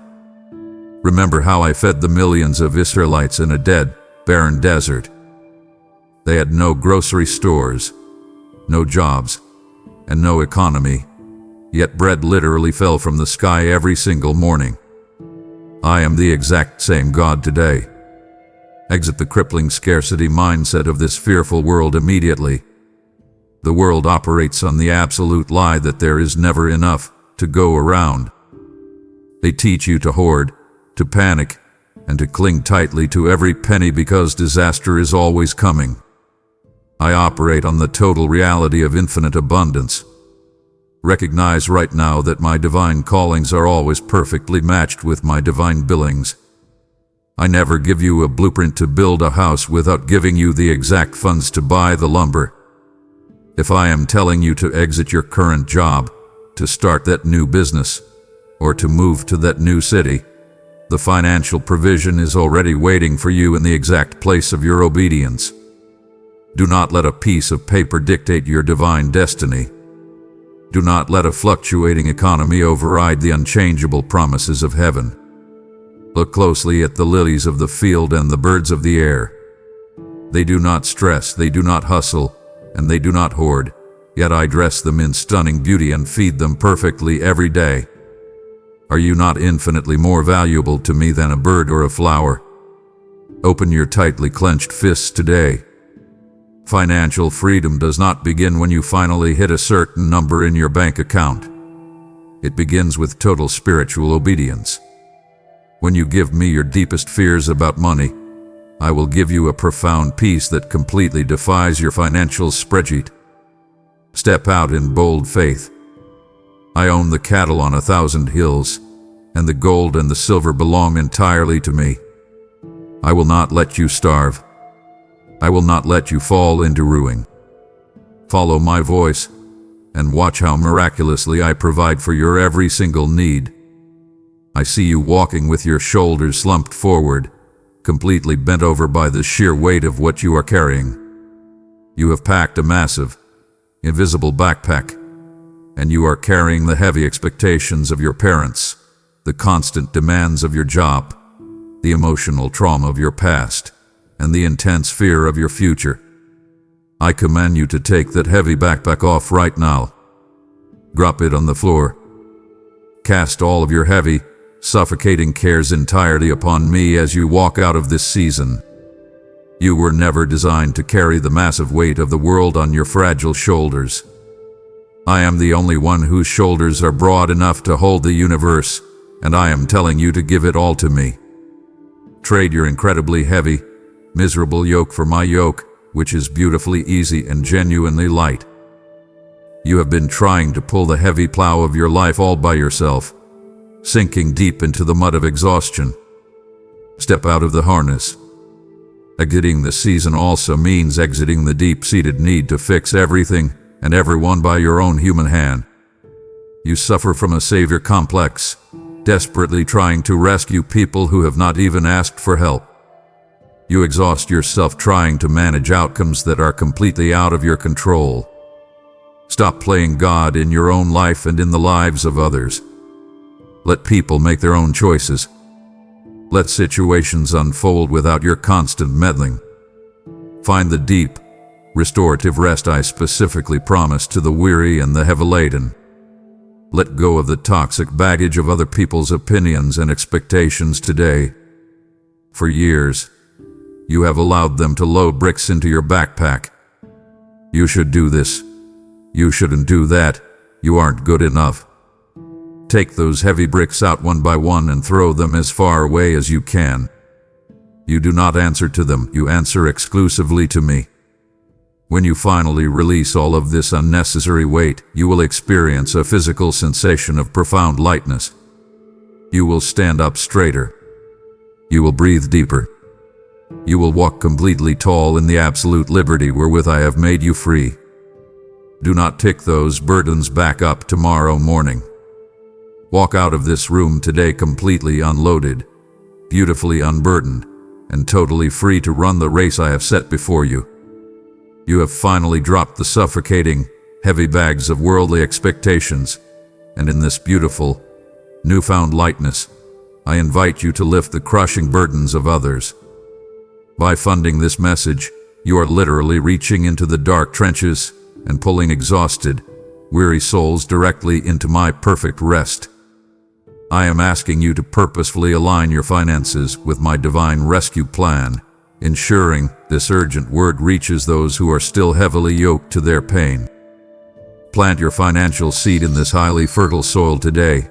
Remember how I fed the millions of Israelites in a dead, barren desert. They had no grocery stores, no jobs, and no economy, yet bread literally fell from the sky every single morning. I am the exact same God today. Exit the crippling scarcity mindset of this fearful world immediately. The world operates on the absolute lie that there is never enough to go around. They teach you to hoard, to panic, and to cling tightly to every penny because disaster is always coming. I operate on the total reality of infinite abundance. Recognize right now that my divine callings are always perfectly matched with my divine billings. I never give you a blueprint to build a house without giving you the exact funds to buy the lumber. If I am telling you to exit your current job, to start that new business, or to move to that new city, the financial provision is already waiting for you in the exact place of your obedience. Do not let a piece of paper dictate your divine destiny. Do not let a fluctuating economy override the unchangeable promises of heaven. Look closely at the lilies of the field and the birds of the air. They do not stress, they do not hustle, and they do not hoard, yet I dress them in stunning beauty and feed them perfectly every day. Are you not infinitely more valuable to me than a bird or a flower? Open your tightly clenched fists today. Financial freedom does not begin when you finally hit a certain number in your bank account. It begins with total spiritual obedience. When you give me your deepest fears about money, I will give you a profound peace that completely defies your financial spreadsheet. Step out in bold faith. I own the cattle on 1,000 hills, and the gold and the silver belong entirely to me. I will not let you starve. I will not let you fall into ruin. Follow my voice, and watch how miraculously I provide for your every single need. I see you walking with your shoulders slumped forward, completely bent over by the sheer weight of what you are carrying. You have packed a massive, invisible backpack, and you are carrying the heavy expectations of your parents, the constant demands of your job, the emotional trauma of your past, and the intense fear of your future. I command you to take that heavy backpack off right now. Drop it on the floor. Cast all of your heavy, suffocating cares entirely upon me as you walk out of this season. You were never designed to carry the massive weight of the world on your fragile shoulders. I am the only one whose shoulders are broad enough to hold the universe, and I am telling you to give it all to me. Trade your incredibly heavy, miserable yoke for my yoke, which is beautifully easy and genuinely light. You have been trying to pull the heavy plow of your life all by yourself, sinking deep into the mud of exhaustion. Step out of the harness. Exiting the season also means exiting the deep-seated need to fix everything and everyone by your own human hand. You suffer from a savior complex, desperately trying to rescue people who have not even asked for help. You exhaust yourself trying to manage outcomes that are completely out of your control. Stop playing God in your own life and in the lives of others. Let people make their own choices. Let situations unfold without your constant meddling. Find the deep, restorative rest I specifically promised to the weary and the heavy-laden. Let go of the toxic baggage of other people's opinions and expectations today. For years, you have allowed them to load bricks into your backpack. You should do this. You shouldn't do that. You aren't good enough. Take those heavy bricks out one by one and throw them as far away as you can. You do not answer to them, you answer exclusively to me. When you finally release all of this unnecessary weight, you will experience a physical sensation of profound lightness. You will stand up straighter. You will breathe deeper. You will walk completely tall in the absolute liberty wherewith I have made you free. Do not pick those burdens back up tomorrow morning. Walk out of this room today completely unloaded, beautifully unburdened, and totally free to run the race I have set before you. You have finally dropped the suffocating, heavy bags of worldly expectations, and in this beautiful, newfound lightness, I invite you to lift the crushing burdens of others. By funding this message, you are literally reaching into the dark trenches and pulling exhausted, weary souls directly into my perfect rest. I am asking you to purposefully align your finances with my divine rescue plan, ensuring this urgent word reaches those who are still heavily yoked to their pain. Plant your financial seed in this highly fertile soil today,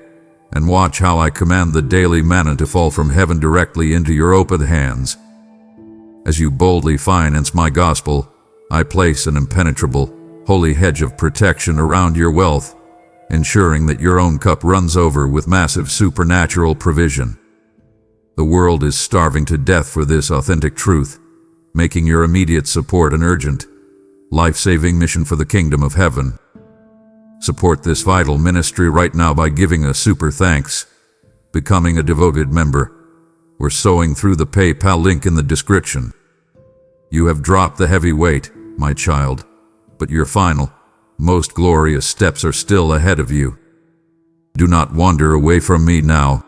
and watch how I command the daily manna to fall from heaven directly into your open hands. As you boldly finance my gospel, I place an impenetrable, holy hedge of protection around your wealth, ensuring that your own cup runs over with massive supernatural provision. The world is starving to death for this authentic truth, making your immediate support an urgent, life-saving mission for the kingdom of heaven. Support this vital ministry right now by giving a super thanks, becoming a devoted member, or sowing through the PayPal link in the description. You have dropped the heavy weight, my child, but your final, most glorious steps are still ahead of you. Do not wander away from me now.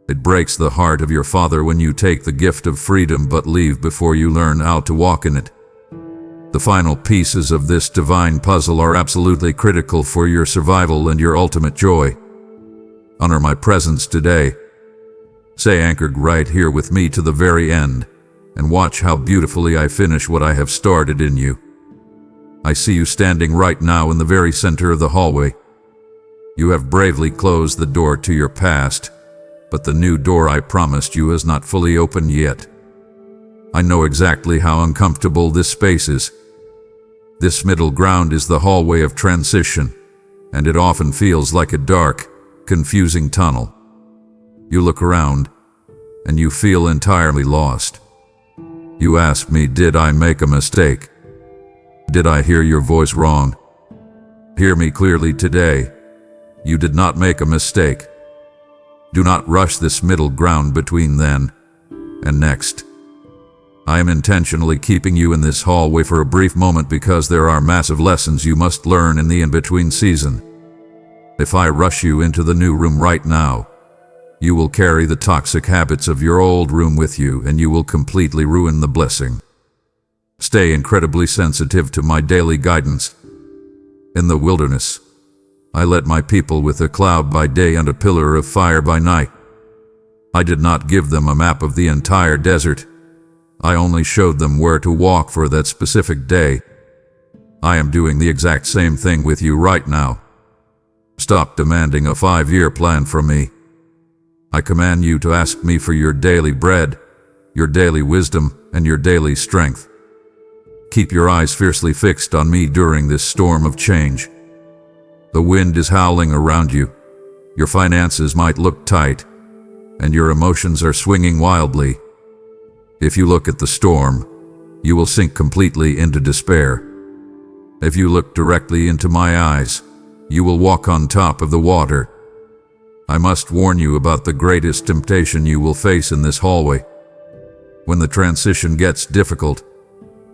It breaks the heart of your Father when you take the gift of freedom but leave before you learn how to walk in it. The final pieces of this divine puzzle are absolutely critical for your survival and your ultimate joy. Honor my presence today. Stay anchored right here with me to the very end, and watch how beautifully I finish what I have started in you. I see you standing right now in the very center of the hallway. You have bravely closed the door to your past, but the new door I promised you is not fully open yet. I know exactly how uncomfortable this space is. This middle ground is the hallway of transition, and it often feels like a dark, confusing tunnel. You look around, and you feel entirely lost. You ask me, did I make a mistake? Did I hear your voice wrong? Hear me clearly today. You did not make a mistake. Do not rush this middle ground between then and next. I am intentionally keeping you in this hallway for a brief moment because there are massive lessons you must learn in the in-between season. If I rush you into the new room right now, you will carry the toxic habits of your old room with you, and you will completely ruin the blessing. Stay incredibly sensitive to my daily guidance. In the wilderness, I led my people with a cloud by day and a pillar of fire by night. I did not give them a map of the entire desert. I only showed them where to walk for that specific day. I am doing the exact same thing with you right now. Stop demanding a 5-year plan from me. I command you to ask me for your daily bread, your daily wisdom, and your daily strength. Keep your eyes fiercely fixed on me during this storm of change. The wind is howling around you. Your finances might look tight, and your emotions are swinging wildly. If you look at the storm, you will sink completely into despair. If you look directly into my eyes, you will walk on top of the water. I must warn you about the greatest temptation you will face in this hallway. When the transition gets difficult,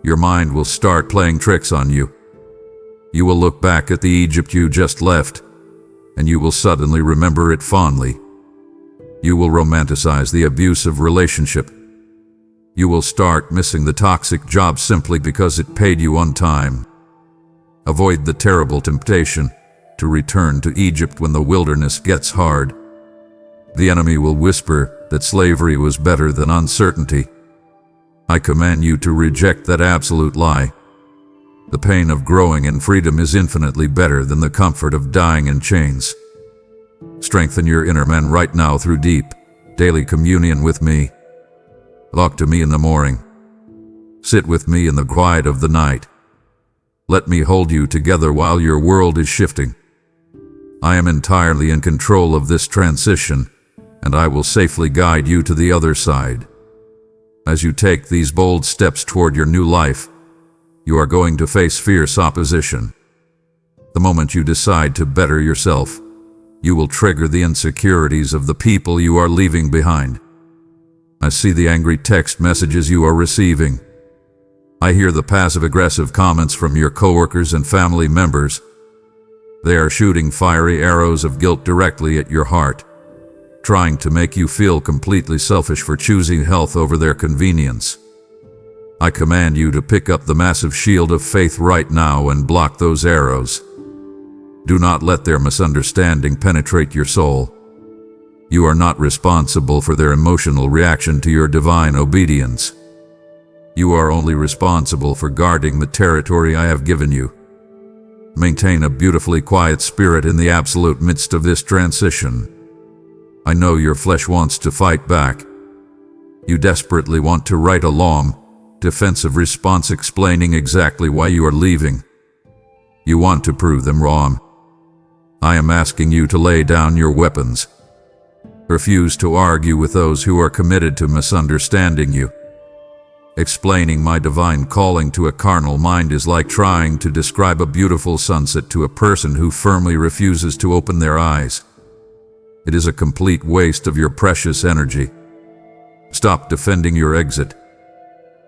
your mind will start playing tricks on you. You will look back at the Egypt you just left, and you will suddenly remember it fondly. You will romanticize the abusive relationship. You will start missing the toxic job simply because it paid you on time. Avoid the terrible temptation to return to Egypt when the wilderness gets hard. The enemy will whisper that slavery was better than uncertainty. I command you to reject that absolute lie. The pain of growing in freedom is infinitely better than the comfort of dying in chains. Strengthen your inner man right now through deep, daily communion with me. Talk to me in the morning. Sit with me in the quiet of the night. Let me hold you together while your world is shifting. I am entirely in control of this transition, and I will safely guide you to the other side. As you take these bold steps toward your new life, you are going to face fierce opposition. The moment you decide to better yourself, you will trigger the insecurities of the people you are leaving behind. I see the angry text messages you are receiving. I hear the passive-aggressive comments from your coworkers and family members. They are shooting fiery arrows of guilt directly at your heart, trying to make you feel completely selfish for choosing health over their convenience. I command you to pick up the massive shield of faith right now and block those arrows. Do not let their misunderstanding penetrate your soul. You are not responsible for their emotional reaction to your divine obedience. You are only responsible for guarding the territory I have given you. Maintain a beautifully quiet spirit in the absolute midst of this transition. I know your flesh wants to fight back. You desperately want to write a long, defensive response explaining exactly why you are leaving. You want to prove them wrong. I am asking you to lay down your weapons. Refuse to argue with those who are committed to misunderstanding you. Explaining my divine calling to a carnal mind is like trying to describe a beautiful sunset to a person who firmly refuses to open their eyes. It is a complete waste of your precious energy. Stop defending your exit.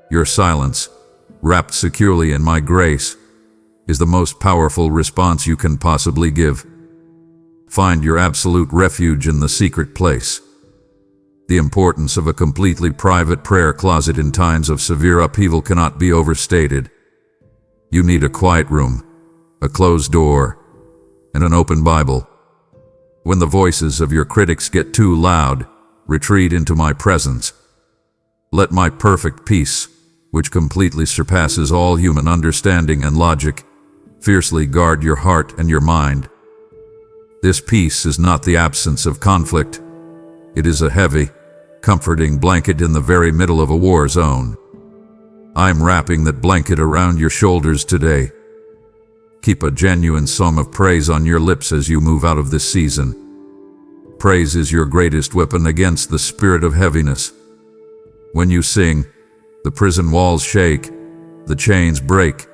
Your silence, wrapped securely in my grace, is the most powerful response you can possibly give. Find your absolute refuge in the secret place. The importance of a completely private prayer closet in times of severe upheaval cannot be overstated. You need a quiet room, a closed door, and an open Bible. When the voices of your critics get too loud, retreat into my presence. Let my perfect peace, which completely surpasses all human understanding and logic, fiercely guard your heart and your mind. This peace is not the absence of conflict. It is a heavy, comforting blanket in the very middle of a war zone. I'm wrapping that blanket around your shoulders today. Keep a genuine song of praise on your lips as you move out of this season. Praise is your greatest weapon against the spirit of heaviness. When you sing, the prison walls shake, the chains break,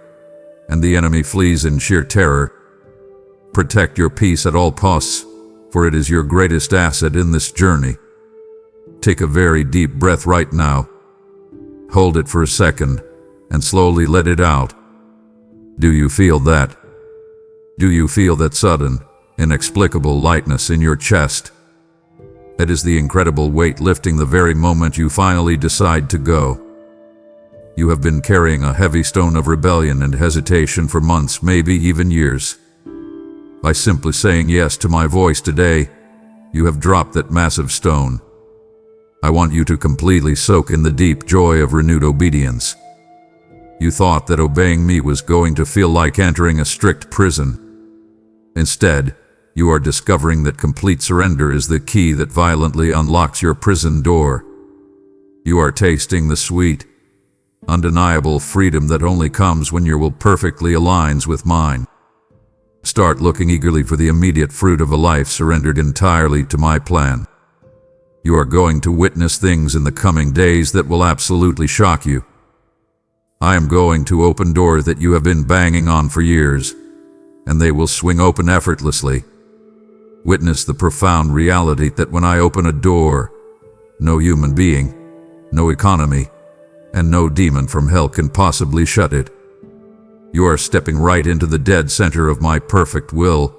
and the enemy flees in sheer terror. Protect your peace at all costs, for it is your greatest asset in this journey. Take a very deep breath right now. Hold it for a second, and slowly let it out. Do you feel that? Do you feel that sudden, inexplicable lightness in your chest? It is the incredible weight lifting the very moment you finally decide to go. You have been carrying a heavy stone of rebellion and hesitation for months, maybe even years. By simply saying yes to my voice today, you have dropped that massive stone. I want you to completely soak in the deep joy of renewed obedience. You thought that obeying me was going to feel like entering a strict prison. Instead, you are discovering that complete surrender is the key that violently unlocks your prison door. You are tasting the sweet, undeniable freedom that only comes when your will perfectly aligns with mine. Start looking eagerly for the immediate fruit of a life surrendered entirely to my plan. You are going to witness things in the coming days that will absolutely shock you. I am going to open doors that you have been banging on for years, and they will swing open effortlessly. Witness the profound reality that when I open a door, no human being, no economy, and no demon from hell can possibly shut it. You are stepping right into the dead center of my perfect will,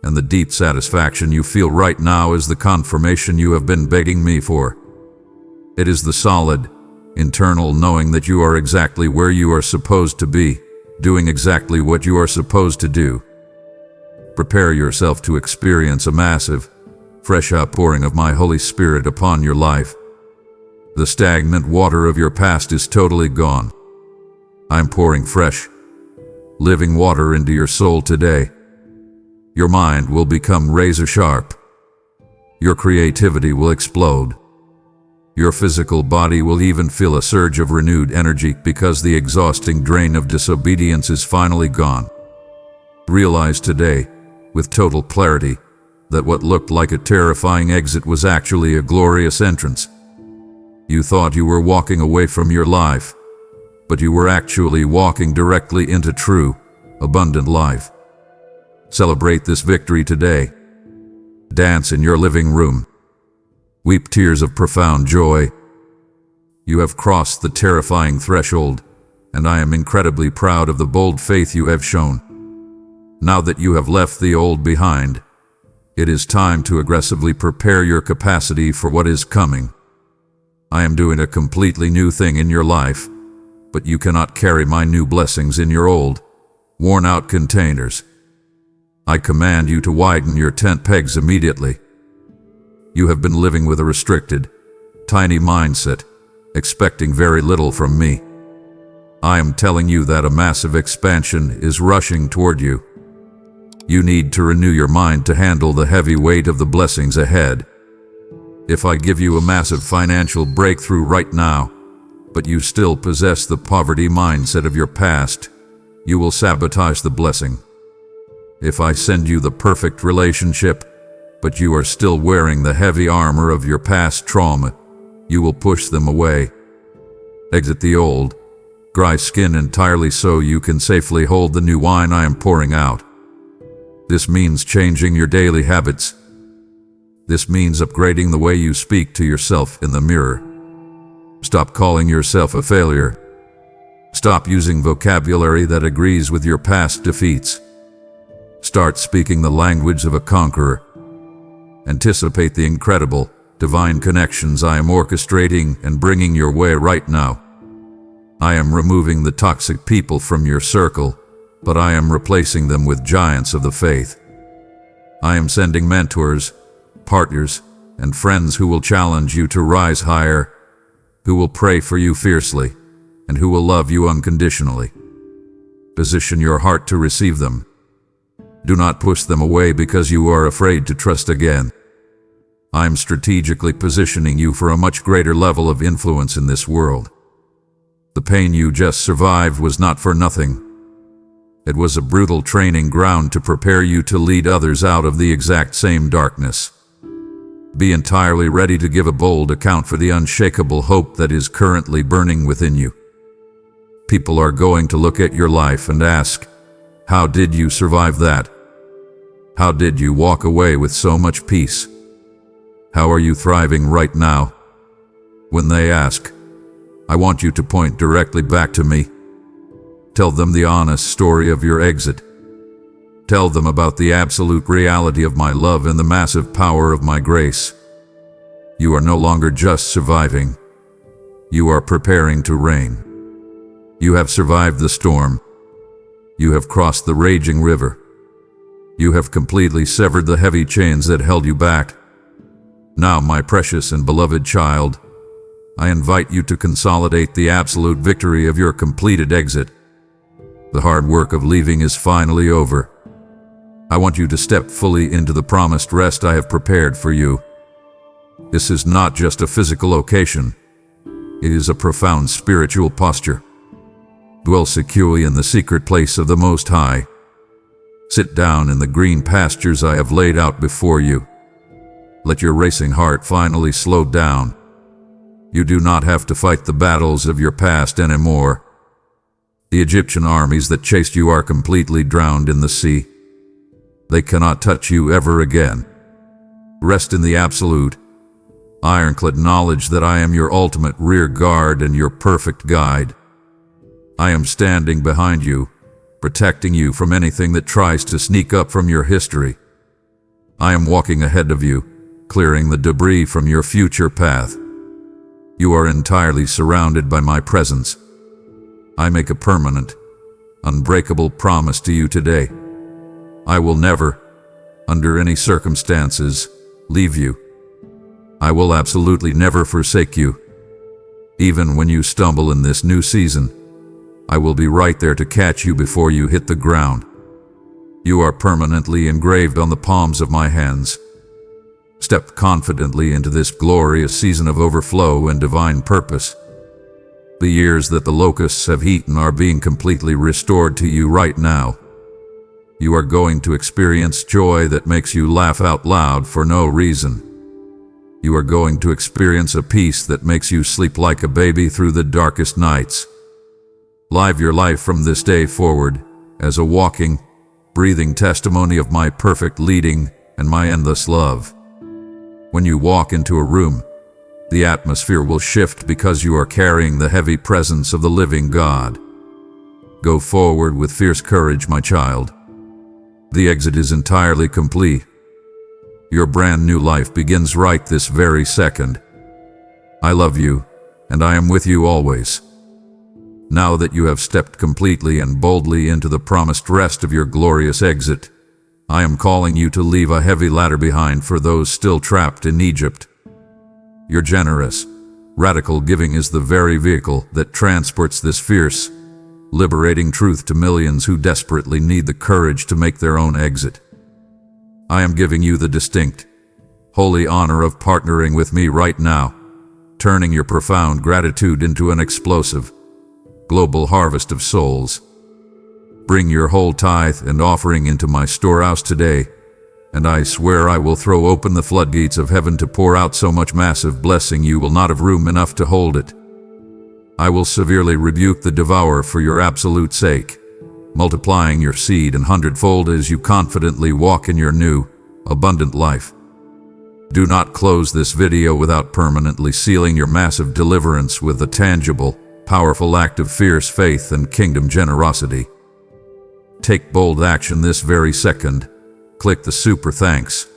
and the deep satisfaction you feel right now is the confirmation you have been begging me for. It is the solid, internal knowing that you are exactly where you are supposed to be, doing exactly what you are supposed to do. Prepare yourself to experience a massive, fresh outpouring of my Holy Spirit upon your life. The stagnant water of your past is totally gone. I'm pouring fresh, living water into your soul today. Your mind will become razor sharp. Your creativity will explode. Your physical body will even feel a surge of renewed energy because the exhausting drain of disobedience is finally gone. Realize today, with total clarity, that what looked like a terrifying exit was actually a glorious entrance. You thought you were walking away from your life, but you were actually walking directly into true, abundant life. Celebrate this victory today. Dance in your living room. Weep tears of profound joy. You have crossed the terrifying threshold, and I am incredibly proud of the bold faith you have shown. Now that you have left the old behind, it is time to aggressively prepare your capacity for what is coming. I am doing a completely new thing in your life, but you cannot carry my new blessings in your old, worn-out containers. I command you to widen your tent pegs immediately. You have been living with a restricted, tiny mindset, expecting very little from me. I am telling you that a massive expansion is rushing toward you. You need to renew your mind to handle the heavy weight of the blessings ahead. If I give you a massive financial breakthrough right now, but you still possess the poverty mindset of your past, you will sabotage the blessing. If I send you the perfect relationship, but you are still wearing the heavy armor of your past trauma, you will push them away. Exit the old, dry skin entirely so you can safely hold the new wine I am pouring out. This means changing your daily habits. This means upgrading the way you speak to yourself in the mirror. Stop calling yourself a failure. Stop using vocabulary that agrees with your past defeats. Start speaking the language of a conqueror. Anticipate the incredible, divine connections I am orchestrating and bringing your way right now. I am removing the toxic people from your circle, but I am replacing them with giants of the faith. I am sending mentors, partners, and friends who will challenge you to rise higher, who will pray for you fiercely, and who will love you unconditionally. Position your heart to receive them. Do not push them away because you are afraid to trust again. I am strategically positioning you for a much greater level of influence in this world. The pain you just survived was not for nothing. It was a brutal training ground to prepare you to lead others out of the exact same darkness. Be entirely ready to give a bold account for the unshakable hope that is currently burning within you. People are going to look at your life and ask, how did you survive that? How did you walk away with so much peace? How are you thriving right now? When they ask, I want you to point directly back to me. Tell them the honest story of your exit. Tell them about the absolute reality of my love and the massive power of my grace. You are no longer just surviving. You are preparing to reign. You have survived the storm. You have crossed the raging river. You have completely severed the heavy chains that held you back. Now, my precious and beloved child, I invite you to consolidate the absolute victory of your completed exit. The hard work of leaving is finally over. I want you to step fully into the promised rest I have prepared for you. This is not just a physical location. It is a profound spiritual posture. Dwell securely in the secret place of the Most High. Sit down in the green pastures I have laid out before you. Let your racing heart finally slow down. You do not have to fight the battles of your past anymore. The Egyptian armies that chased you are completely drowned in the sea. They cannot touch you ever again. Rest in the absolute, ironclad knowledge that I am your ultimate rear guard and your perfect guide. I am standing behind you, protecting you from anything that tries to sneak up from your history. I am walking ahead of you, clearing the debris from your future path. You are entirely surrounded by my presence. I make a permanent, unbreakable promise to you today. I will never, under any circumstances, leave you. I will absolutely never forsake you. Even when you stumble in this new season, I will be right there to catch you before you hit the ground. You are permanently engraved on the palms of my hands. Step confidently into this glorious season of overflow and divine purpose. The years that the locusts have eaten are being completely restored to you right now. You are going to experience joy that makes you laugh out loud for no reason. You are going to experience a peace that makes you sleep like a baby through the darkest nights. Live your life from this day forward as a walking, breathing testimony of my perfect leading and my endless love. When you walk into a room, the atmosphere will shift because you are carrying the heavy presence of the living God. Go forward with fierce courage, my child. The exit is entirely complete. Your brand new life begins right this very second. I love you, and I am with you always. Now that you have stepped completely and boldly into the promised rest of your glorious exit, I am calling you to leave a heavy ladder behind for those still trapped in Egypt. Your generous, radical giving is the very vehicle that transports this fierce, liberating truth to millions who desperately need the courage to make their own exit. I am giving you the distinct, holy honor of partnering with me right now, turning your profound gratitude into an explosive, global harvest of souls. Bring your whole tithe and offering into my storehouse today, and I swear I will throw open the floodgates of heaven to pour out so much massive blessing you will not have room enough to hold it. I will severely rebuke the devourer for your absolute sake, multiplying your seed 100-fold as you confidently walk in your new, abundant life. Do not close this video without permanently sealing your massive deliverance with a tangible, powerful act of fierce faith and kingdom generosity. Take bold action this very second. Click the super thanks,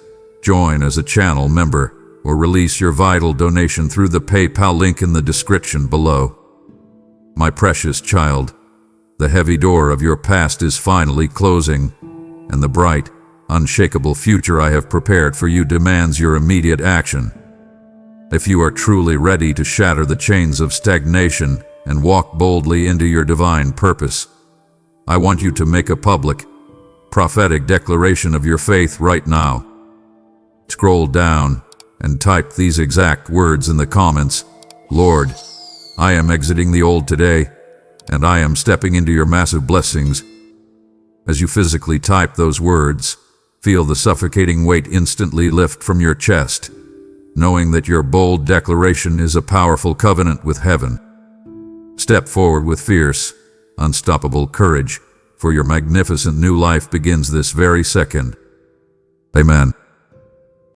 join as a channel member, or release your vital donation through the PayPal link in the description below. My precious child, the heavy door of your past is finally closing, and the bright, unshakable future I have prepared for you demands your immediate action. If you are truly ready to shatter the chains of stagnation and walk boldly into your divine purpose, I want you to make a public, prophetic declaration of your faith right now. Scroll down and type these exact words in the comments. Lord, I am exiting the old today, and I am stepping into your massive blessings. As you physically type those words, feel the suffocating weight instantly lift from your chest, knowing that your bold declaration is a powerful covenant with heaven. Step forward with fierce, unstoppable courage, for your magnificent new life begins this very second. Amen.